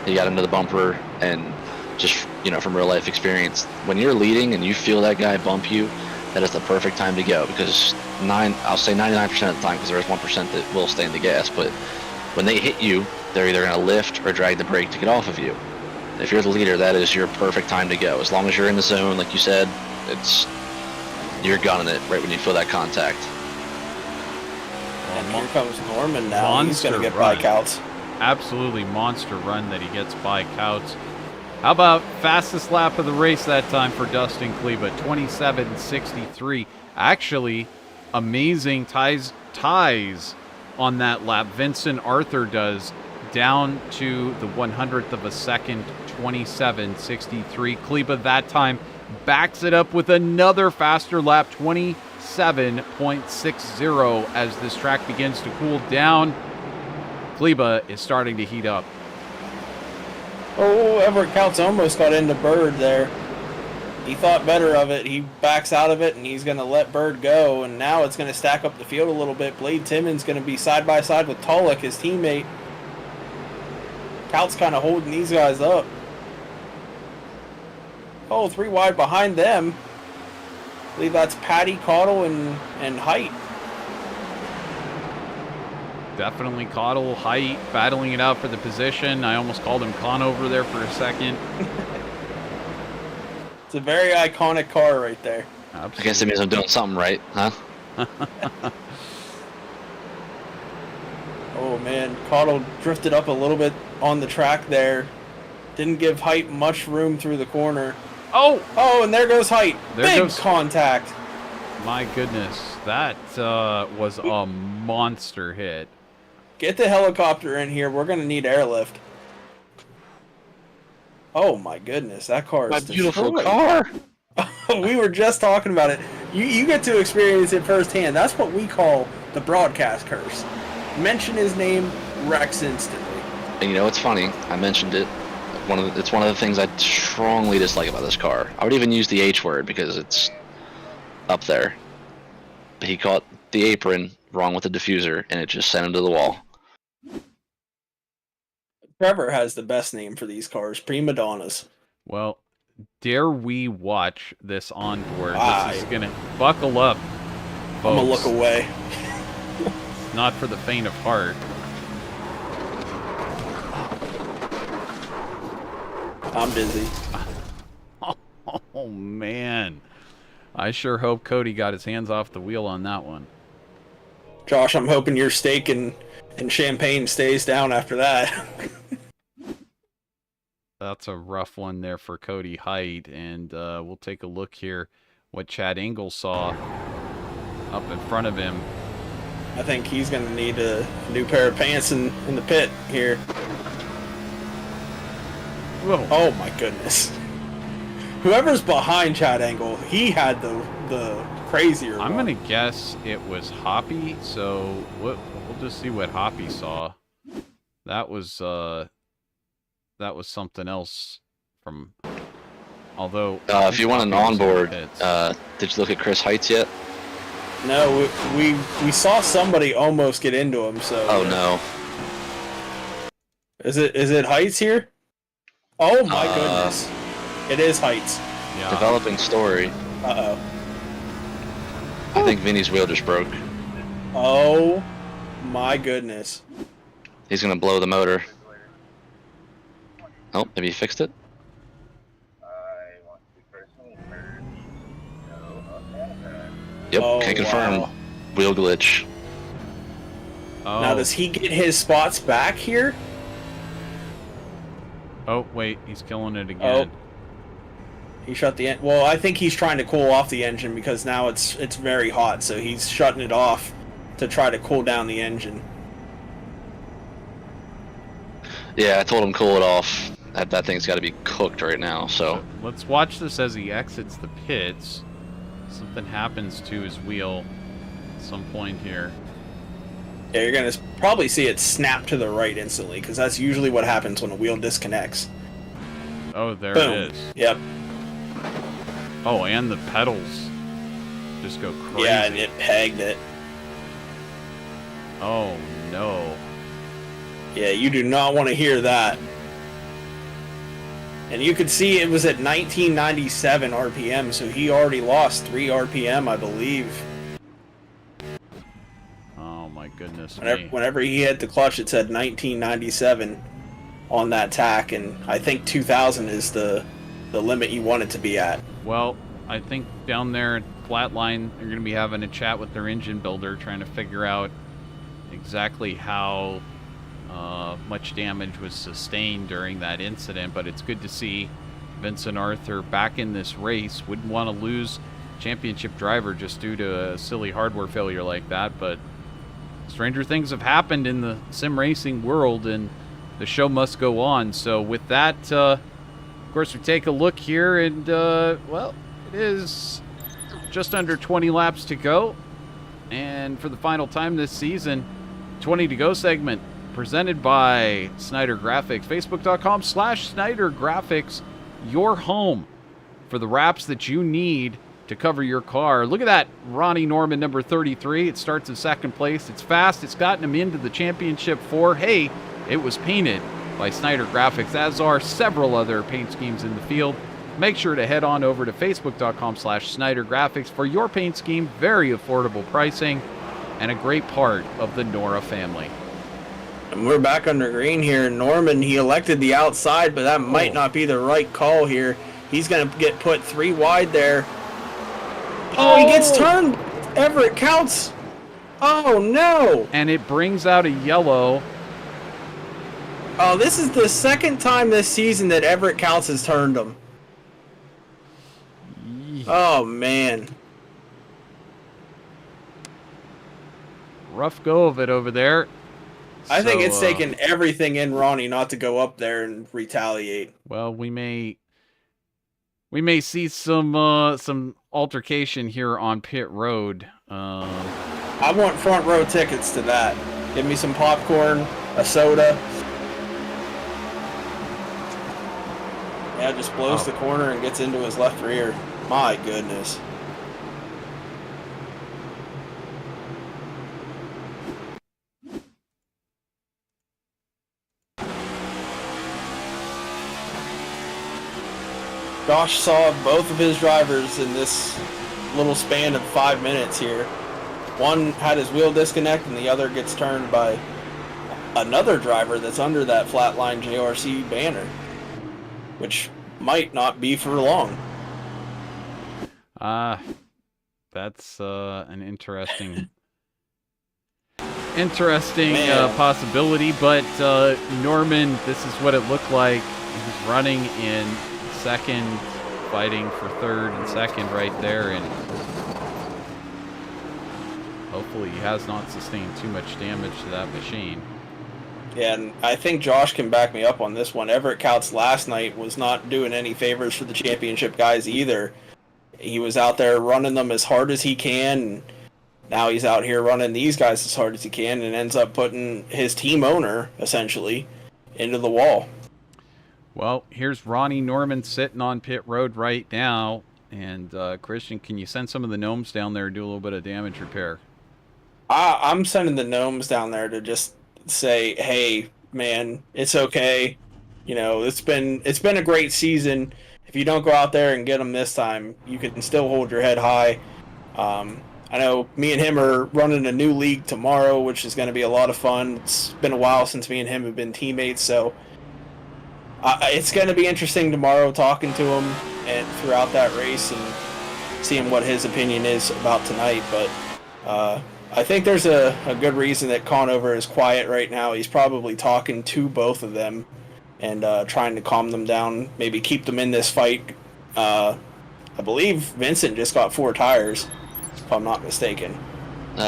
He got into the bumper, and just, from real life experience, when you're leading and you feel that guy bump you, that is the perfect time to go, because I'll say 99% of the time, because there is 1% that will stay in the gas, but when they hit you, they're either going to lift or drag the brake to get off of you. If you're the leader, that is your perfect time to go. As long as you're in the zone, like you said, you're gunning it right when you feel that contact. And here comes Norman now. He's going to get by Couts. Absolutely monster run that he gets by Couts. How about fastest lap of the race that time for Dustin Kleba, 27.63. Actually, amazing ties on that lap. Vincent Arthur does down to the 100th of a second, 27.63. Kleba that time backs it up with another faster lap, 27.60, as this track begins to cool down. Kleba is starting to heat up. Oh, Everett Couts almost got into Bird there. He thought better of it. He backs out of it, and he's going to let Bird go. And now it's going to stack up the field a little bit. Blade Timmons going to be side by side with Tulloch, his teammate. Couts kind of holding these guys up. Oh, 3 wide behind them. I believe that's Patty, Caudle, and Height. Definitely Caudle, Height, battling it out for the position. I almost called him Conover there for a second. It's a very iconic car right there. Absolutely. I guess it means I'm doing something right, huh? Oh, man. Caudle drifted up a little bit on the track there. Didn't give Height much room through the corner. Oh! Oh, and there goes Height. There Big goes contact. My goodness, that was a monster hit. Get the helicopter in here. We're going to need airlift. Oh my goodness, that car is My beautiful destroyed. car. We were just talking about it. You get to experience it firsthand. That's what we call the broadcast curse. Mention his name, wrecks instantly. And you know what's funny? I mentioned it. It's one of the things I strongly dislike about this car. I would even use the H word because it's up there. But he caught the apron wrong with the diffuser, and it just sent him to the wall. Trevor has the best name for these cars, Prima Donnas. Well, dare we watch this onboard? This is gonna buckle up, folks. I'm gonna look away. Not for the faint of heart. I'm busy. Oh man, I sure hope Cody got his hands off the wheel on that one. Josh, I'm hoping your steak and champagne stays down after that. That's a rough one there for Cody Height, and we'll take a look here what Chad Engel saw up in front of him. I think he's going to need a new pair of pants in the pit here. Whoa. Oh my goodness. Whoever's behind Chad Engel, he had the crazier I'm one. going to guess it was Hoppy, so we'll just see what Hoppy saw. That was something else from, although... If you want an onboard, pits. did you look at Chris Heights yet? No, we saw somebody almost get into him, so... Oh no. Is it Heights here? Oh my goodness. It is Heights. Yeah. Developing story. Uh-oh. I think Vinny's wheel just broke. Oh my goodness. He's gonna blow the motor. Oh, maybe he fixed it? Yep, Oh, can confirm. wow. Wheel glitch. Oh. Now, does he get his spots back here? Oh, wait, he's killing it again. He shut the engine. Well, I think he's trying to cool off the engine because now it's very hot, so he's shutting it off to try to cool down the engine. Yeah, I told him cool it off. That thing's got to be cooked right now, so... Let's watch this as he exits the pits. Something happens to his wheel at some point here. Yeah, you're going to probably see it snap to the right instantly because that's usually what happens when a wheel disconnects. Oh, there Boom. it is. Yep. Oh, and the pedals just go crazy. Yeah, and it pegged it. Oh, no. Yeah, you do not want to hear that. And you could see it was at 1997 RPM, so he already lost 3 RPM, I believe. Oh, my goodness me. Whenever he hit the clutch, it said 1997 on that tack, and I think 2000 is the limit you want it to be at. Well, I think down there at Flatline, they're going to be having a chat with their engine builder, trying to figure out exactly how much damage was sustained during that incident. But it's good to see Vincent Arthur back in this race. Wouldn't want to lose championship driver just due to a silly hardware failure like that. But stranger things have happened in the sim racing world, and the show must go on. So with that, of course, we take a look here, and well, it is just under 20 laps to go. And for the final time this season, 20 to go segment presented by Snyder Graphics. Facebook.com/Snyder Graphics, your home for the wraps that you need to cover your car. Look at that Ronnie Norman number 33. It starts in second place. It's fast. It's gotten him into the championship 4. Hey, it was painted by Snyder Graphics, as are several other paint schemes in the field. Make sure to head on over to Facebook.com/Snyder Graphics for your paint scheme. Very affordable pricing and a great part of the NORA family. And we're back under green here. Norman, he elected the outside, but that might not be the right call here. He's going to get put 3 wide there. Oh, he gets turned. Everett counts. Oh, no. And it brings out a yellow. Oh, this is the second time this season that Everett Counts has turned him. Oh, man. rough go of it over there. I think it's taken everything in Ronnie not to go up there and retaliate. Well, we may see some altercation here on pit road. I want front row tickets to that. Give me some popcorn, a soda. Yeah, just blows the corner and gets into his left rear. My goodness. Josh saw both of his drivers in this little span of 5 minutes here. One had his wheel disconnect and the other gets turned by another driver that's under that flatline JRC banner, which might not be for long. That's an interesting possibility, but Norman, this is what it looked like. He was running in second, fighting for third and second right there, and hopefully he has not sustained too much damage to that machine. Yeah, and I think Josh can back me up on this one. Everett Couts last night was not doing any favors for the championship guys either. He was out there running them as hard as he can, and now he's out here running these guys as hard as he can and ends up putting his team owner, essentially, into the wall. Well, here's Ronnie Norman sitting on pit road right now. And Christian, can you send some of the gnomes down there to do a little bit of damage repair? I'm sending the gnomes down there to just say, hey, man, it's okay. You know, it's been a great season. If you don't go out there and get them this time, you can still hold your head high. I know me and him are running a new league tomorrow, which is going to be a lot of fun. It's been a while since me and him have been teammates, so it's going to be interesting tomorrow talking to him and throughout that race and seeing what his opinion is about tonight. But I think there's a good reason that Conover is quiet right now. He's probably talking to both of them and trying to calm them down, maybe keep them in this fight. I believe Vincent just got 4 tires, if I'm not mistaken.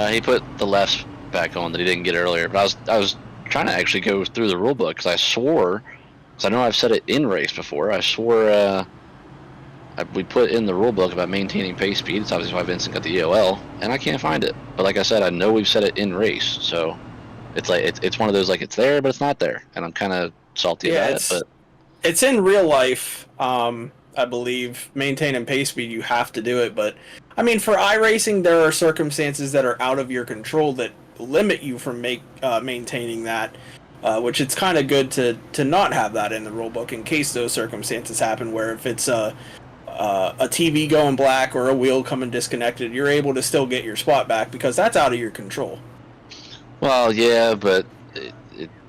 He put the lefts back on that he didn't get earlier, but I was trying to actually go through the rule book because I swore, because I know I've said it in race before, I swore we put in the rule book about maintaining pace speed. It's obviously why Vincent got the EOL, and I can't find it. But like I said, I know we've said it in race, so it's like it's one of those, like, it's there but it's not there, and I'm kind of salty about it. But it's in real life. I believe maintaining pace speed, you have to do it. But I mean, for iRacing, there are circumstances that are out of your control that limit you from maintaining that. Which it's kind of good to not have that in the rule book in case those circumstances happen, where if it's a TV going black or a wheel coming disconnected, you're able to still get your spot back because that's out of your control. Well, yeah, but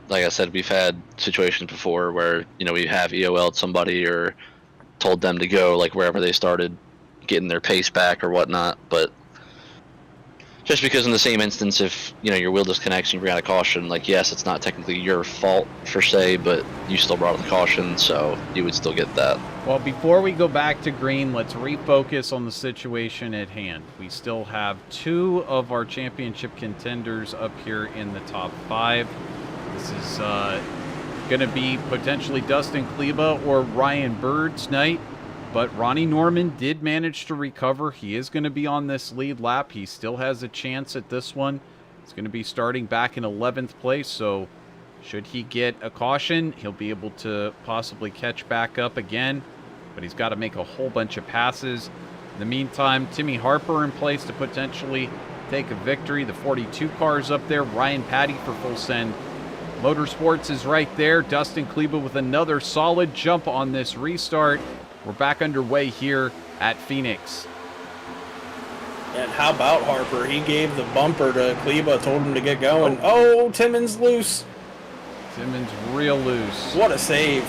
like I said, we've had situations before where, you know, we have EOL'd somebody or told them to go, like, wherever they started getting their pace back or whatnot. But just because in the same instance, if, you know, your wheel disconnects and you bring out a caution, like, yes, it's not technically your fault per se, but you still brought out the caution, so you would still get that. Well, before we go back to green, let's refocus on the situation at hand. We still have 2 of our championship contenders up here in the top 5. This is going to be potentially Dustin Kleba or Ryan Bird's night. But Ronnie Norman did manage to recover. He is going to be on this lead lap. He still has a chance at this one. He's going to be starting back in 11th place. So should he get a caution, he'll be able to possibly catch back up again. But he's got to make a whole bunch of passes. In the meantime, Timmy Harper in place to potentially take a victory. The 42 car's up there. Ryan Patty for Full Send Motorsports is right there. Dustin Kleba with another solid jump on this restart. We're back underway here at Phoenix. And how about Harper? He gave the bumper to Kleba, told him to get going. Oh, Timmons loose. Timmons real loose. What a save.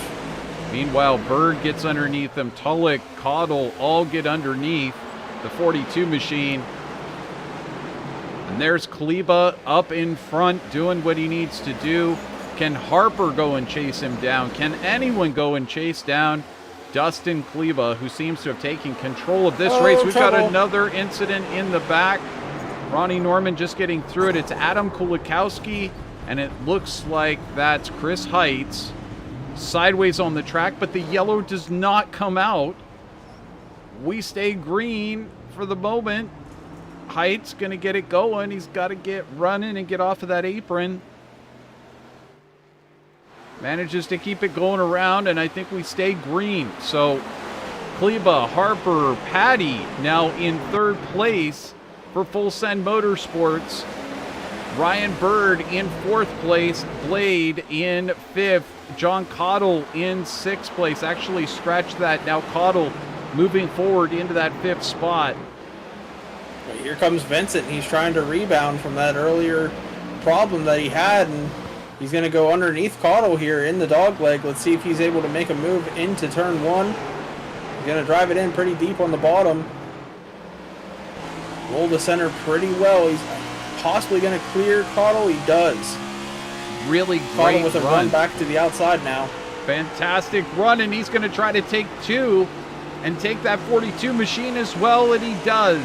Meanwhile, Bird gets underneath them. Tulloch, Caudle all get underneath the 42 machine. And there's Kleba up in front doing what he needs to do. Can Harper go and chase him down? Can anyone go and chase down Dustin Kleba, who seems to have taken control of this race? We've got another incident in the back. Ronnie Norman just getting through it. It's Adam Kulikowski, and it looks like that's Chris Heights sideways on the track, but the yellow does not come out. We stay green for the moment. Heights going to get it going. He's got to get running and get off of that apron. Manages to keep it going around, and I think we stay green. So Kleba, Harper, Patty now in third place for Full Send Motorsports. Ryan Bird in fourth place. Blade in fifth. John Cottle in sixth place. Actually scratched that. Now Cottle moving forward into that fifth spot. Here comes Vincent. He's trying to rebound from that earlier problem that he had, and he's going to go underneath Cottle here in the dogleg. Let's see if he's able to make a move into turn one. He's going to drive it in pretty deep on the bottom. Roll the center pretty well. He's possibly going to clear Cottle. He does. Really Cottle great with a run back to the outside now. Fantastic run, and he's going to try to take two and take that 42 machine as well, and he does.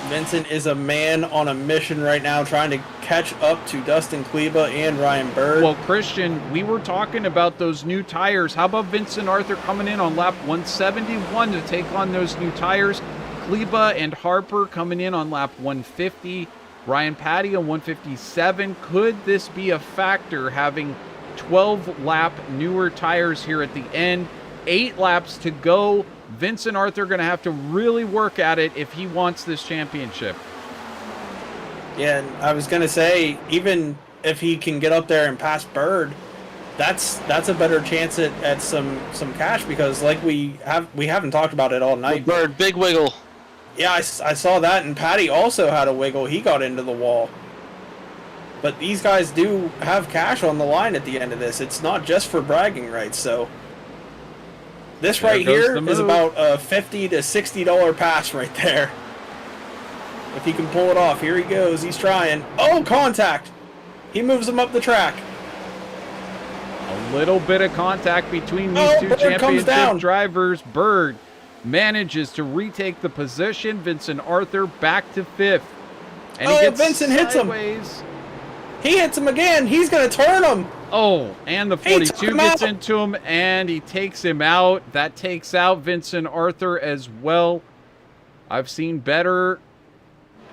Vincent is a man on a mission right now, trying to catch up to Dustin Kleba and Ryan Bird. Well, Christian, we were talking about those new tires. How about Vincent Arthur coming in on lap 171 to take on those new tires? Kleba and Harper coming in on lap 150. Ryan Patty on 157. Could this be a factor, having 12-lap newer tires here at the end? 8 laps to go. Vincent Arthur going to have to really work at it if he wants this championship. Yeah, and I was going to say, even if he can get up there and pass Bird, that's a better chance at some cash, because like we haven't talked about it all night. Bird, big wiggle. Yeah, I saw that, and Patty also had a wiggle. He got into the wall. But these guys do have cash on the line at the end of this. It's not just for bragging rights, so... This right here is about a $50 to $60 pass right there. If he can pull it off. Here he goes. He's trying. Oh, contact! He moves him up the track. A little bit of contact between these two championship drivers. Bird manages to retake the position. Vincent Arthur back to fifth. And he gets Vincent sideways. hits him. He hits him again. He's going to turn him. Oh, and the 42 gets into him, and he takes him out. That takes out Vincent Arthur as well. I've seen better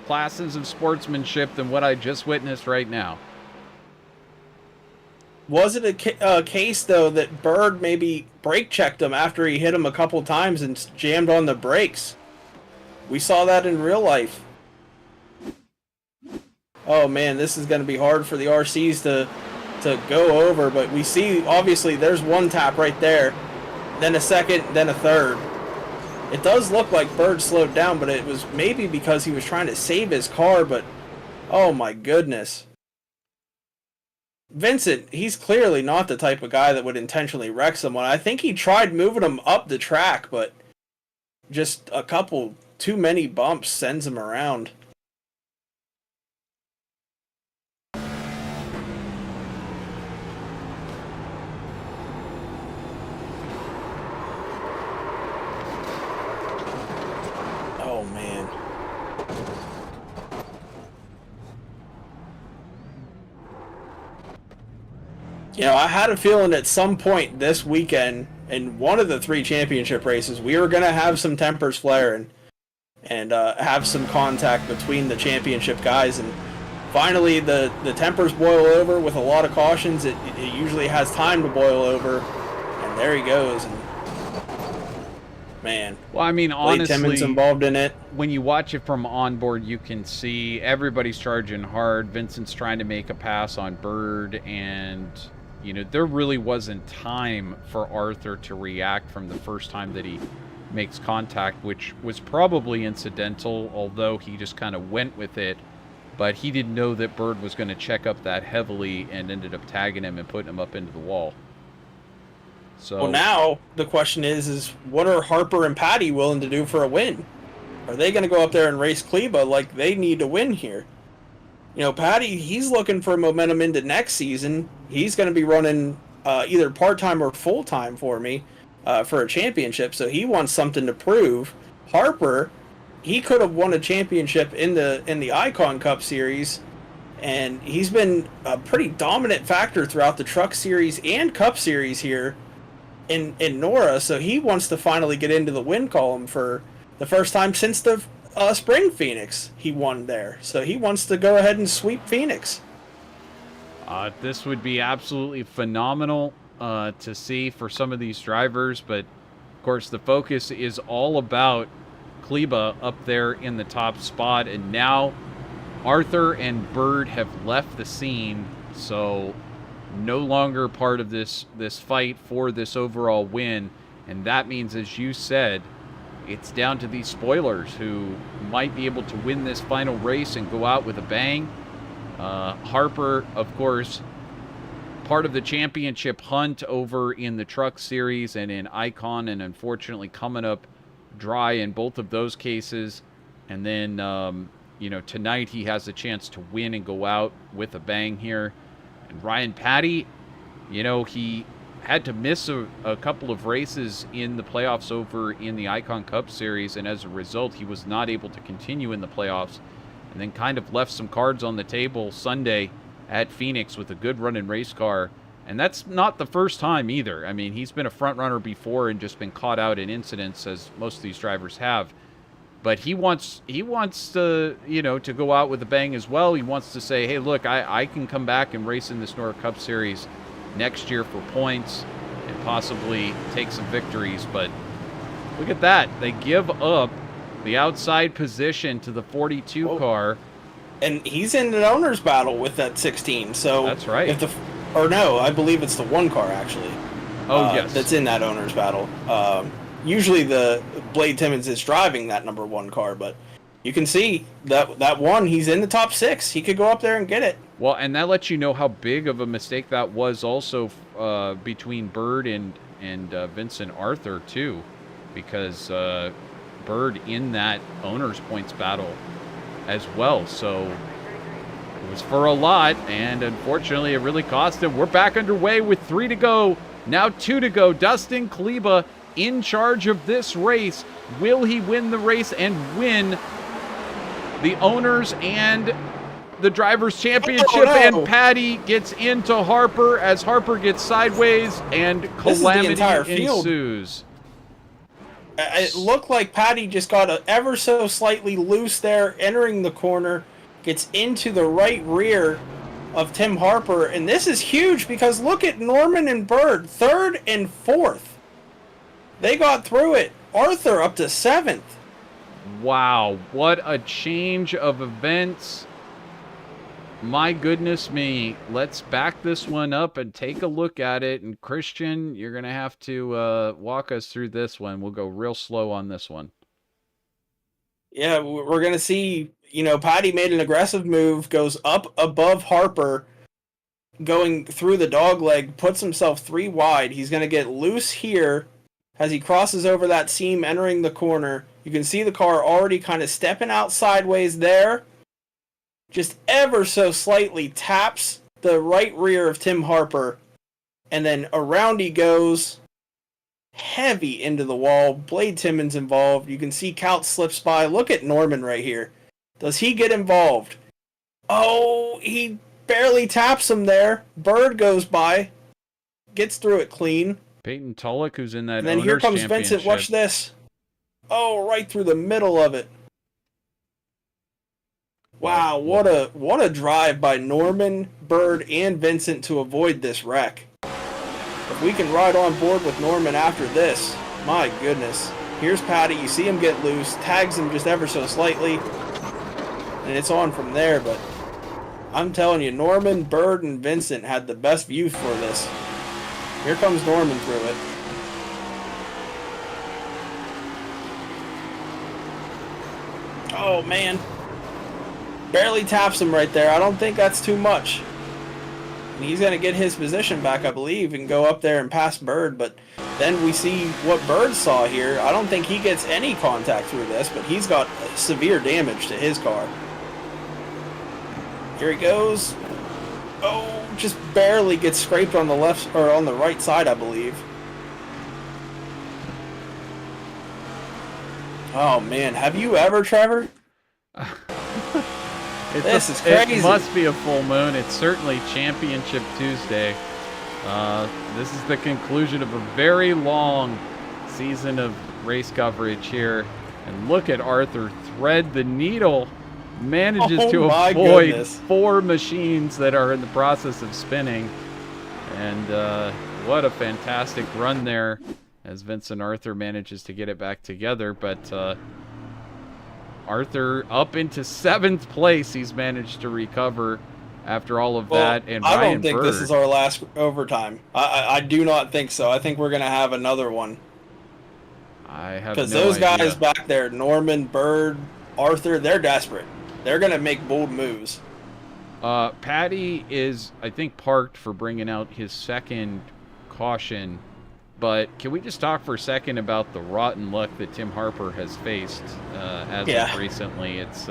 classes of sportsmanship than what I just witnessed right now. Was it a case, though, that Bird maybe brake checked him after he hit him a couple times and jammed on the brakes? We saw that in real life. Oh, man, this is going to be hard for the RCs to go over, but we see, obviously, there's one tap right there, then a second, then a third. It does look like Bird slowed down, but it was maybe because he was trying to save his car, but oh my goodness. Vincent, he's clearly not the type of guy that would intentionally wreck someone. I think he tried moving him up the track, but just a couple too many bumps sends him around. Oh, man. You know, I had a feeling at some point this weekend, in one of the 3 championship races, we were going to have some tempers flaring and have some contact between the championship guys. And finally, the tempers boil over with a lot of cautions. It usually has time to boil over. And there he goes. And man. Well, I mean, honestly, Timmons involved in it. When you watch it from onboard, you can see everybody's charging hard. Vincent's trying to make a pass on Bird, and you know, there really wasn't time for Arthur to react from the first time that he makes contact, which was probably incidental, although he just kind of went with it. But he didn't know that Bird was going to check up that heavily and ended up tagging him and putting him up into the wall. So well, now the question is what are Harper and Patty willing to do for a win? Are they going to go up there and race Kleba like they need to win here? You know, Patty, he's looking for momentum into next season. He's going to be running either part-time or full-time for me for a championship, so he wants something to prove. Harper, he could have won a championship in the Icon Cup Series, and he's been a pretty dominant factor throughout the Truck Series and Cup Series here in NORA. So he wants to finally get into the win column for the first time since the Spring Phoenix. He won there, so he wants to go ahead and sweep Phoenix. This would be absolutely phenomenal to see for some of these drivers, but of course the focus is all about Kleba up there in the top spot, and now Arthur and Bird have left the scene, so no longer part of this fight for this overall win. And that means, as you said, it's down to these spoilers who might be able to win this final race and go out with a bang. Harper, of course, part of the championship hunt over in the Truck Series and in Icon, and unfortunately coming up dry in both of those cases. And then, tonight he has a chance to win and go out with a bang here. And Ryan Patty, he had to miss a couple of races in the playoffs over in the Icon Cup Series, and as a result, he was not able to continue in the playoffs, and then kind of left some cards on the table Sunday at Phoenix with a good running race car. And that's not the first time either. I mean, he's been a front runner before and just been caught out in incidents, as most of these drivers have. But he wants to, to go out with a bang as well. He wants to say, hey, look, I can come back and race in this NORA Cup Series next year for points and possibly take some victories. But look at that. They give up the outside position to the 42 car. And he's in an owner's battle with that 16. So that's right. I believe it's the 1 car, actually. Oh, yes. That's in that owner's battle. Usually the Blade Timmons is driving that number 1 car, but you can see that one, he's in the top 6. He could go up there and get it. Well, and that lets you know how big of a mistake that was also between Bird and Vincent Arthur, too, because Bird in that owner's points battle as well. So it was for a lot, and unfortunately it really cost him. We're back underway with 3 to go. Now 2 to go. Dustin Kleba in charge of this race. Will he win the race and win the owners and the drivers championship? Oh, no. And Patty gets into Harper as Harper gets sideways and calamity ensues. It looked like Patty just got ever so slightly loose there, entering the corner, gets into the right rear of Tim Harper, and this is huge because look at Norman and Bird, 3rd and 4th. They got through it. Arthur up to 7th. Wow, what a change of events. My goodness me. Let's back this one up and take a look at it. And Christian, you're going to have to walk us through this one. We'll go real slow on this one. Yeah, we're going to see, Patty made an aggressive move, goes up above Harper, going through the dog leg, puts himself 3 wide. He's going to get loose here as he crosses over that seam, entering the corner. You can see the car already kind of stepping out sideways there. Just ever so slightly taps the right rear of Tim Harper. And then around he goes, heavy into the wall. Blade Timmons involved. You can see Kaut slips by. Look at Norman right here. Does he get involved? Oh, he barely taps him there. Bird goes by. Gets through it clean. Peyton Tulloch, who's in that and then here comes Vincent. Watch this. Oh, right through the middle of it. Wow, what a drive by Norman, Bird, and Vincent to avoid this wreck. If we can ride on board with Norman after this, my goodness. Here's Patty. You see him get loose, tags him just ever so slightly, and it's on from there. But I'm telling you, Norman, Bird, and Vincent had the best view for this. Here comes Norman through it. Oh, man. Barely taps him right there. I don't think that's too much. And he's going to get his position back, I believe, and go up there and pass Bird. But then we see what Bird saw here. I don't think he gets any contact through this, but he's got severe damage to his car. Here he goes. Oh, just barely gets scraped on the left or on the right side, I believe. Oh man, have you ever, Trevor? This is crazy. It must be a full moon. It's certainly Championship Tuesday. This is the conclusion of a very long season of race coverage here. And look at Arthur thread the needle. Manages to avoid 4 machines that are in the process of spinning. And what a fantastic run there as Vincent Arthur manages to get it back together. But Arthur up into 7th place. He's managed to recover after all of that. And I Ryan don't think Bird, this is our last overtime. I do not think so. I think we're going to have another one. I have Because no those guys idea. back there, Norman, Bird, Arthur, they're desperate. They're going to make bold moves. Patty is, I think, parked for bringing out his 2nd caution. But can we just talk for a second about the rotten luck that Tim Harper has faced as of recently? It's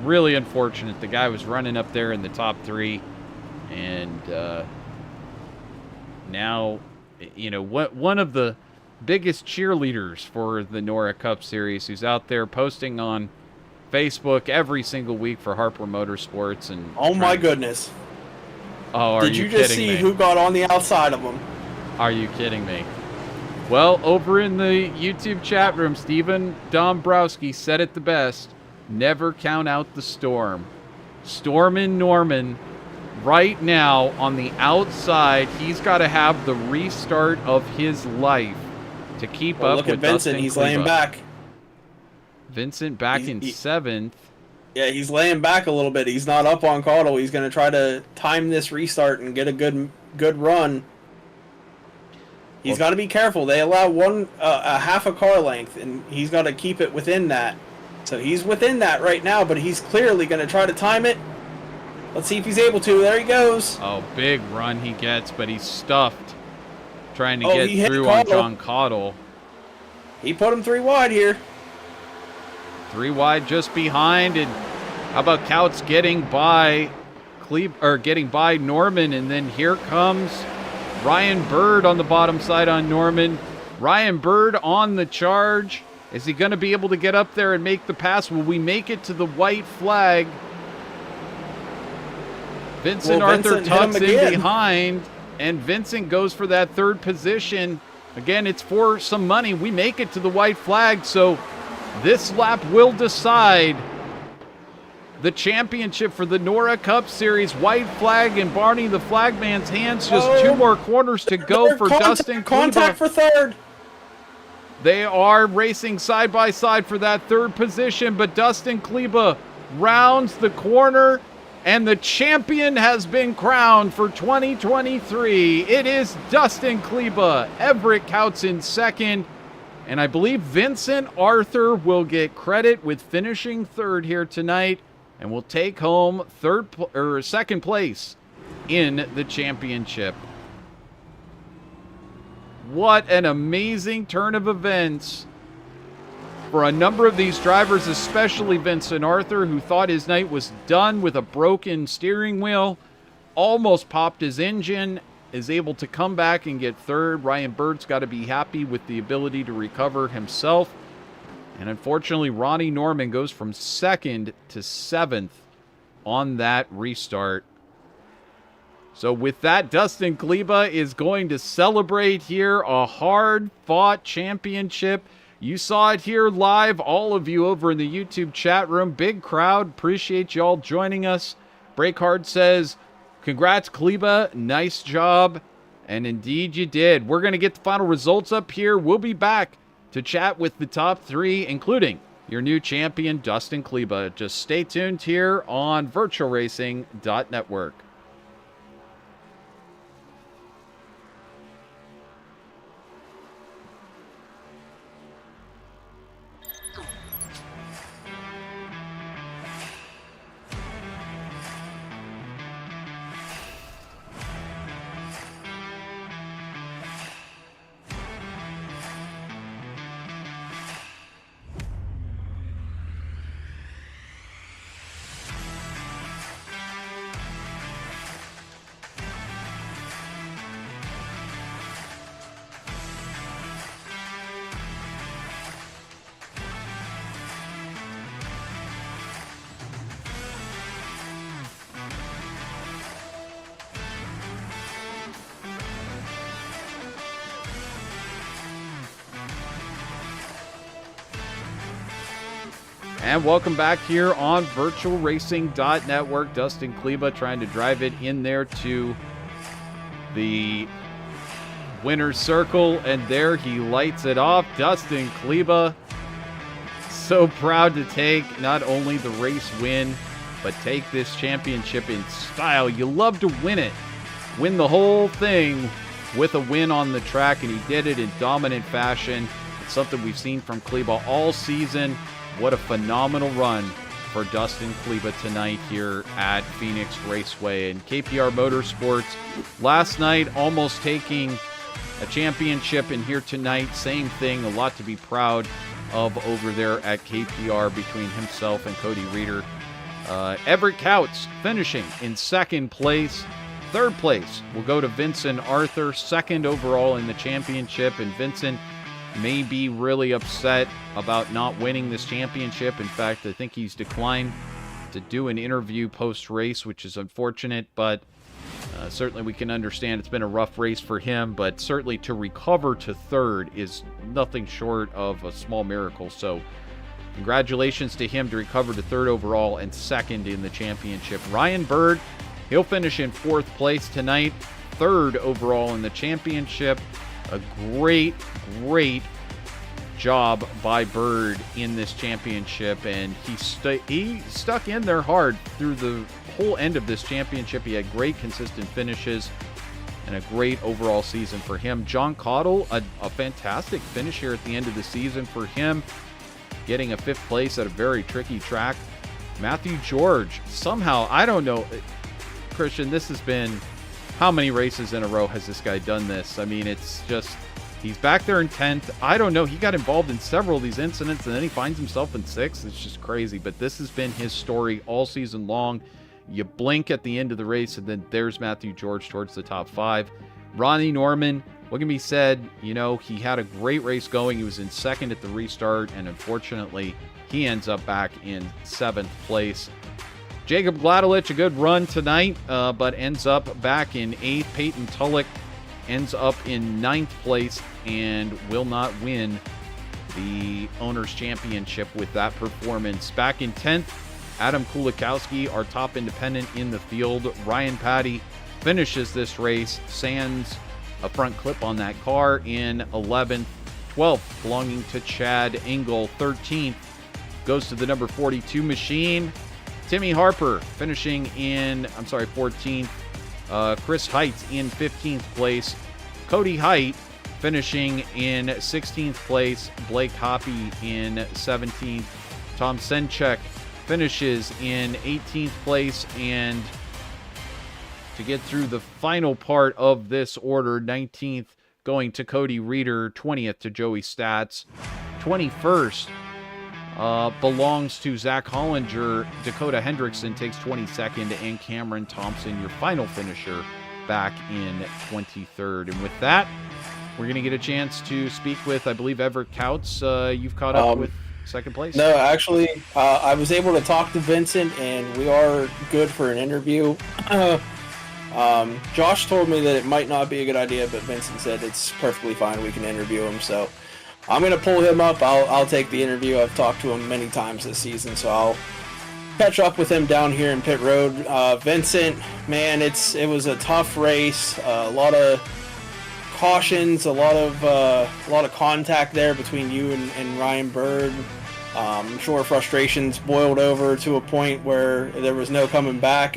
really unfortunate. The guy was running up there in the top 3, and now, you know, one of the biggest cheerleaders for the NORA Cup Series, who's out there posting on Facebook every single week for Harper Motorsports. And oh my goodness. Oh, are you kidding me? Did you just see who got on the outside of him? Are you kidding me? Well, over in the YouTube chat room, Steven Dombrowski said it the best. Never count out the storm. Stormin' Norman right now on the outside. He's got to have the restart of his life to keep up look with at Vincent. Dustin He's Kleba. laying back. Vincent back in 7th. Yeah, he's laying back a little bit. He's not up on Caudle. He's going to try to time this restart and get a good run. He's got to be careful. They allow a half a car length, and he's got to keep it within that. So he's within that right now, but he's clearly going to try to time it. Let's see if he's able to. There he goes. Oh, big run he gets, but he's stuffed trying to he get hit through on Caudle. John Caudle. He put him 3 wide here. 3 wide just behind, and how about Couts getting by Norman, and then here comes Ryan Bird on the bottom side on Norman. Ryan Bird on the charge. Is he going to be able to get up there and make the pass? Will we make it to the white flag? Vincent Arthur tucks in behind, and Vincent goes for that 3rd position. Again, it's for some money. We make it to the white flag, so this lap will decide the championship for the NORA Cup Series. White flag in Barney the flagman's hands. Just 2 more corners to go for Dustin Kleba. Contact for 3rd. They are racing side by side for that 3rd position, but Dustin Kleba rounds the corner, and the champion has been crowned for 2023. It is Dustin Kleba. Everett Couts in 2nd. And I believe Vincent Arthur will get credit with finishing 3rd here tonight, and will take home 2nd place in the championship. What an amazing turn of events for a number of these drivers, especially Vincent Arthur, who thought his night was done with a broken steering wheel, almost popped his engine, is able to come back and get 3rd. Ryan Bird's got to be happy with the ability to recover himself. And unfortunately, Ronnie Norman goes from 2nd to 7th on that restart. So with that, Dustin Kleba is going to celebrate here a hard-fought championship. You saw it here live, all of you over in the YouTube chat room. Big crowd. Appreciate you all joining us. Breakhard says, congrats, Kleba. Nice job. And indeed you did. We're going to get the final results up here. We'll be back to chat with the top 3, including your new champion, Dustin Kleba. Just stay tuned here on VirtualRacing.Network. And welcome back here on VirtualRacing.Network. Dustin Kleba trying to drive it in there to the winner's circle, and there he lights it off. Dustin Kleba, so proud to take not only the race win, but take this championship in style. You love to win it. Win the whole thing with a win on the track, and he did it in dominant fashion. It's something we've seen from Kleba all season. What a phenomenal run for Dustin Kleba tonight here at Phoenix Raceway. And KPR Motorsports last night almost taking a championship, and here tonight, same thing. A lot to be proud of over there at KPR between himself and Cody Reeder. Everett Couts finishing in second place. Third place will go to Vincent Arthur, second overall in the championship, and Vincent may be really upset about not winning this championship. In fact, I think he's declined to do an interview post-race, which is unfortunate, but certainly we can understand it's been a rough race for him, but certainly to recover to third is nothing short of a small miracle. So congratulations to him to recover to third overall and second in the championship. Ryan Bird, he'll finish in fourth place tonight, third overall in the championship. A great job by Bird in this championship, and he stuck in there hard through the whole end of this championship. He had great consistent finishes and a great overall season for him. John Cottle, a fantastic finish here at the end of the season for him, getting a fifth place at a very tricky track. Matthew George, somehow, I don't know, Christian, this has been, how many races in a row has this guy done this? I mean, it's just, he's back there in 10th. I don't know. He got involved in several of these incidents, and then he finds himself in 6th. It's just crazy. But this has been his story all season long. You blink at the end of the race, and then there's Matthew George towards the top 5. Ronnie Norman, what can be said? You know, he had a great race going. He was in second at the restart, and unfortunately, he ends up back in 7th place. Jacob Gladelich, a good run tonight, but ends up back in 8th. Peyton Tulloch ends up in 9th place and will not win the Owners' Championship with that performance. Back in 10th, Adam Kulikowski, our top independent in the field. Ryan Patty finishes this race, sands a front clip on that car in 11th. 12th belonging to Chad Engel. 13th goes to the number 42 machine. Timmy Harper finishing in, 14th. Chris Height in 15th place. Cody Height finishing in 16th place. Blake Hoppy in 17th. Tom Senchek finishes in 18th place. And to get through the final part of this order, 19th going to Cody Reeder, 20th to Joey Stats, 21st belongs to Zach Hollinger. Dakota Hendrickson takes 22nd, and Cameron Thompson, your final finisher, back in 23rd. And with that, we're going to get a chance to speak with, I believe, Everett Couts. You've caught up with second place? No, actually, I was able to talk to Vincent, and we are good for an interview. Josh told me that it might not be a good idea, but Vincent said it's perfectly fine. We can interview him, so I'm going to pull him up. I'll take the interview. I've talked to him many times this season, so I'll catch up with him down here in pit road. Vincent, man, it was a tough race. A lot of cautions, a lot of contact there between you and Ryan Bird. I'm sure frustrations boiled over to a point where there was no coming back,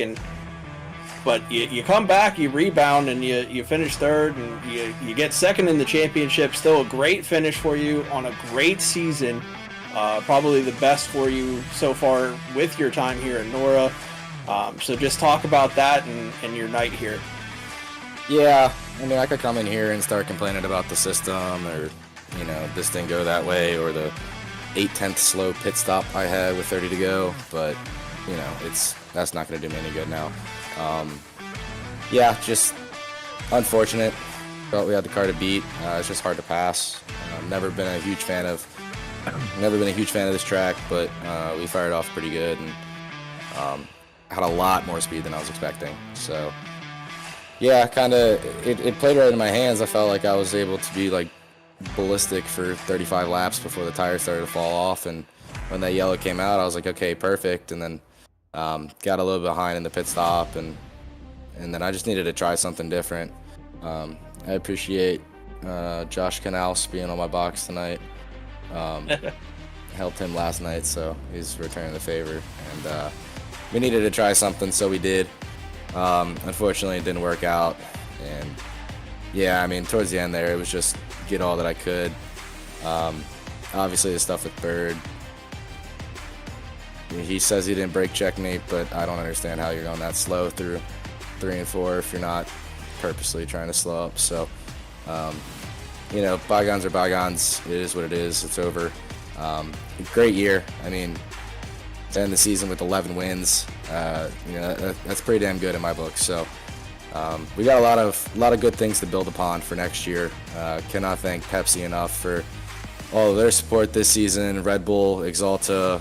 but you come back, you rebound, and you finish third, and you get second in the championship. Still a great finish for you on a great season. Probably the best for you so far with your time here in NORA. So just talk about that and your night here. Yeah, I mean, I could come in here and start complaining about the system, or, this didn't go that way, or the 8/10 slow pit stop I had with 30 to go, but, that's not going to do me any good now. Yeah, just unfortunate. Felt we had the car to beat. It's just hard to pass. Never been a huge fan of this track, but we fired off pretty good and had a lot more speed than I was expecting. So yeah, it played right in my hands. I felt like I was able to be like ballistic for 35 laps before the tires started to fall off, and when that yellow came out, I was like, okay, perfect. And then got a little behind in the pit stop, and then I just needed to try something different. I appreciate Josh Canals being on my box tonight. Helped him last night, so he's returning the favor. And we needed to try something, so we did. Unfortunately, it didn't work out. And yeah, I mean, towards the end there, it was just get all that I could. Obviously, the stuff with Bird. He says he didn't brake check me, but I don't understand how you're going that slow through 3 and 4 if you're not purposely trying to slow up. So, you know, bygones are bygones. It is what it is. It's over. Great year. I mean, to end the season with 11 wins, you know, that's pretty damn good in my book. So, we got a lot of good things to build upon for next year. Cannot thank Pepsi enough for all of their support this season. Red Bull, Exalta,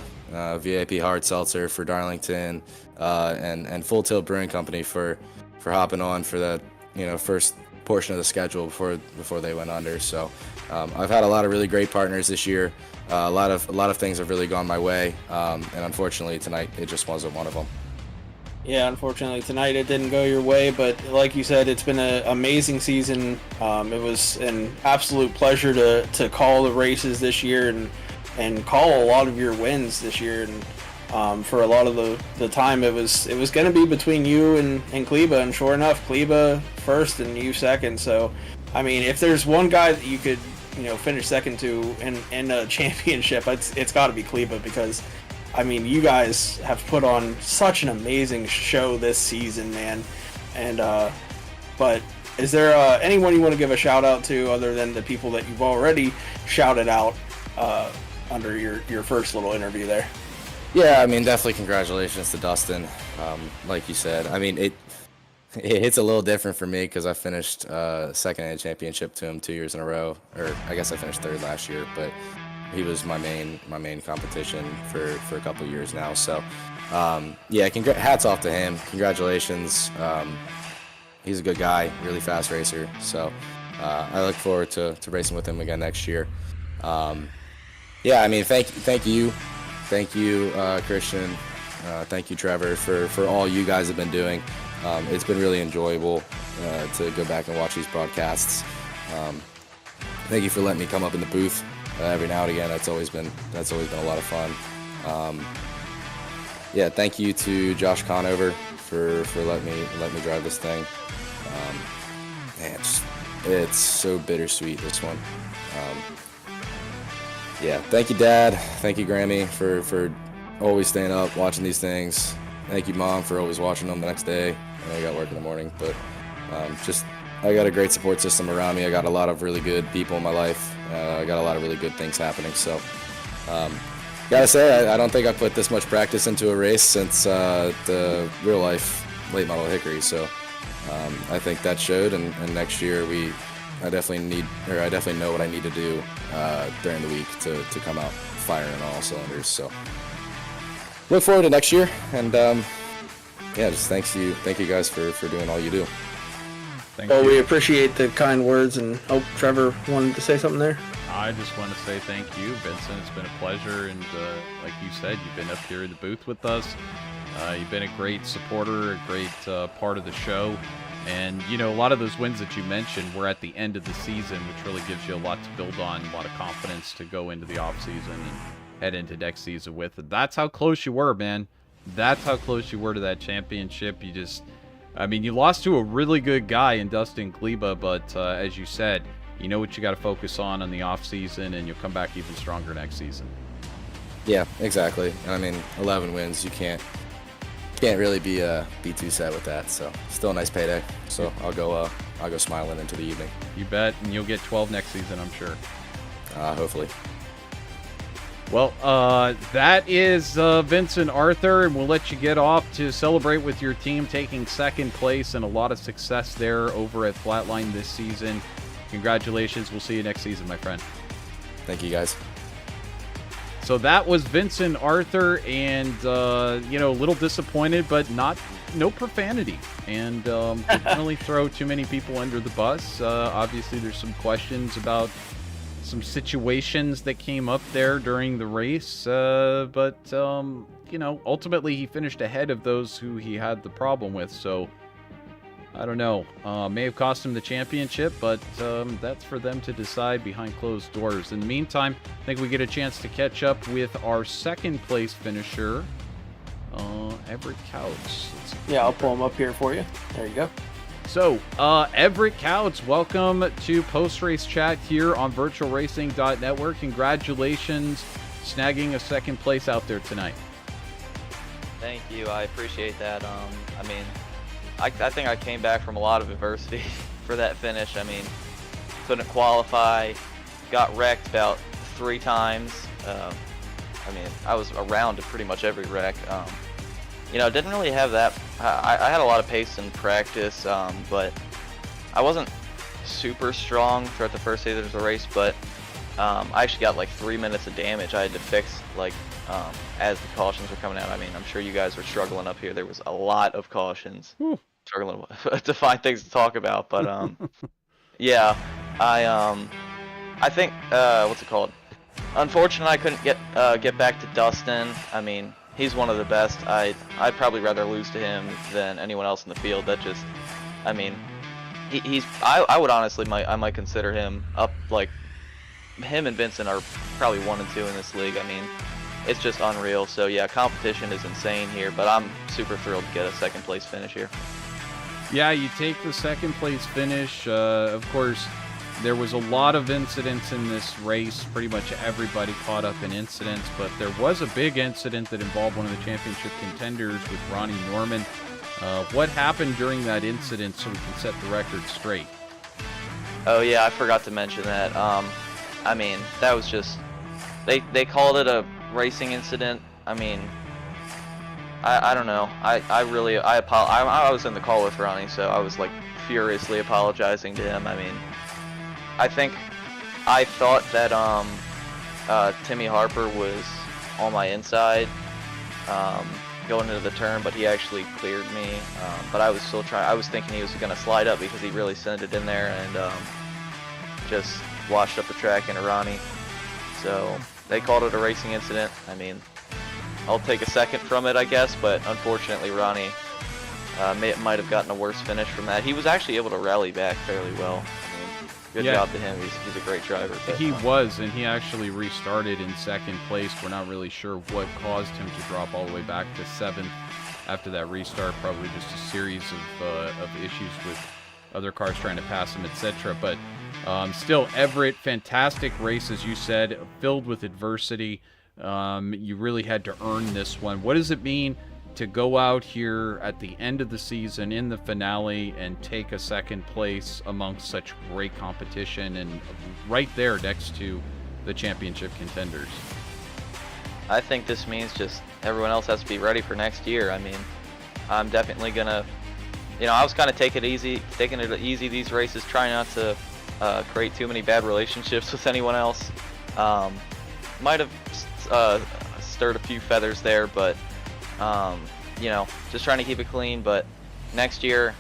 VIP Hard Seltzer for Darlington, and Full Tilt Brewing Company for hopping on for the, you know, first portion of the schedule before they went under. So I've had a lot of really great partners this year. A lot of things have really gone my way, and unfortunately tonight it just wasn't one of them. Yeah, unfortunately tonight it didn't go your way, but like you said, it's been an amazing season. It was an absolute pleasure to call the races this year and call a lot of your wins this year. And for a lot of the time, it was going to be between you and Kleba, and sure enough, Kleba first and you second. So, I mean, if there's one guy that you could, you know, finish second to in a championship, it's got to be Kleba, because I mean, you guys have put on such an amazing show this season, man. And but is there anyone you want to give a shout out to other than the people that you've already shouted out under your first little interview there? Yeah, I mean, definitely congratulations to Dustin. Like you said, I mean, it hits a little different for me because I finished second in a championship to him 2 years in a row, or I guess I finished third last year, but he was my main competition for a couple of years now. So yeah, hats off to him. Congratulations. He's a good guy, really fast racer. So I look forward to racing with him again next year. Yeah, I mean, thank you, Christian. Thank you, Trevor, for all you guys have been doing. It's been really enjoyable to go back and watch these broadcasts. Thank you for letting me come up in the booth every now and again. That's always been a lot of fun. Yeah, thank you to Josh Conover for letting me drive this thing. Man, it's so bittersweet, this one. Yeah, thank you, Dad. Thank you, Grammy, for always staying up watching these things. Thank you, Mom, for always watching them the next day. I know you got work in the morning, but I got a great support system around me. I got a lot of really good people in my life. I got a lot of really good things happening. So, gotta say, I don't think I put this much practice into a race since the real life late model Hickory. So, I think that showed. And next year I definitely know what I need to do during the week to come out firing on all cylinders. So, look forward to next year. And yeah, just thank you guys for doing all you do. Well, we appreciate the kind words, and Trevor wanted to say something there. I just want to say thank you, Vincent. It's been a pleasure, and like you said, you've been up here in the booth with us. You've been a great supporter, a great part of the show, and you know, a lot of those wins that you mentioned were at the end of the season, which really gives you a lot to build on, a lot of confidence to go into the off season and head into next season with. That's how close you were, man. That's how close you were to that championship. I mean, you lost to a really good guy in Dustin Kleba, but as you said, you know what you got to focus on the off season, and you'll come back even stronger next season. Yeah, exactly. And I mean, 11 wins, you can't really be too sad with that. So still a nice payday. So I'll go smiling into the evening. You bet, and you'll get 12 next season, I'm sure. Hopefully. Well, that is Vincent Arthur, and we'll let you get off to celebrate with your team taking second place, and a lot of success there over at Flatline this season. Congratulations. We'll see you next season, my friend. Thank you, guys. So that was Vincent Arthur, and, you know, a little disappointed, but no profanity. And didn't really throw too many people under the bus. Obviously, there's some questions about some situations that came up there during the race, but you know, ultimately he finished ahead of those who he had the problem with. So I don't know, may have cost him the championship, but that's for them to decide behind closed doors. In the meantime, I think we get a chance to catch up with our second place finisher, Everett Couts. Yeah, I'll pull him up here for you. There you go. So, Everett Couts, welcome to post-race chat here on VirtualRacing.Network. Congratulations snagging a second place out there tonight. Thank you. I appreciate that. I mean, I think I came back from a lot of adversity for that finish. I mean, couldn't qualify, got wrecked about 3 times. I mean, I was around to pretty much every wreck. You know, didn't really have that. I had a lot of pace in practice, but I wasn't super strong throughout the first stage of the race. But I actually got like 3 minutes of damage I had to fix, like as the cautions were coming out. I mean, I'm sure you guys were struggling up here. There was a lot of cautions, struggling to find things to talk about. But yeah, I think what's it called? Unfortunately, I couldn't get back to Dustin. I mean, he's one of the best. I'd probably rather lose to him than anyone else in the field. That just, I mean, I would honestly I might consider him up, like him and Vincent are probably 1 and 2 in this league. I mean, it's just unreal. So yeah, competition is insane here, but I'm super thrilled to get a second place finish here. Yeah, you take the second place finish. Of course, there was a lot of incidents in this race. Pretty much everybody caught up in incidents, but there was a big incident that involved one of the championship contenders with Ronnie Norman. What happened during that incident so we can set the record straight? Oh yeah, I forgot to mention that. I mean, that was just, they called it a racing incident. I mean, I don't know. I was in the call with Ronnie, so I was like furiously apologizing to him. I mean, I thought that Timmy Harper was on my inside going into the turn, but he actually cleared me. But I was still trying. I was thinking he was going to slide up because he really sent it in there and just washed up the track into Ronnie. So they called it a racing incident. I mean, I'll take a second from it, I guess, but unfortunately Ronnie might have gotten a worse finish from that. He was actually able to rally back fairly well. Good job to him. He's a great driver. But, he was, and he actually restarted in second place. We're not really sure what caused him to drop all the way back to 7th after that restart. Probably just a series of issues with other cars trying to pass him, etc. But still, Everett, fantastic race, as you said, filled with adversity. You really had to earn this one. What does it mean to go out here at the end of the season in the finale and take a second place amongst such great competition and right there next to the championship contenders? I think this means just everyone else has to be ready for next year. I mean, I'm definitely gonna, you know, I was kind of taking it easy these races, trying not to create too many bad relationships with anyone else. Might have stirred a few feathers there, but you know, just trying to keep it clean. But next year,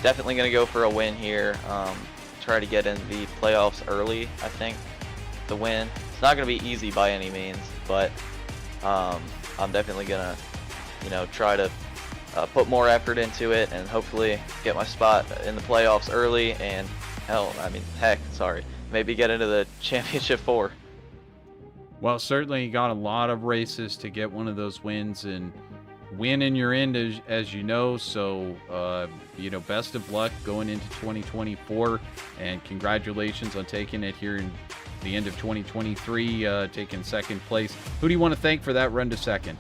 definitely going to go for a win here. Try to get in the playoffs early, I think, to win. It's not going to be easy by any means, but I'm definitely going to, you know, try to put more effort into it and hopefully get my spot in the playoffs early and maybe get into the championship 4. Well, certainly you got a lot of races to get one of those wins and win in your end, as you know. So, you know, best of luck going into 2024, and congratulations on taking it here in the end of 2023, taking second place. Who do you want to thank for that run to second?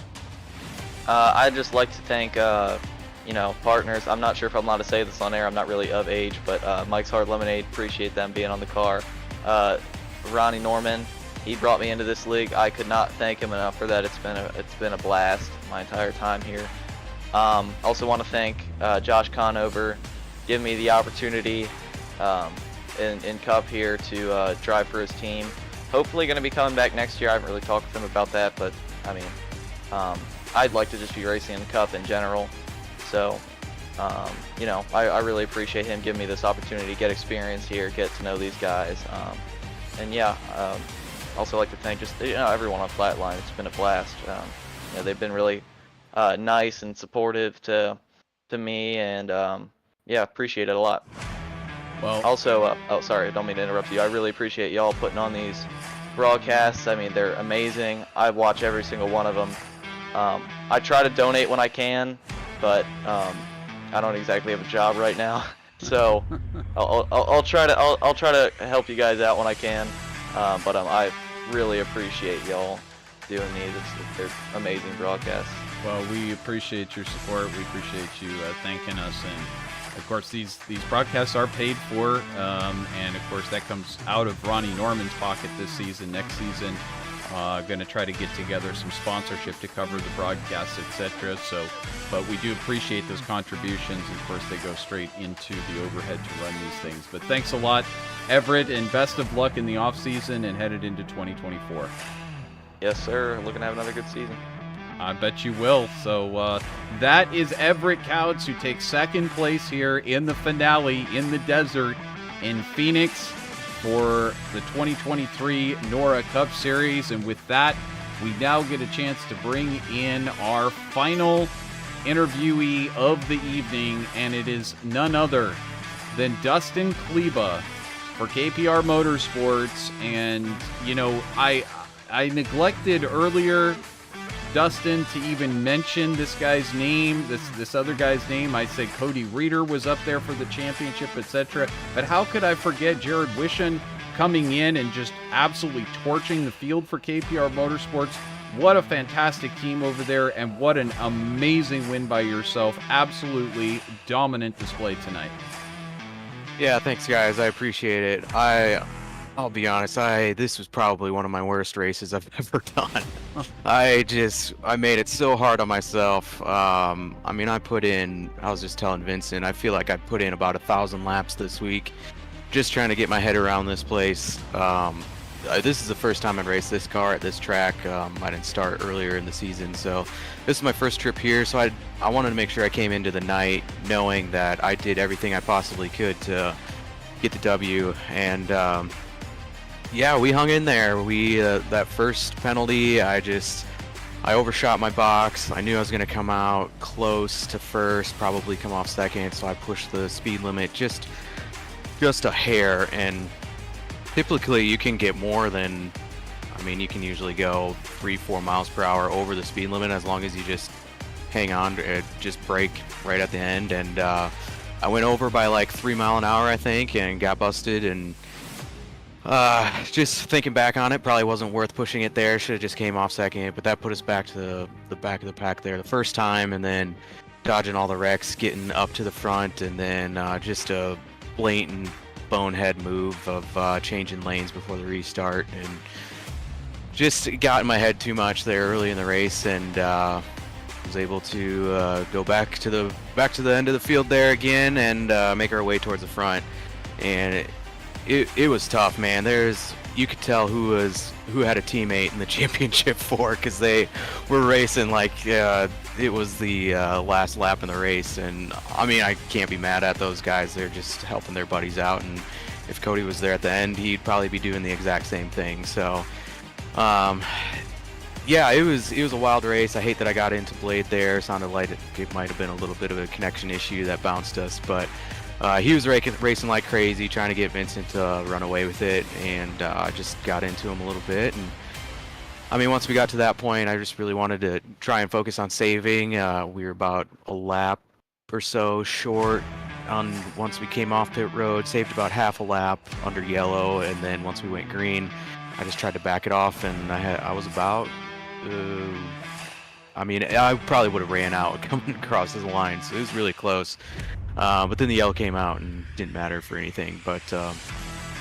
I'd just like to thank, you know, partners. I'm not sure if I'm allowed to say this on air. I'm not really of age, but Mike's Hard Lemonade, appreciate them being on the car. Ronnie Norman, he brought me into this league. I could not thank him enough for that. It's been a blast my entire time here. Also want to thank Josh Conover, giving me the opportunity in Cup here to drive for his team. Hopefully going to be coming back next year. I haven't really talked with him about that, but I mean, I'd like to just be racing in Cup in general. So, you know, I really appreciate him giving me this opportunity to get experience here, get to know these guys. And yeah, also like to thank just everyone on Flatline. It's been a blast. They've been really nice and supportive to me, and yeah, appreciate it a lot. Well, Also, oh sorry, I don't mean to interrupt you. I really appreciate y'all putting on these broadcasts. I mean, they're amazing. I watch every single one of them. I try to donate when I can, but I don't exactly have a job right now, so I'll try to help you guys out when I can. But I really appreciate y'all doing these. They're amazing broadcasts. Well, we appreciate your support. We appreciate you thanking us, and of course these broadcasts are paid for, and of course that comes out of Ronnie Norman's pocket this season. Next season, going to try to get together some sponsorship to cover the broadcasts, etc. So, but we do appreciate those contributions. Of course, they go straight into the overhead to run these things. But thanks a lot, Everett, and best of luck in the off season and headed into 2024. Yes, sir. Looking to have another good season. I bet you will. So that is Everett Couts, who takes second place here in the finale in the desert in Phoenix for the 2023 NORA Cup Series. And with that, we now get a chance to bring in our final interviewee of the evening, and it is none other than Dustin Kleba for KPR Motorsports. And, you know, I neglected earlier, Dustin, to even mention this guy's name, this other guy's name. I said Cody Reeder was up there for the championship, etc. But how could I forget Jared Wishon coming in and just absolutely torching the field for KPR Motorsports? What a fantastic team over there, and what an amazing win by yourself. Absolutely dominant display tonight. Yeah, thanks guys. I appreciate it. I'll be honest, this was probably one of my worst races I've ever done. I made it so hard on myself. I mean, I was just telling Vincent, I feel like I put in about 1,000 laps this week, just trying to get my head around this place. This is the first time I've raced this car at this track. I didn't start earlier in the season, so this is my first trip here. So I wanted to make sure I came into the night knowing that I did everything I possibly could to get the W, and yeah, we hung in there. That first penalty, I overshot my box. I knew I was going to come out close to first, probably come off second, so I pushed the speed limit just a hair. And typically you can get more than, I mean, you can usually go 3-4 miles per hour over the speed limit as long as you just hang on, just brake right at the end. And I went over by like 3 miles an hour, I think, and got busted. And just thinking back on it, probably wasn't worth pushing it there. Should have just came off second, but that put us back to the back of the pack there the first time, and then dodging all the wrecks, getting up to the front, and then just a blatant bonehead move of changing lanes before the restart, and just got in my head too much there early in the race, and was able to go back to the end of the field there again and make our way towards the front. And it was tough, man. You could tell who had a teammate in the championship for, because they were racing like it was the last lap in the race. And I mean, I can't be mad at those guys. They're just helping their buddies out, and if Cody was there at the end, he'd probably be doing the exact same thing. So yeah, it was a wild race. I hate that I got into Blade there. Sounded like it might have been a little bit of a connection issue that bounced us, but he was racing like crazy, trying to get Vincent to run away with it, and I just got into him a little bit. And I mean, once we got to that point, I just really wanted to try and focus on saving. We were about a lap or so short once we came off pit road, saved about half a lap under yellow, and then once we went green, I just tried to back it off, and I was about, I mean, I probably would have ran out coming across the line, so it was really close. But then the yellow came out and didn't matter for anything. But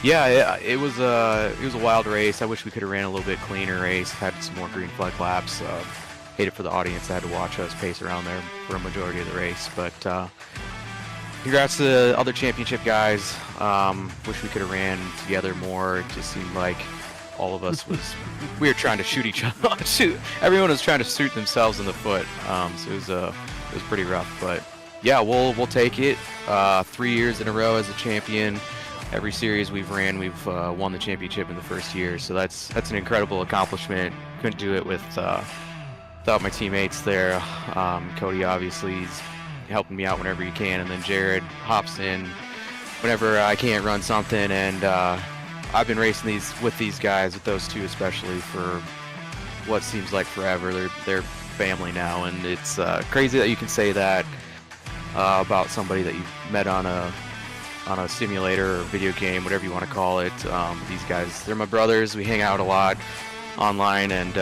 yeah, it was a wild race. I wish we could have ran a little bit cleaner race, had some more green flag laps. Hate it for the audience that had to watch us pace around there for a majority of the race. But congrats to the other championship guys. Wish we could have ran together more. It just seemed like all of us we were trying to shoot each other. Everyone was trying to shoot themselves in the foot. So it was pretty rough, but yeah, we'll take it. 3 years in a row as a champion. every series we've ran, we've won the championship in the first year. So that's an incredible accomplishment. Couldn't do it without my teammates there. Cody obviously is helping me out whenever he can, and then Jared hops in whenever I can't run something. And I've been racing with these guys, with those two especially, for what seems like forever. They're family now, and it's crazy that you can say that about somebody that you've met on a simulator or video game, whatever you want to call it. These guys, they're my brothers. We hang out a lot online, and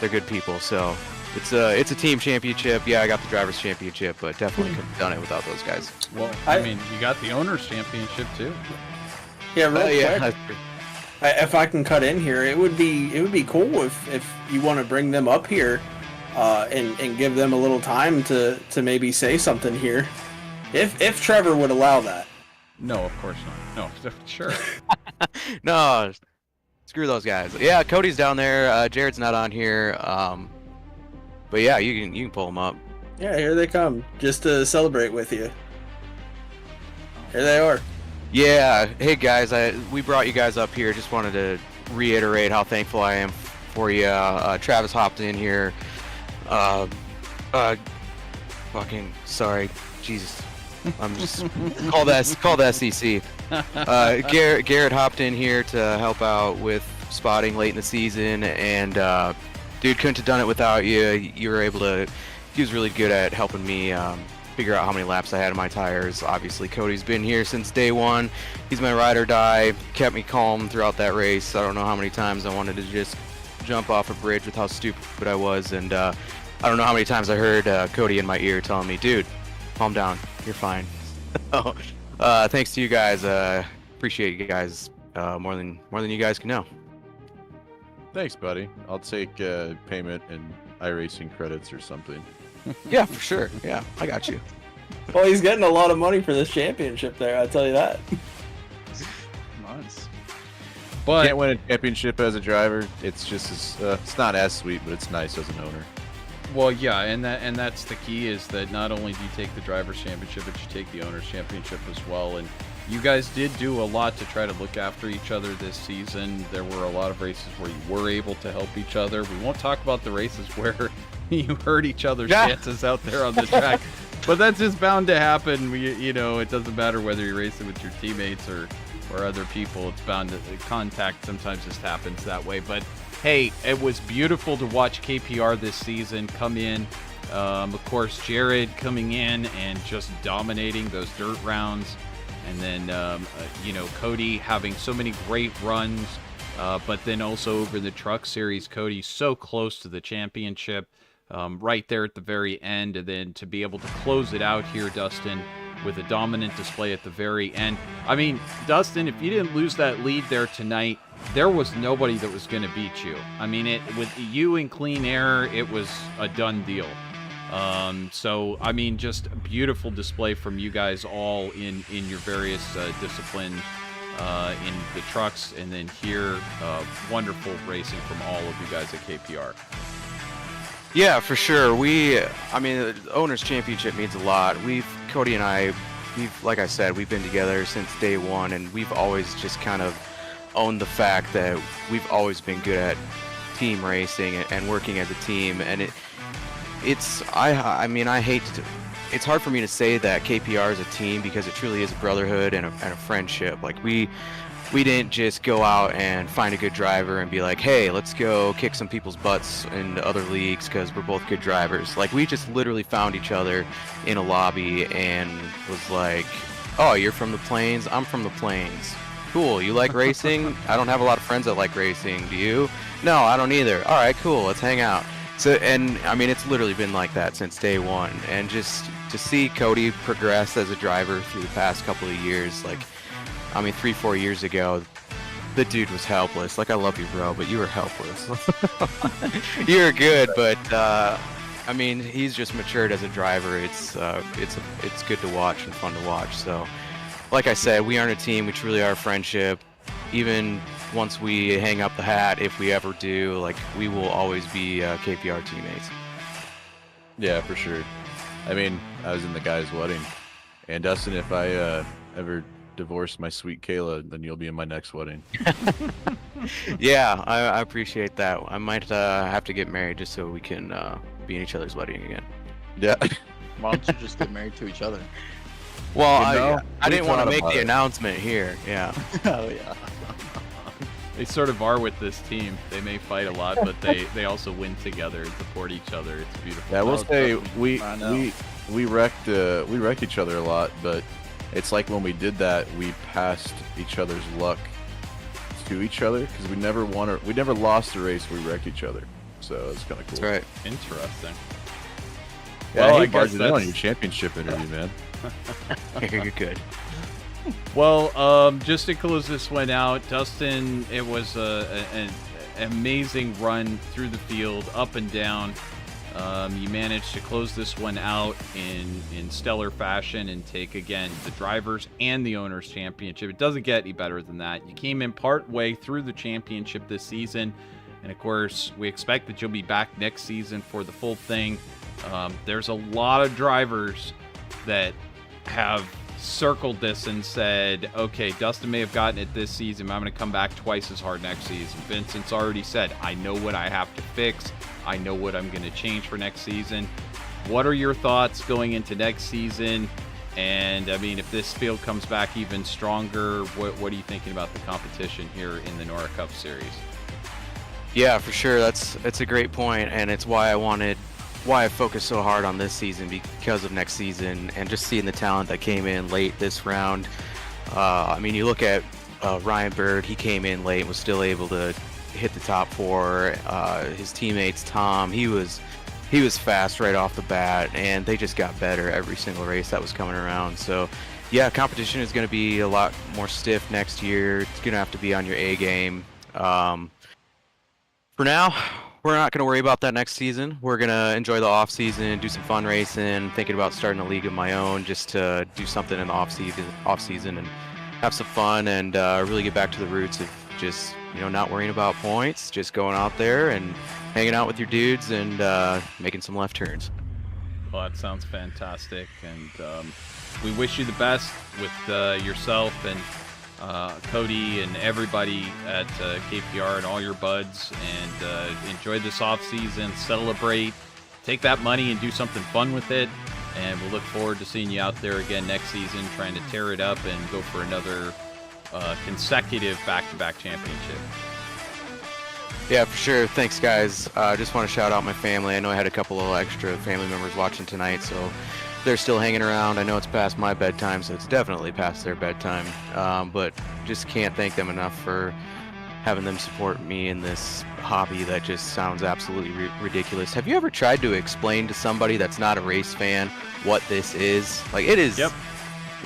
they're good people. So it's a team championship. Yeah, I got the drivers championship, but definitely couldn't have done it without those guys. Well, I mean, you got the owners championship too. Yeah, real yeah, quick. If I can cut in here, it would be cool if you want to bring them up here, and give them a little time to maybe say something here, if Trevor would allow that. No, of course not. No, sure. No, screw those guys. Yeah, Cody's down there. Jared's not on here. But yeah, you can pull them up. Yeah, here they come, just to celebrate with you. Here they are. Yeah, hey guys, we brought you guys up here. Just wanted to reiterate how thankful I am for you. Travis hopped in here. Fucking sorry, Jesus. I'm just called SEC. Garrett hopped in here to help out with spotting late in the season, and dude, couldn't have done it without you. You were able to. He was really good at helping me figure out how many laps I had in my tires. Obviously, Cody's been here since day one. He's my ride or die. Kept me calm throughout that race. I don't know how many times I wanted to just jump off a bridge with how stupid I was, and I don't know how many times I heard Cody in my ear telling me, "Dude, calm down. You're fine." So, thanks to you guys. Appreciate you guys more than you guys can know. Thanks, buddy. I'll take payment and iRacing credits or something. Yeah, for sure. Yeah, I got you. Well, he's getting a lot of money for this championship there, I tell you that. Nice. But Can't win a championship as a driver. It's just it's not as sweet, but it's nice as an owner. well, yeah, and that's the key, is that not only do you take the drivers championship, but you take the owners championship as well. And you guys did do a lot to try to look after each other this season. There were a lot of races where you were able to help each other. We won't talk about the races where you hurt each other's chances out there on the track, but that's just bound to happen. You know, it doesn't matter whether you're racing with your teammates or other people. It's bound to contact sometimes just happens that way. But hey, it was beautiful to watch KPR this season come in. Of course, Jared coming in and just dominating those dirt rounds. And then, you know, Cody having so many great runs. But then also over the truck series, Cody so close to the championship, right there at the very end. And then to be able to close it out here, Dustin, with a dominant display at the very end. I mean, Dustin, if you didn't lose that lead there tonight, there was nobody that was going to beat you. I mean, with you in clean air, it was a done deal. So, I mean, just a beautiful display from you guys all in your various disciplines in the trucks, and then here, wonderful racing from all of you guys at KPR. Yeah, for sure. I mean, the Owners Championship means a lot. Cody and I, like I said, we've been together since day one, and we've always just kind of owned the fact that we've always been good at team racing and working as a team. And it's hard for me to say that KPR is a team, because it truly is a brotherhood and a friendship. Like we didn't just go out and find a good driver and be like, hey, let's go kick some people's butts in other leagues because we're both good drivers. Like, we just literally found each other in a lobby and was like, oh, you're from the Plains? I'm from the Plains. Cool, you like racing? I don't have a lot of friends that like racing. Do you? No, I don't either. All right, cool, let's hang out. So, and I mean, it's literally been like that since day one. And just to see Cody progress as a driver through the past couple of years, like, I mean, 3-4 years ago, the dude was helpless. Like, I love you, bro, but you were helpless. You were good, but I mean, he's just matured as a driver. It's good to watch and fun to watch. So, like I said, we aren't a team. We truly are a friendship. Even once we hang up the hat, if we ever do, like, we will always be KPR teammates. Yeah, for sure. I mean, I was in the guy's wedding, and Dustin, if I ever divorce my sweet Kayla, then you'll be in my next wedding. Yeah, I appreciate that. I might have to get married just so we can be in each other's wedding again. Yeah. Why don't you just get married to each other? Well, You know, I we didn't want thought to make about the it. announcement here. Yeah. Oh yeah. They sort of are with this team. They may fight a lot, but they also win together and support each other. It's beautiful. Yeah, I will Oh, say trust me, we I know. we wrecked each other a lot, but it's like when we did that, we passed each other's luck to each other because we never lost a race. We wrecked each other, so it's kind of cool. That's right. Interesting. Yeah, Well, I I hate guess barging in on that's- your championship interview, man. You're good. Well, just to close this one out, Dustin, it was an amazing run through the field, up and down. You managed to close this one out in stellar fashion and take, again, the drivers and the owners championship. It doesn't get any better than that. You came in part way through the championship this season, and of course, we expect that you'll be back next season for the full thing. There's a lot of drivers that have circled this and said, okay, Dustin may have gotten it this season, but I'm going to come back twice as hard next season. Vincent's already said, I know what I have to fix. I know what I'm going to change for next season. What are your thoughts going into next season? And, I mean, if this field comes back even stronger, what are you thinking about the competition here in the NORA Cup Series? Yeah, for sure. That's a great point, and it's why I focused so hard on this season because of next season and just seeing the talent that came in late this round. I mean, you look at Ryan Bird, he came in late and was still able to hit the top four. His teammates, Tom, he was fast right off the bat, and they just got better every single race that was coming around. So, yeah, competition is going to be a lot more stiff next year. It's going to have to be on your A game. For now, we're not going to worry about that next season. We're going to enjoy the off season, do some fun racing, thinking about starting a league of my own just to do something in the off season and have some fun and really get back to the roots of just, not worrying about points, just going out there and hanging out with your dudes and making some left turns. Well, that sounds fantastic, and we wish you the best with yourself and Cody and everybody at KPR and all your buds, and enjoy this off season, celebrate, take that money and do something fun with it, and we'll look forward to seeing you out there again next season trying to tear it up and go for another consecutive back-to-back championship. Yeah, for sure. Thanks, guys. Just want to shout out my family. I know I had a couple of extra family members watching tonight, so they're still hanging around. I know it's past my bedtime, so it's definitely past their bedtime. But just can't thank them enough for having them support me in this hobby that just sounds absolutely ridiculous. Have you ever tried to explain to somebody that's not a race fan what this is? Like, it is. Yep.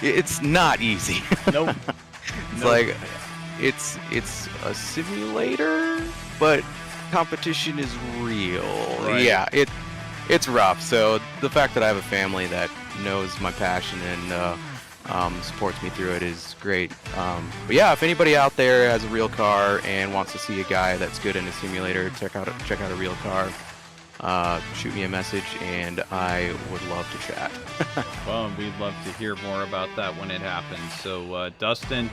It's not easy. Nope. It's like it's a simulator, but competition is real. Right. Yeah, it's rough. So the fact that I have a family that knows my passion and supports me through it is great. But yeah, if anybody out there has a real car and wants to see a guy that's good in a simulator, check out a real car. Shoot me a message, and I would love to chat. Well, we'd love to hear more about that when it happens. So, Dustin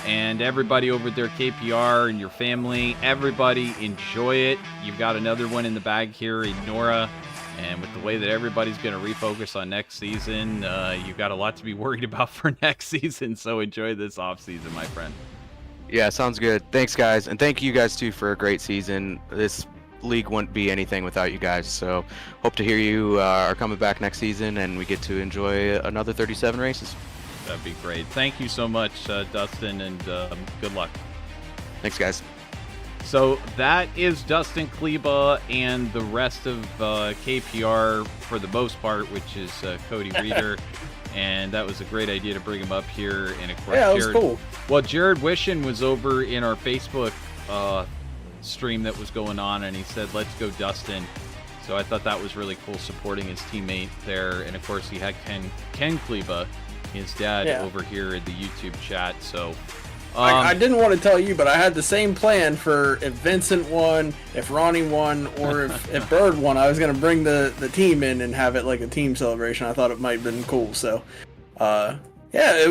and everybody over there, KPR and your family, everybody enjoy it. You've got another one in the bag here in NORA, and with the way that everybody's going to refocus on next season, you've got a lot to be worried about for next season. So enjoy this off season, my friend. Yeah, sounds good. Thanks, guys, and thank you guys too for a great season. This league wouldn't be anything without you guys, so hope to hear you are coming back next season and we get to enjoy another 37 races. That'd be great. Thank you so much, Dustin, and good luck. Thanks, guys. So that is Dustin Kleba and the rest of KPR for the most part, which is Cody Reeder. And that was a great idea to bring him up here. And of course, Yeah, it was Jared, cool. Well, Jared Wishin was over in our Facebook stream that was going on, and he said, let's go Dustin. So I thought that was really cool, supporting his teammate there. And of course, he had Ken Kleba, his dad, over here in the YouTube chat. So I didn't want to tell you, but I had the same plan for if Vincent won, if Ronnie won, or if Bird won. I was going to bring the team in and have it like a team celebration. I thought it might have been cool. So, Yeah,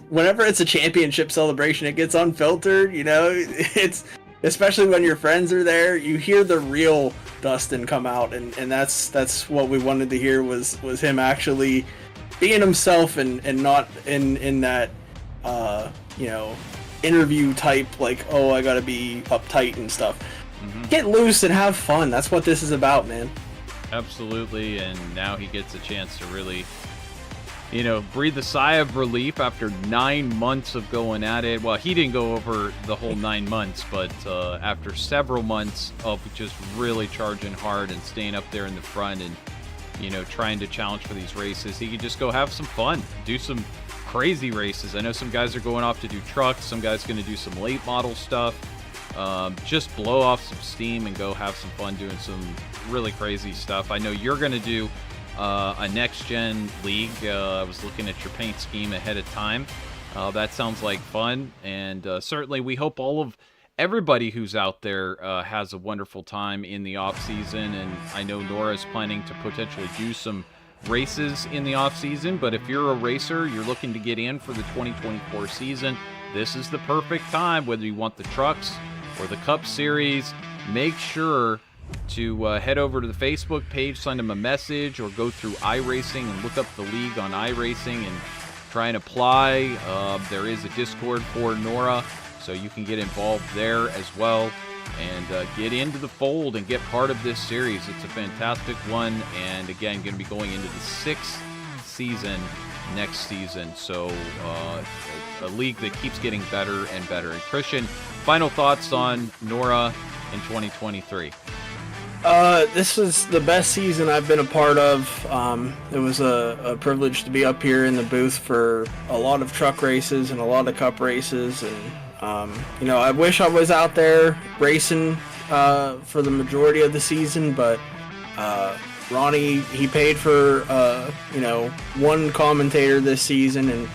whenever it's a championship celebration, it gets unfiltered. It's especially when your friends are there, you hear the real Dustin come out, and that's what we wanted to hear was him actually being himself and not in that interview type, like, oh, I gotta be uptight and stuff. Get loose and have fun. That's what this is about, man. Absolutely, and now he gets a chance to really, breathe a sigh of relief after 9 months of going at it. Well, he didn't go over the whole 9 months, but after several months of just really charging hard and staying up there in the front and, trying to challenge for these races, he could just go have some fun, do some crazy races. I know some guys are going off to do trucks, some guys going to do some late model stuff. Just blow off some steam and go have some fun doing some really crazy stuff. I know you're going to do a Next Gen league. I was looking at your paint scheme ahead of time. That sounds like fun, and certainly we hope everybody who's out there has a wonderful time in the off season. And I know Nora is planning to potentially do some races in the off season, but if you're a racer, you're looking to get in for the 2024 season, this is the perfect time. Whether you want the trucks or the Cup Series, make sure to head over to the Facebook page, send them a message, or go through iRacing and look up the league on iRacing and try and apply. There is a Discord for NORA, so you can get involved there as well and get into the fold and get part of this series. It's a fantastic one, and again, going to be going into the 6th season next season, so a league that keeps getting better and better. And Christian, final thoughts on NORA in 2023? This was the best season I've been a part of. It was a privilege to be up here in the booth for a lot of truck races and a lot of cup races, and I wish I was out there racing for the majority of the season, but Ronnie, he paid for one commentator this season, and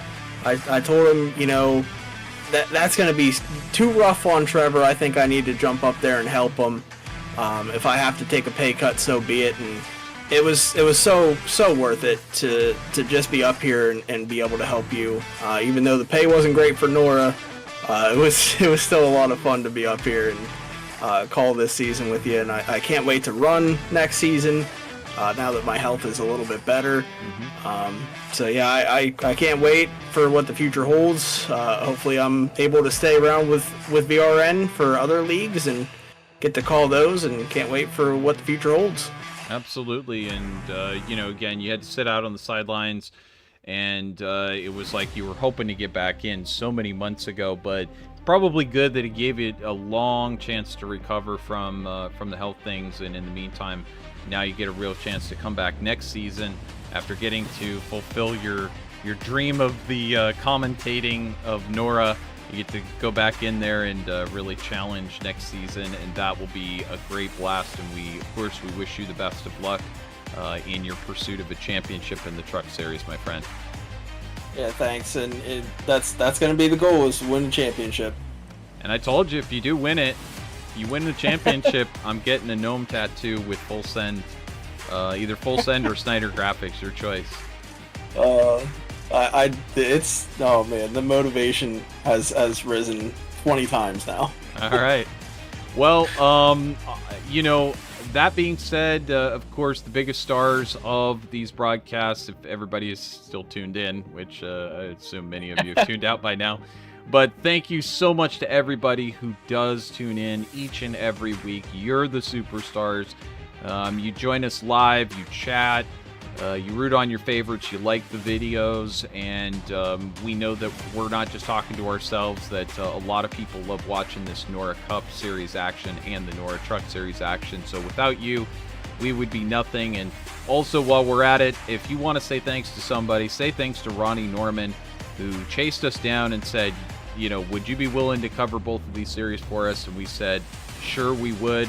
I told him, that's going to be too rough on Trevor. I think I need to jump up there and help him. If I have to take a pay cut, so be it. And it was so worth it to just be up here and be able to help you. Even though the pay wasn't great for NORA, it was still a lot of fun to be up here and call this season with you. And I can't wait to run next season now that my health is a little bit better. So yeah, I can't wait for what the future holds. Hopefully I'm able to stay around with VRN for other leagues and get to call those, and can't wait for what the future holds. Absolutely. And again, you had to sit out on the sidelines, and it was like you were hoping to get back in so many months ago, but probably good that it gave you a long chance to recover from the health things. And in the meantime, now you get a real chance to come back next season after getting to fulfill your dream of the commentating of NORA. You get to go back in there and really challenge next season, and that will be a great blast. And we wish you the best of luck in your pursuit of a championship in the Truck Series, my friend. Yeah, thanks. And that's going to be the goal, is to win the championship. And I told you, if you do win it, you win the championship, I'm getting a gnome tattoo with full send, either full send or Snyder graphics, your choice. Oh man, the motivation has risen 20 times now. All right. Well, that being said, of course, the biggest stars of these broadcasts, if everybody is still tuned in, which I assume many of you have tuned out by now, but thank you so much to everybody who does tune in each and every week. You're the superstars. You join us live, you chat, you root on your favorites, you like the videos, and we know that we're not just talking to ourselves, that a lot of people love watching this NORA Cup Series action and the NORA Truck Series action. So without you, we would be nothing. And also, while we're at it, if you want to say thanks to somebody, say thanks to Ronnie Norman, who chased us down and said, would you be willing to cover both of these series for us? And we said, sure, we would.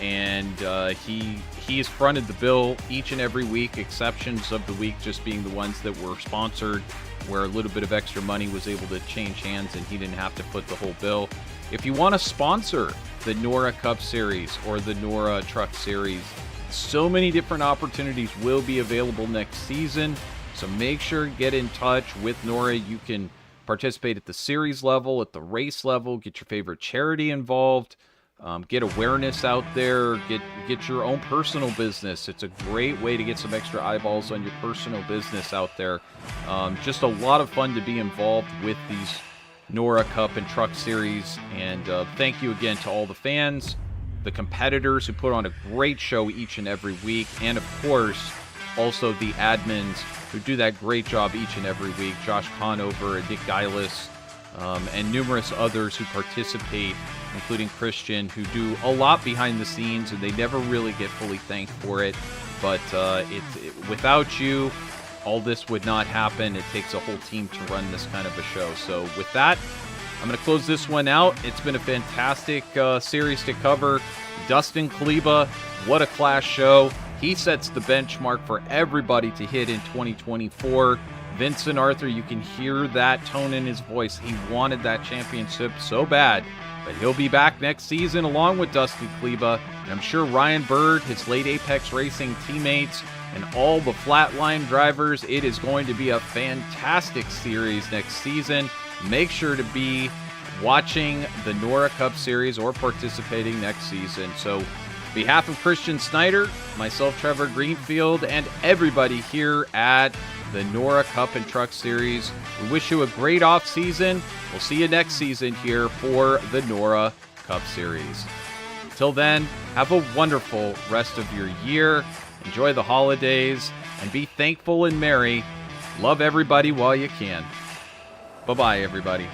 And he has fronted the bill each and every week, exceptions of the week just being the ones that were sponsored, where a little bit of extra money was able to change hands and he didn't have to foot the whole bill. If you want to sponsor the NORA Cup Series or the NORA Truck Series, so many different opportunities will be available next season. So make sure to get in touch with NORA. You can participate at the series level, at the race level, get your favorite charity involved, get awareness out there, get your own personal business. It's a great way to get some extra eyeballs on your personal business out there. Just a lot of fun to be involved with these NORA Cup and Truck Series. And thank you again to all the fans, the competitors who put on a great show each and every week, and of course, also the admins who do that great job each and every week, Josh Conover and Nick Geilis, and numerous others who participate, including Christian, who do a lot behind the scenes, and they never really get fully thanked for it. But without you, all this would not happen. It takes a whole team to run this kind of a show. So with that, I'm going to close this one out. It's been a fantastic series to cover. Dustin Kleba, what a class show. He sets the benchmark for everybody to hit in 2024. Vincent Arthur, you can hear that tone in his voice. He wanted that championship so bad, but he'll be back next season along with Dustin Kleba. And I'm sure Ryan Bird, his late Apex Racing teammates, and all the flatline drivers, it is going to be a fantastic series next season. Make sure to be watching the NORA Cup Series or participating next season. So, on behalf of Christian Snyder, myself, Trevor Greenfield, and everybody here at the NORA Cup and Truck Series, we wish you a great off season. We'll see you next season here for the NORA Cup Series. Until then, have a wonderful rest of your year. Enjoy the holidays and be thankful and merry. Love everybody while you can. Bye-bye, everybody.